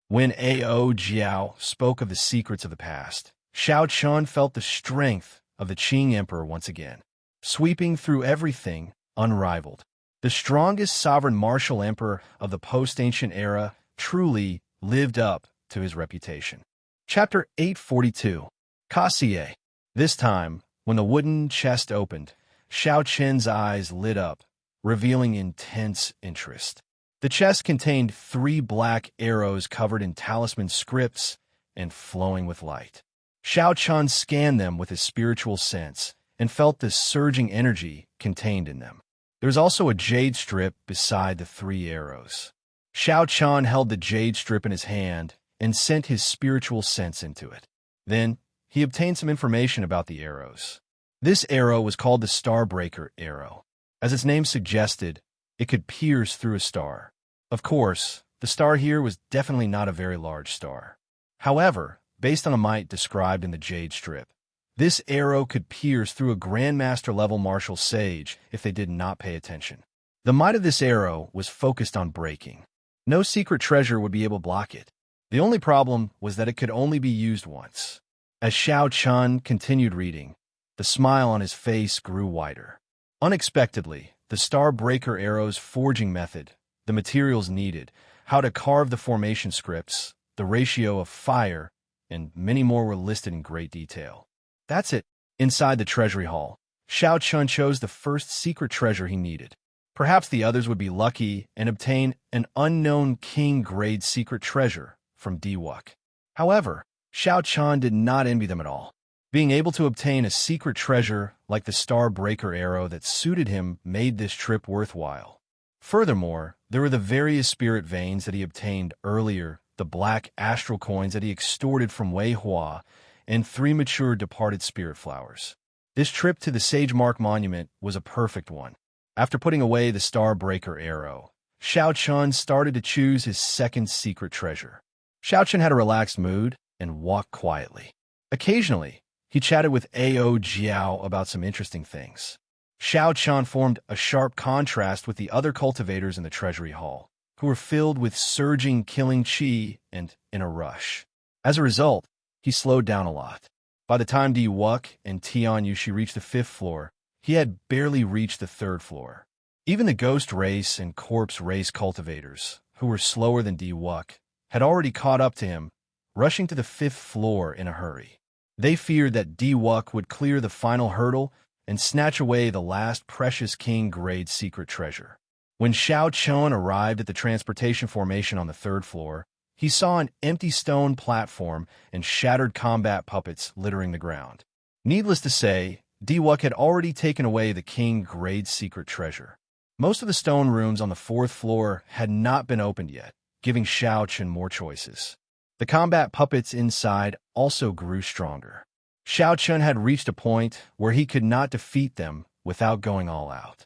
Speaker 1: When Ao Jiao spoke of the secrets of the past, Xiao Chun felt the strength of the Qing Emperor once again, sweeping through everything unrivaled. The strongest sovereign martial emperor of the post-ancient era truly lived up to his reputation. Chapter 842. Kassier. This time, when the wooden chest opened, Xiao Chen's eyes lit up, revealing intense interest. The chest contained 3 black arrows covered in talisman scripts and flowing with light. Xiao Chen scanned them with his spiritual sense and felt the surging energy contained in them. There was also a jade strip beside the 3 arrows. Xiao Chen held the jade strip in his hand and sent his spiritual sense into it. Then, he obtained some information about the arrows. This arrow was called the Starbreaker arrow. As its name suggested, it could pierce through a star. Of course, the star here was definitely not a very large star. However, based on the might described in the jade strip, this arrow could pierce through a Grandmaster-level martial sage if they did not pay attention. The might of this arrow was focused on breaking. No secret treasure would be able to block it. The only problem was that it could only be used once. As Xiao Chun continued reading, the smile on his face grew wider. Unexpectedly, the Starbreaker arrow's forging method, the materials needed, how to carve the formation scripts, the ratio of fire, and many more were listed in great detail. That's it. Inside the treasury hall, Xiao Chun chose the first secret treasure he needed. Perhaps the others would be lucky and obtain an unknown king-grade secret treasure from Diwuk. However, Xiao Chun did not envy them at all. Being able to obtain a secret treasure like the Starbreaker arrow that suited him made this trip worthwhile. Furthermore, there were the various spirit veins that he obtained earlier, the black astral coins that he extorted from Wei Hua, and 3 mature departed spirit flowers. This trip to the Sage Mark Monument was a perfect one. After putting away the Starbreaker arrow, Xiao Chun started to choose his second secret treasure. Xiao Chun had a relaxed mood and walked quietly. Occasionally, he chatted with Ao Jiao about some interesting things. Xiao Chun formed a sharp contrast with the other cultivators in the treasury hall, who were filled with surging killing chi and in a rush. As a result, he slowed down a lot. By the time Diwuk and Tian Yushi reached the 5th floor, he had barely reached the 3rd floor. Even the ghost race and corpse race cultivators, who were slower than Diwuk, had already caught up to him, rushing to the 5th floor in a hurry. They feared that Diwuk would clear the final hurdle and snatch away the last precious king-grade secret treasure. When Xiao Chun arrived at the transportation formation on the 3rd floor, he saw an empty stone platform and shattered combat puppets littering the ground. Needless to say, Diwuk had already taken away the king-grade secret treasure. Most of the stone rooms on the 4th floor had not been opened yet, giving Xiao Chun more choices. The combat puppets inside also grew stronger. Xiao Chun had reached a point where he could not defeat them without going all out.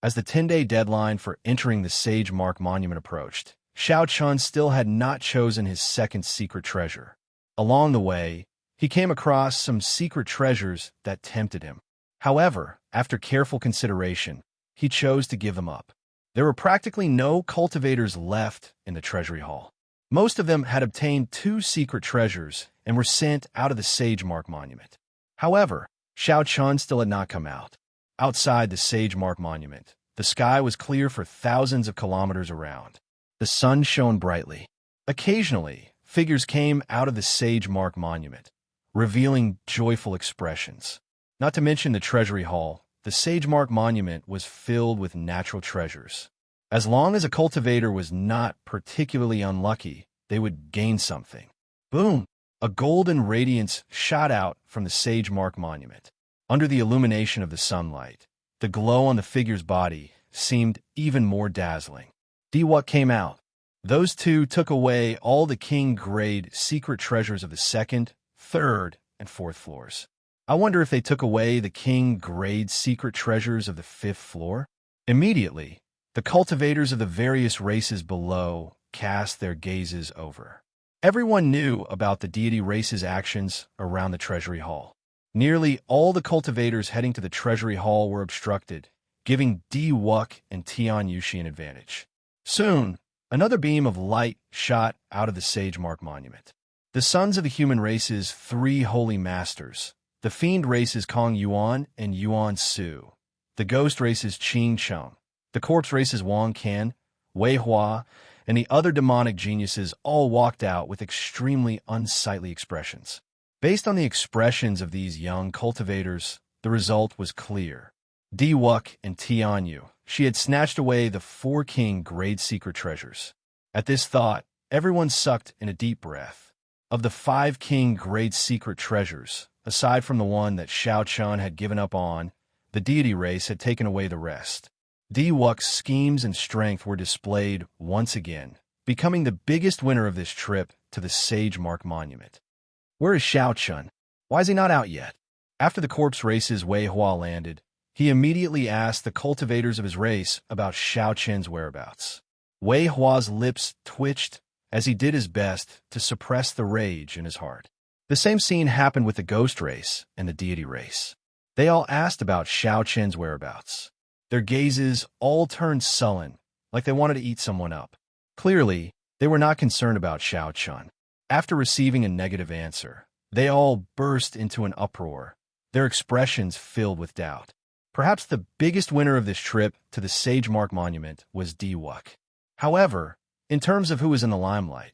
Speaker 1: As the 10-day deadline for entering the Sage Mark Monument approached, Xiao Chun still had not chosen his second secret treasure. Along the way, he came across some secret treasures that tempted him. However, after careful consideration, he chose to give them up. There were practically no cultivators left in the treasury hall. Most of them had obtained 2 secret treasures and were sent out of the Sage Mark Monument. However, Xiao Chun still had not come out. Outside the Sage Mark Monument, the sky was clear for thousands of kilometers around. The sun shone brightly. Occasionally, figures came out of the Sage Mark Monument, revealing joyful expressions. Not to mention the treasury hall, the Sage Mark Monument was filled with natural treasures. As long as a cultivator was not particularly unlucky, they would gain something. Boom! A golden radiance shot out from the Sage Mark Monument. Under the illumination of the sunlight, the glow on the figure's body seemed even more dazzling. Diwuk came out. Those two took away all the king-grade secret treasures of the second, third, and fourth floors. I wonder if they took away the king-grade secret treasures of the fifth floor? Immediately, the cultivators of the various races below cast their gazes over. Everyone knew about the deity race's actions around the treasury hall. Nearly all the cultivators heading to the treasury hall were obstructed, giving Di-Wuk and Tianyushi an advantage. Soon, another beam of light shot out of the Sage Mark Monument. The sons of the human race's three holy masters, the fiend race's Kong Yuan and Yuan Su, the ghost race's Qing Cheng, the corpse race's Wang Kan, Wei Hua, and the other demonic geniuses all walked out with extremely unsightly expressions. Based on the expressions of these young cultivators, the result was clear. Di-Wuk and Tianyu, she had snatched away the four king-grade secret treasures. At this thought, everyone sucked in a deep breath. Of the five king-grade secret treasures, aside from the one that Shao Chun had given up on, the deity race had taken away the rest. Di-Wuk's schemes and strength were displayed once again, becoming the biggest winner of this trip to the Sage Mark Monument. Where is Shao Chun? Why is he not out yet? After the corpse race's Wei Hua landed, he immediately asked the cultivators of his race about Shao Chun's whereabouts. Wei Hua's lips twitched as he did his best to suppress the rage in his heart. The same scene happened with the ghost race and the deity race. They all asked about Shao Chun's whereabouts. Their gazes all turned sullen, like they wanted to eat someone up. Clearly, they were not concerned about Shao Chun. After receiving a negative answer, they all burst into an uproar, their expressions filled with doubt. Perhaps the biggest winner of this trip to the Sage Mark Monument was Di-Wuk. However, in terms of who was in the limelight,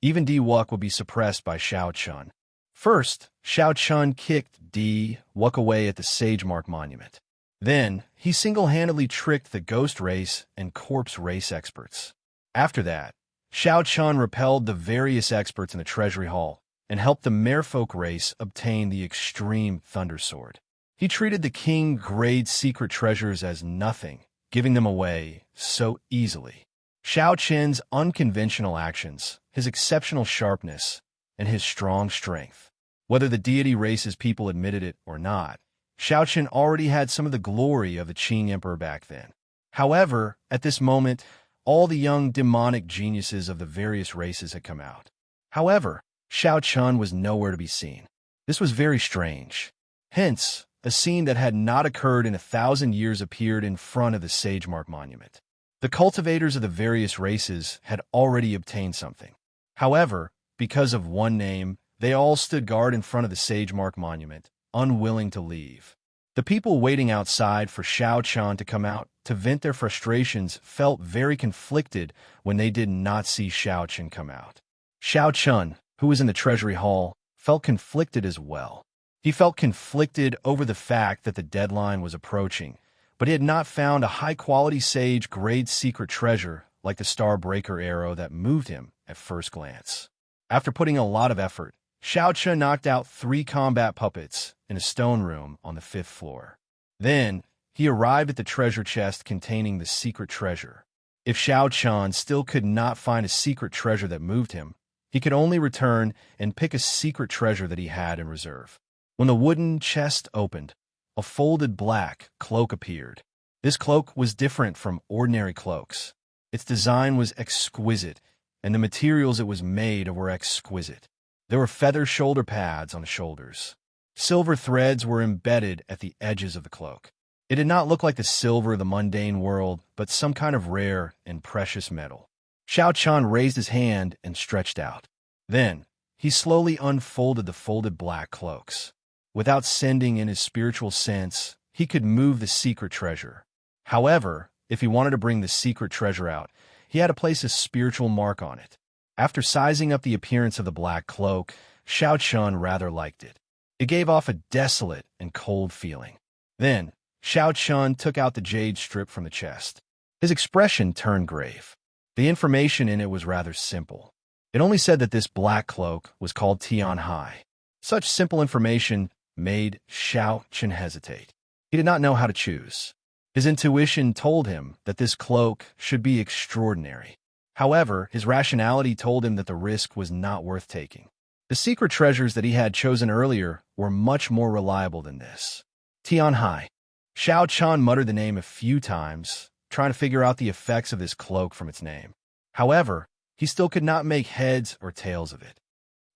Speaker 1: even Di-Wuk would be suppressed by Shao Chun. First, Shao Chun kicked Di-Wuk away at the Sage Mark Monument. Then, he single-handedly tricked the ghost race and corpse race experts. After that, Shao Chun repelled the various experts in the Treasury Hall and helped the Merfolk race obtain the extreme Thunder Sword. He treated the king-grade secret treasures as nothing, giving them away so easily. Shao Chun's unconventional actions, his exceptional sharpness, and his strong strength. Whether the deity race's people admitted it or not, Shao Chun already had some of the glory of the Qing Emperor back then. However, at this moment, all the young demonic geniuses of the various races had come out. However, Shao Chun was nowhere to be seen. This was very strange. Hence, a scene that had not occurred in 1,000 years appeared in front of the Sage Mark Monument. The cultivators of the various races had already obtained something. However, because of one name, they all stood guard in front of the Sage Mark Monument, unwilling to leave. The people waiting outside for Shao Chun to come out to vent their frustrations felt very conflicted when they did not see Shao Chun come out. Shao Chun, who was in the Treasury Hall, felt conflicted as well. He felt conflicted over the fact that the deadline was approaching, but he had not found a high-quality Sage-grade secret treasure like the Starbreaker arrow that moved him at first glance. After putting a lot of effort, Shao Chun knocked out 3 combat puppets in a stone room on the 5th floor. Then, he arrived at the treasure chest containing the secret treasure. If Shao Chun still could not find a secret treasure that moved him, he could only return and pick a secret treasure that he had in reserve. When the wooden chest opened, a folded black cloak appeared. This cloak was different from ordinary cloaks. Its design was exquisite, and the materials it was made of were exquisite. There were feather shoulder pads on the shoulders. Silver threads were embedded at the edges of the cloak. It did not look like the silver of the mundane world, but some kind of rare and precious metal. Shao Chun raised his hand and stretched out. Then, he slowly unfolded the folded black cloaks. Without sending in his spiritual sense, he could move the secret treasure. However, if he wanted to bring the secret treasure out, he had to place a spiritual mark on it. After sizing up the appearance of the black cloak, Shao Chun rather liked it. It gave off a desolate and cold feeling. Then, Shao Chun took out the jade strip from the chest. His expression turned grave. The information in it was rather simple. It only said that this black cloak was called Tian Hai. Such simple information made Shao Chun hesitate. He did not know how to choose. His intuition told him that this cloak should be extraordinary. However, his rationality told him that the risk was not worth taking. The secret treasures that he had chosen earlier were much more reliable than this. Tian Hai. Xiao Chan muttered the name a few times, trying to figure out the effects of this cloak from its name. However, he still could not make heads or tails of it.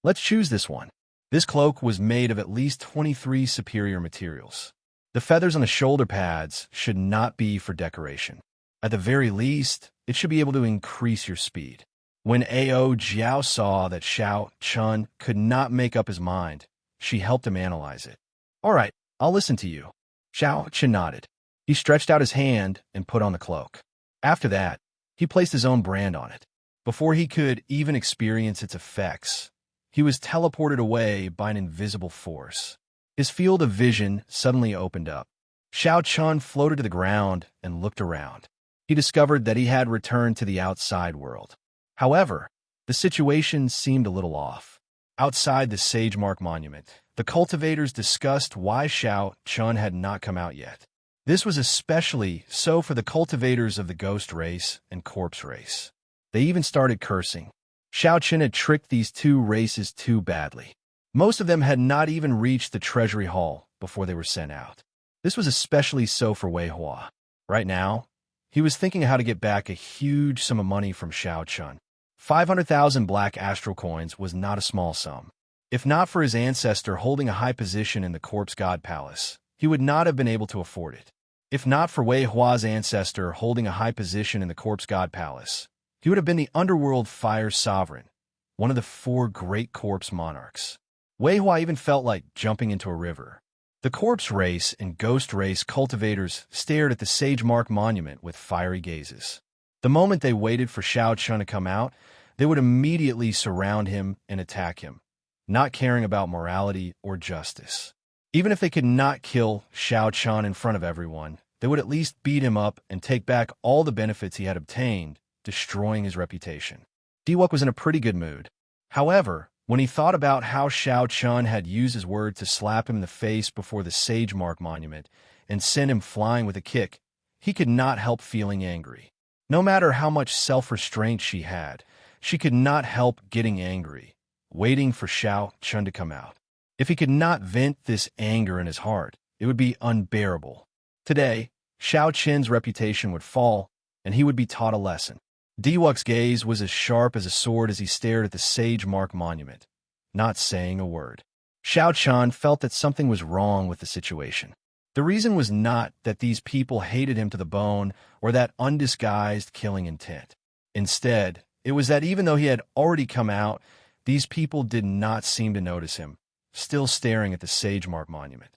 Speaker 1: Let's choose this one. This cloak was made of at least 23 superior materials. The feathers on the shoulder pads should not be for decoration. At the very least, it should be able to increase your speed. When Ao Jiao saw that Xiao Chun could not make up his mind, she helped him analyze it. All right, I'll listen to you. Xiao Chun nodded. He stretched out his hand and put on the cloak. After that, he placed his own brand on it. Before he could even experience its effects, he was teleported away by an invisible force. His field of vision suddenly opened up. Xiao Chun floated to the ground and looked around. He discovered that he had returned to the outside world. However, the situation seemed a little off. Outside the Sagemark Monument, the cultivators discussed why Xiao Chun had not come out yet. This was especially so for the cultivators of the ghost race and corpse race. They even started cursing. Xiao Chun had tricked these two races too badly. Most of them had not even reached the treasury hall before they were sent out. This was especially so for Wei Hua. Right now, he was thinking of how to get back a huge sum of money from Xiao Chun. 500,000 black astral coins was not a small sum. If not for his ancestor holding a high position in the Corpse God Palace, he would not have been able to afford it. If not for Wei Hua's ancestor holding a high position in the Corpse God Palace, he would have been the underworld fire sovereign, one of the 4 great corpse monarchs. Wei Hua even felt like jumping into a river. The corpse race and ghost race cultivators stared at the Sagemark Monument with fiery gazes. The moment they waited for Xiao Chun to come out, they would immediately surround him and attack him, not caring about morality or justice. Even if they could not kill Xiao Chun in front of everyone, they would at least beat him up and take back all the benefits he had obtained, destroying his reputation. Diwuk was in a pretty good mood. However, when he thought about how Xiao Chun had used his word to slap him in the face before the Sagemark Monument and send him flying with a kick, he could not help feeling angry. No matter how much self-restraint she had, she could not help getting angry, waiting for Xiao Chun to come out. If he could not vent this anger in his heart, it would be unbearable. Today, Xiao Chun's reputation would fall, and he would be taught a lesson. Diwuk's gaze was as sharp as a sword as he stared at the Sagemark Monument, not saying a word. Xiao Chun felt that something was wrong with the situation. The reason was not that these people hated him to the bone or that undisguised killing intent. Instead, it was that even though he had already come out, these people did not seem to notice him, still staring at the Sagemark Monument.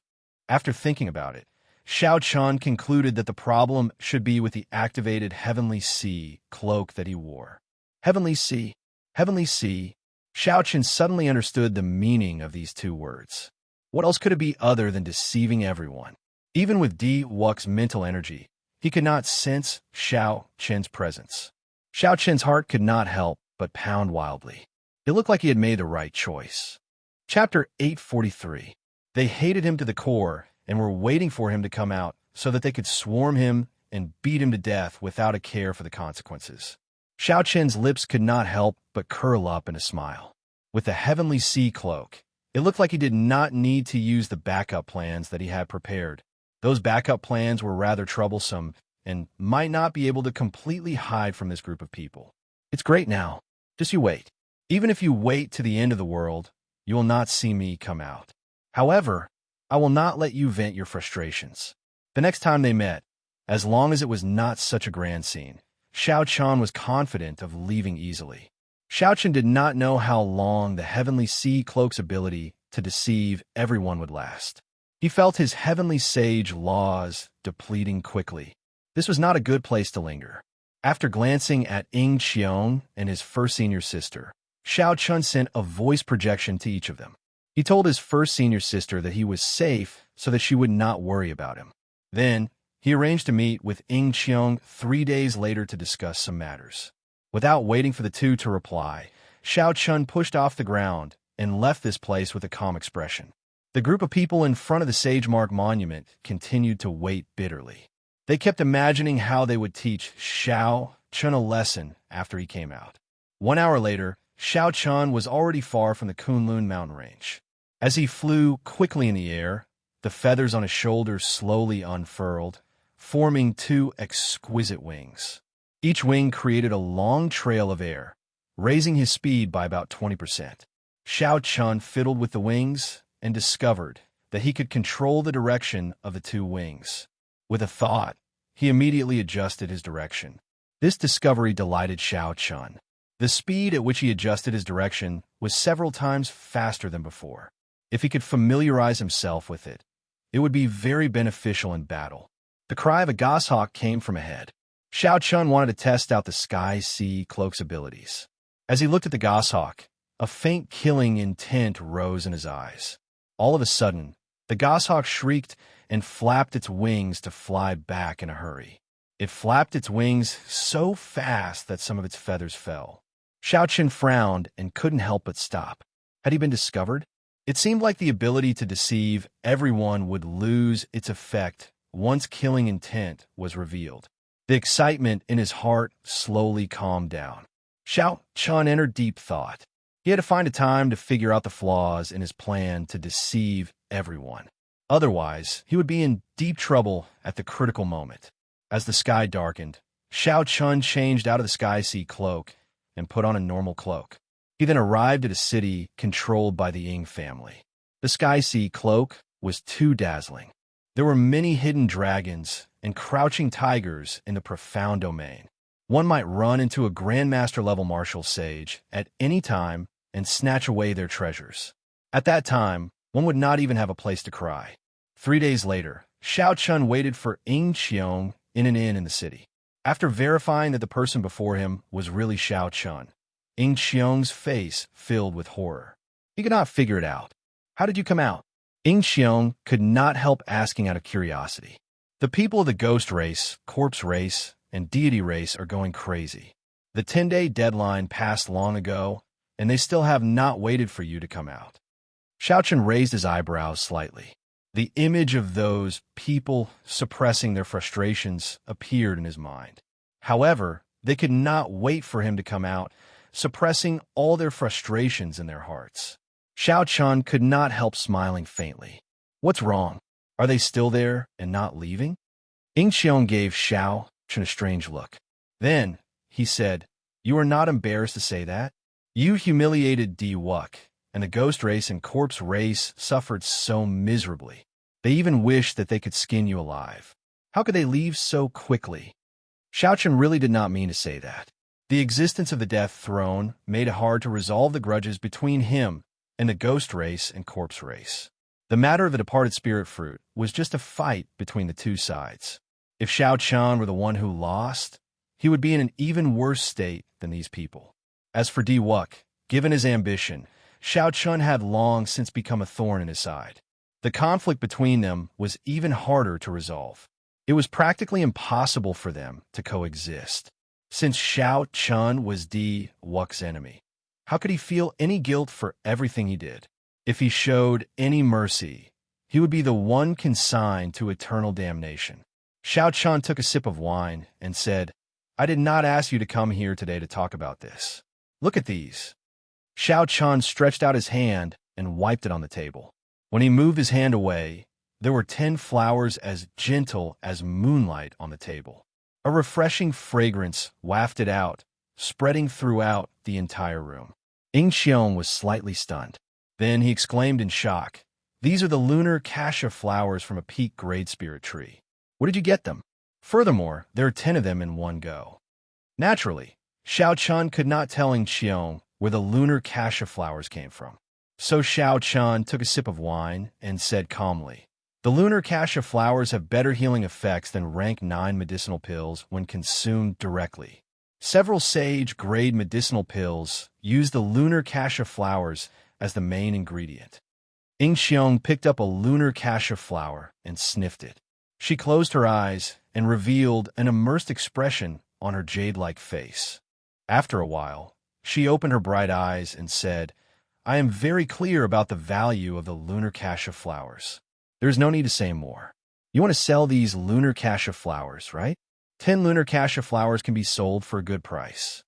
Speaker 1: After thinking about it, Xiao Chun concluded that the problem should be with the activated Heavenly Sea cloak that he wore. Heavenly Sea. Heavenly Sea. Xiao Chun suddenly understood the meaning of these 2 words. What else could it be other than deceiving everyone? Even with Diwuk's mental energy, he could not sense Xiao Chun's presence. Xiao Chun's heart could not help but pound wildly. It looked like he had made the right choice. Chapter 843. They hated him to the core and were waiting for him to come out so that they could swarm him and beat him to death without a care for the consequences. Xiao Chun's lips could not help but curl up in a smile. With the Heavenly Sea cloak, it looked like he did not need to use the backup plans that he had prepared. Those backup plans were rather troublesome and might not be able to completely hide from this group of people. It's great now. Just you wait. Even if you wait to the end of the world, you will not see me come out. However, I will not let you vent your frustrations. The next time they met, as long as it was not such a grand scene, Xiao Chun was confident of leaving easily. Xiao Chun did not know how long the Heavenly Sea cloak's ability to deceive everyone would last. He felt his heavenly sage laws depleting quickly. This was not a good place to linger. After glancing at Ying Qiong and his first senior sister, Xiao Chun sent a voice projection to each of them. He told his first senior sister that he was safe so that she would not worry about him. Then, he arranged to meet with Ying Qiong 3 days later to discuss some matters. Without waiting for the two to reply, Xiao Chun pushed off the ground and left this place with a calm expression. The group of people in front of the Sagemark Monument continued to wait bitterly. They kept imagining how they would teach Xiao Chun a lesson after he came out. 1 hour later, Xiao Chun was already far from the Kunlun mountain range. As he flew quickly in the air, the feathers on his shoulders slowly unfurled, forming two exquisite wings. Each wing created a long trail of air, raising his speed by about 20%. Xiao Chun fiddled with the wings and discovered that he could control the direction of the two wings. With a thought, he immediately adjusted his direction. This discovery delighted Xiao Chun. The speed at which he adjusted his direction was several times faster than before. If he could familiarize himself with it, it would be very beneficial in battle. The cry of a goshawk came from ahead. Xiao Chun wanted to test out the sky-sea cloak's abilities. As he looked at the goshawk, a faint killing intent rose in his eyes. All of a sudden, the goshawk shrieked and flapped its wings to fly back in a hurry. It flapped its wings so fast that some of its feathers fell. Xiao Chun frowned and couldn't help but stop. Had he been discovered? It seemed like the ability to deceive everyone would lose its effect once killing intent was revealed. The excitement in his heart slowly calmed down. Xiao Chun entered deep thought. He had to find a time to figure out the flaws in his plan to deceive everyone. Otherwise, he would be in deep trouble at the critical moment. As the sky darkened, Xiao Chun changed out of the sky-sea cloak and put on a normal cloak. He then arrived at a city controlled by the Ying family. The sky-sea cloak was too dazzling. There were many hidden dragons and crouching tigers in the profound domain. One might run into a Grandmaster-level martial sage at any time and snatch away their treasures. At that time, one would not even have a place to cry. 3 days later, Xiao Chun waited for Ying Qiong in an inn in the city. After verifying that the person before him was really Xiao Chun, Ying Qiong's face filled with horror. He could not figure it out. How did you come out? Ying Qiong could not help asking out of curiosity. The people of the ghost race, corpse race, and deity race are going crazy. The 10-day deadline passed long ago, and they still have not waited for you to come out. Xiao Chun raised his eyebrows slightly. The image of those people suppressing their frustrations appeared in his mind. However, they could not wait for him to come out, suppressing all their frustrations in their hearts. Xiao Chun could not help smiling faintly. What's wrong? Are they still there and not leaving? Ying Qiong gave Xiao Chun a strange look. Then, he said, "You are not embarrassed to say that? You humiliated Di Wuk, and the ghost race and corpse race suffered so miserably. They even wished that they could skin you alive. How could they leave so quickly?" Xiao Chun really did not mean to say that. The existence of the Death Throne made it hard to resolve the grudges between him and the ghost race and corpse race. The matter of the departed spirit fruit was just a fight between the two sides. If Xiao Chun were the one who lost, he would be in an even worse state than these people. As for Di Wuk, given his ambition, Xiao Chun had long since become a thorn in his side. The conflict between them was even harder to resolve. It was practically impossible for them to coexist. Since Xiao Chun was Di Wuk's enemy, how could he feel any guilt for everything he did? If he showed any mercy, he would be the one consigned to eternal damnation. Xiao Chun took a sip of wine and said, "I did not ask you to come here today to talk about this. Look at these." Xiao Chun stretched out his hand and wiped it on the table. When he moved his hand away, there were 10 flowers as gentle as moonlight on the table. A refreshing fragrance wafted out, spreading throughout the entire room. Ying Qiong was slightly stunned. Then he exclaimed in shock, "These are the lunar cassia flowers from a peak great spirit tree. Where did you get them? Furthermore, there are 10 of them in one go." Naturally, Xiao Chun could not tell Ying Qiong where the lunar cassia flowers came from. So Xiao Chun took a sip of wine and said calmly, "The lunar cassia flowers have better healing effects than rank 9 medicinal pills when consumed directly. Several sage-grade medicinal pills use the lunar cassia flowers as the main ingredient." Ying Qiong picked up a lunar cassia flower and sniffed it. She closed her eyes and revealed an immersed expression on her jade-like face. After a while, she opened her bright eyes and said, "I am very clear about the value of the lunar cassia flowers. There is no need to say more. You want to sell these lunar cassia flowers, right?" 10 lunar cassia flowers can be sold for a good price.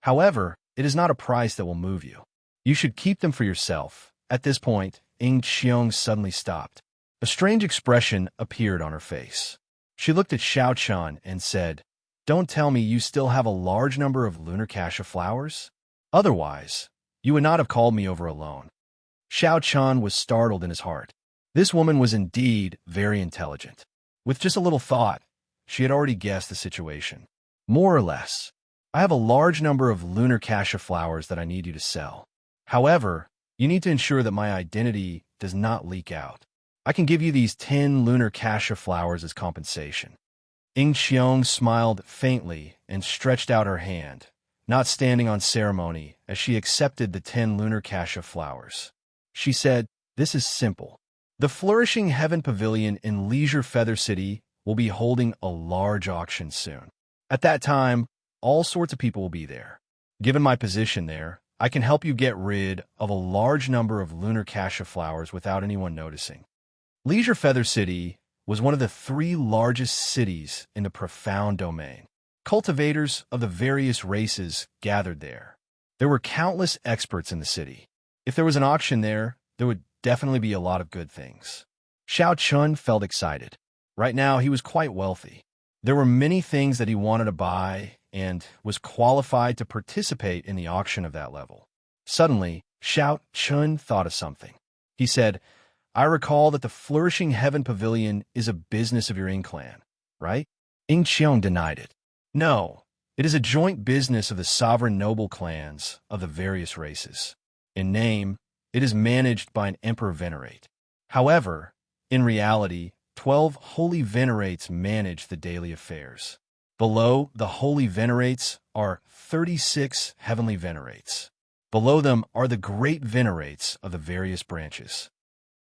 Speaker 1: However, it is not a price that will move you. You should keep them for yourself. At this point, Ing Qiong suddenly stopped. A strange expression appeared on her face. She looked at Xiao Chun and said, "Don't tell me you still have a large number of lunar cassia flowers? Otherwise, you would not have called me over alone." Xiao Chun was startled in his heart. This woman was indeed very intelligent. With just a little thought, she had already guessed the situation. More or less, I have a large number of lunar cassia flowers that I need you to sell. However, you need to ensure that my identity does not leak out. I can give you these 10 lunar cassia flowers as compensation. Ing Qiong smiled faintly and stretched out her hand, not standing on ceremony as she accepted the 10 lunar cassia flowers. She said, "This is simple. The Flourishing Heaven Pavilion in Leisure Feather City will be holding a large auction soon. At that time, all sorts of people will be there. Given my position there, I can help you get rid of a large number of lunar cassia flowers without anyone noticing." Leisure Feather City was one of the 3 largest cities in the profound domain. Cultivators of the various races gathered there. There were countless experts in the city. If there was an auction there, there would definitely be a lot of good things. Xiao Chun felt excited. Right now, he was quite wealthy. There were many things that he wanted to buy and was qualified to participate in the auction of that level. Suddenly, Xiao Chun thought of something. He said, "I recall that the Flourishing Heaven Pavilion is a business of your Ing clan, right?" Ing Qiong denied it. "No, it is a joint business of the sovereign noble clans of the various races. In name, it is managed by an Emperor Venerate. However, in reality, 12 holy venerates manage the daily affairs. Below the holy venerates are 36 heavenly venerates. Below them are the great venerates of the various branches.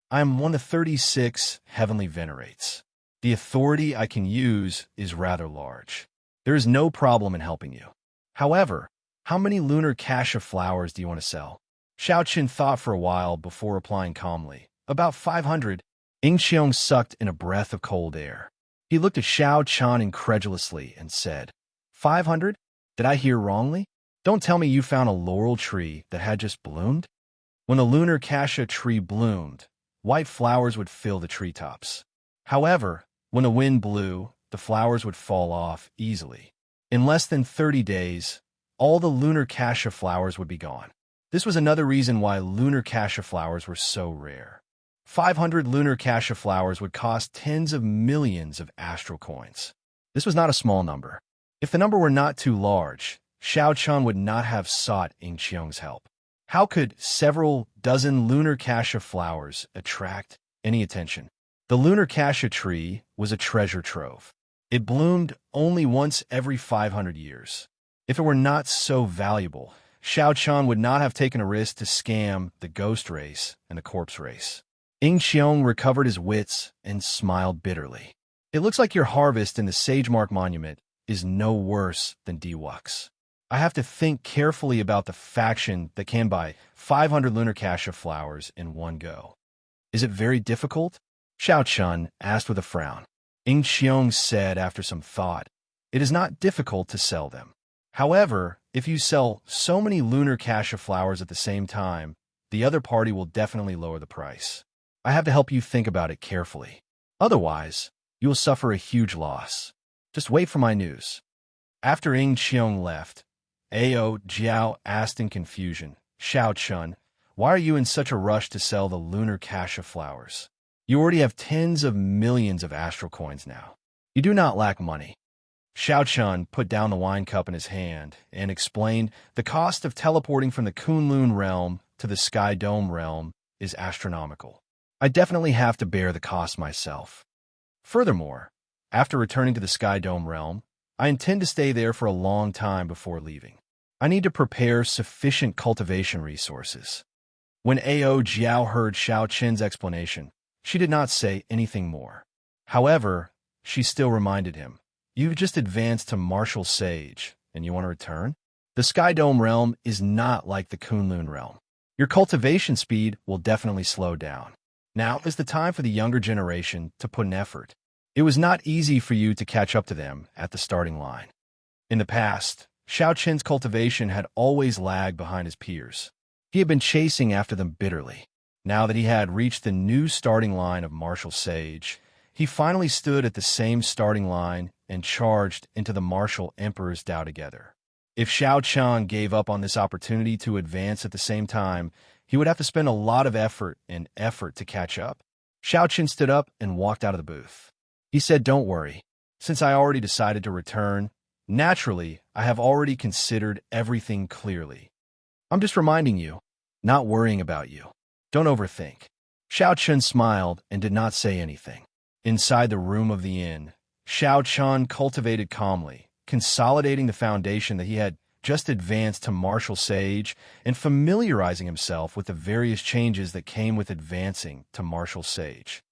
Speaker 1: I am one of the 36 heavenly venerates. The authority I can use is rather large. There is no problem in helping you. However, how many lunar cassia flowers do you want to sell?" Xiao Chun thought for a while before replying calmly, "About 500. Ing Qiong sucked in a breath of cold air. He looked at Xiao Chun incredulously and said, 500? Did I hear wrongly? Don't tell me you found a laurel tree that had just bloomed?" When the lunar cassia tree bloomed, white flowers would fill the treetops. However, when the wind blew, the flowers would fall off easily. In less than 30 days, all the lunar cassia flowers would be gone. This was another reason why lunar cassia flowers were so rare. 500 lunar cassia flowers would cost tens of millions of astral coins. This was not a small number. If the number were not too large, Xiao Chun would not have sought Ing Qiong's help. How could several dozen lunar cassia flowers attract any attention? The lunar cassia tree was a treasure trove. It bloomed only once every 500 years. If it were not so valuable, Xiao Chun would not have taken a risk to scam the ghost race and the corpse race. Ing Qiong recovered his wits and smiled bitterly. "It looks like your harvest in the Sagemark Monument is no worse than Dewuck's. I have to think carefully about the faction that can buy 500 lunar cassia flowers in one go. Is it very difficult?" Xiao Chun asked with a frown. Ing Qiong said after some thought, "It is not difficult to sell them. However, if you sell so many lunar cassia flowers at the same time, the other party will definitely lower the price. I have to help you think about it carefully. Otherwise, you will suffer a huge loss. Just wait for my news." After Ing Qiong left, Ao Jiao asked in confusion, "Xiao Chun, why are you in such a rush to sell the lunar cassia flowers? You already have tens of millions of astral coins now. You do not lack money." Xiao Chun put down the wine cup in his hand and explained, "The cost of teleporting from the Kunlun realm to the Sky Dome realm is astronomical. I definitely have to bear the cost myself. Furthermore, after returning to the Sky Dome realm, I intend to stay there for a long time before leaving. I need to prepare sufficient cultivation resources." When Ao Jiao heard Xiao Chen's explanation, she did not say anything more. However, she still reminded him, "You've just advanced to Martial Sage, and you want to return? The Sky Dome realm is not like the Kunlun realm. Your cultivation speed will definitely slow down. Now is the time for the younger generation to put in effort. It was not easy for you to catch up to them at the starting line. In the past, Xiao Qin's cultivation had always lagged behind his peers. He had been chasing after them bitterly. Now that he had reached the new starting line of martial sage, he finally stood at the same starting line and charged into the martial emperor's Tao together. If Xiao Qian gave up on this opportunity to advance at the same time, he would have to spend a lot of effort to catch up. Xiao Qin stood up and walked out of the booth. He said, "Don't worry. Since I already decided to return, naturally, I have already considered everything clearly. I'm just reminding you, not worrying about you. Don't overthink." Xiao Qian smiled and did not say anything. Inside the room of the inn, Xiao Qian cultivated calmly, consolidating the foundation that he had just advanced to martial sage and familiarizing himself with the various changes that came with advancing to martial sage.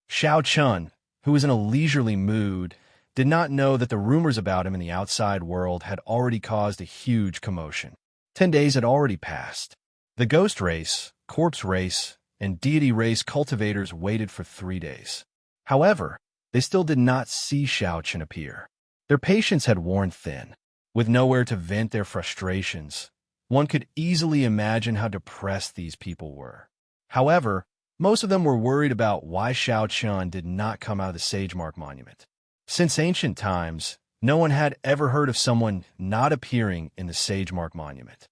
Speaker 1: Xiao Qian, who was in a leisurely mood, did not know that the rumors about him in the outside world had already caused a huge commotion. 10 days had already passed. The ghost race, corpse race, and deity race cultivators waited for 3 days. However, they still did not see Xiao Qin appear. Their patience had worn thin. With nowhere to vent their frustrations, one could easily imagine how depressed these people were. However, most of them were worried about why Xiao Qian did not come out of the Sagemark Monument. Since ancient times, no one had ever heard of someone not appearing in the Sagemark Monument.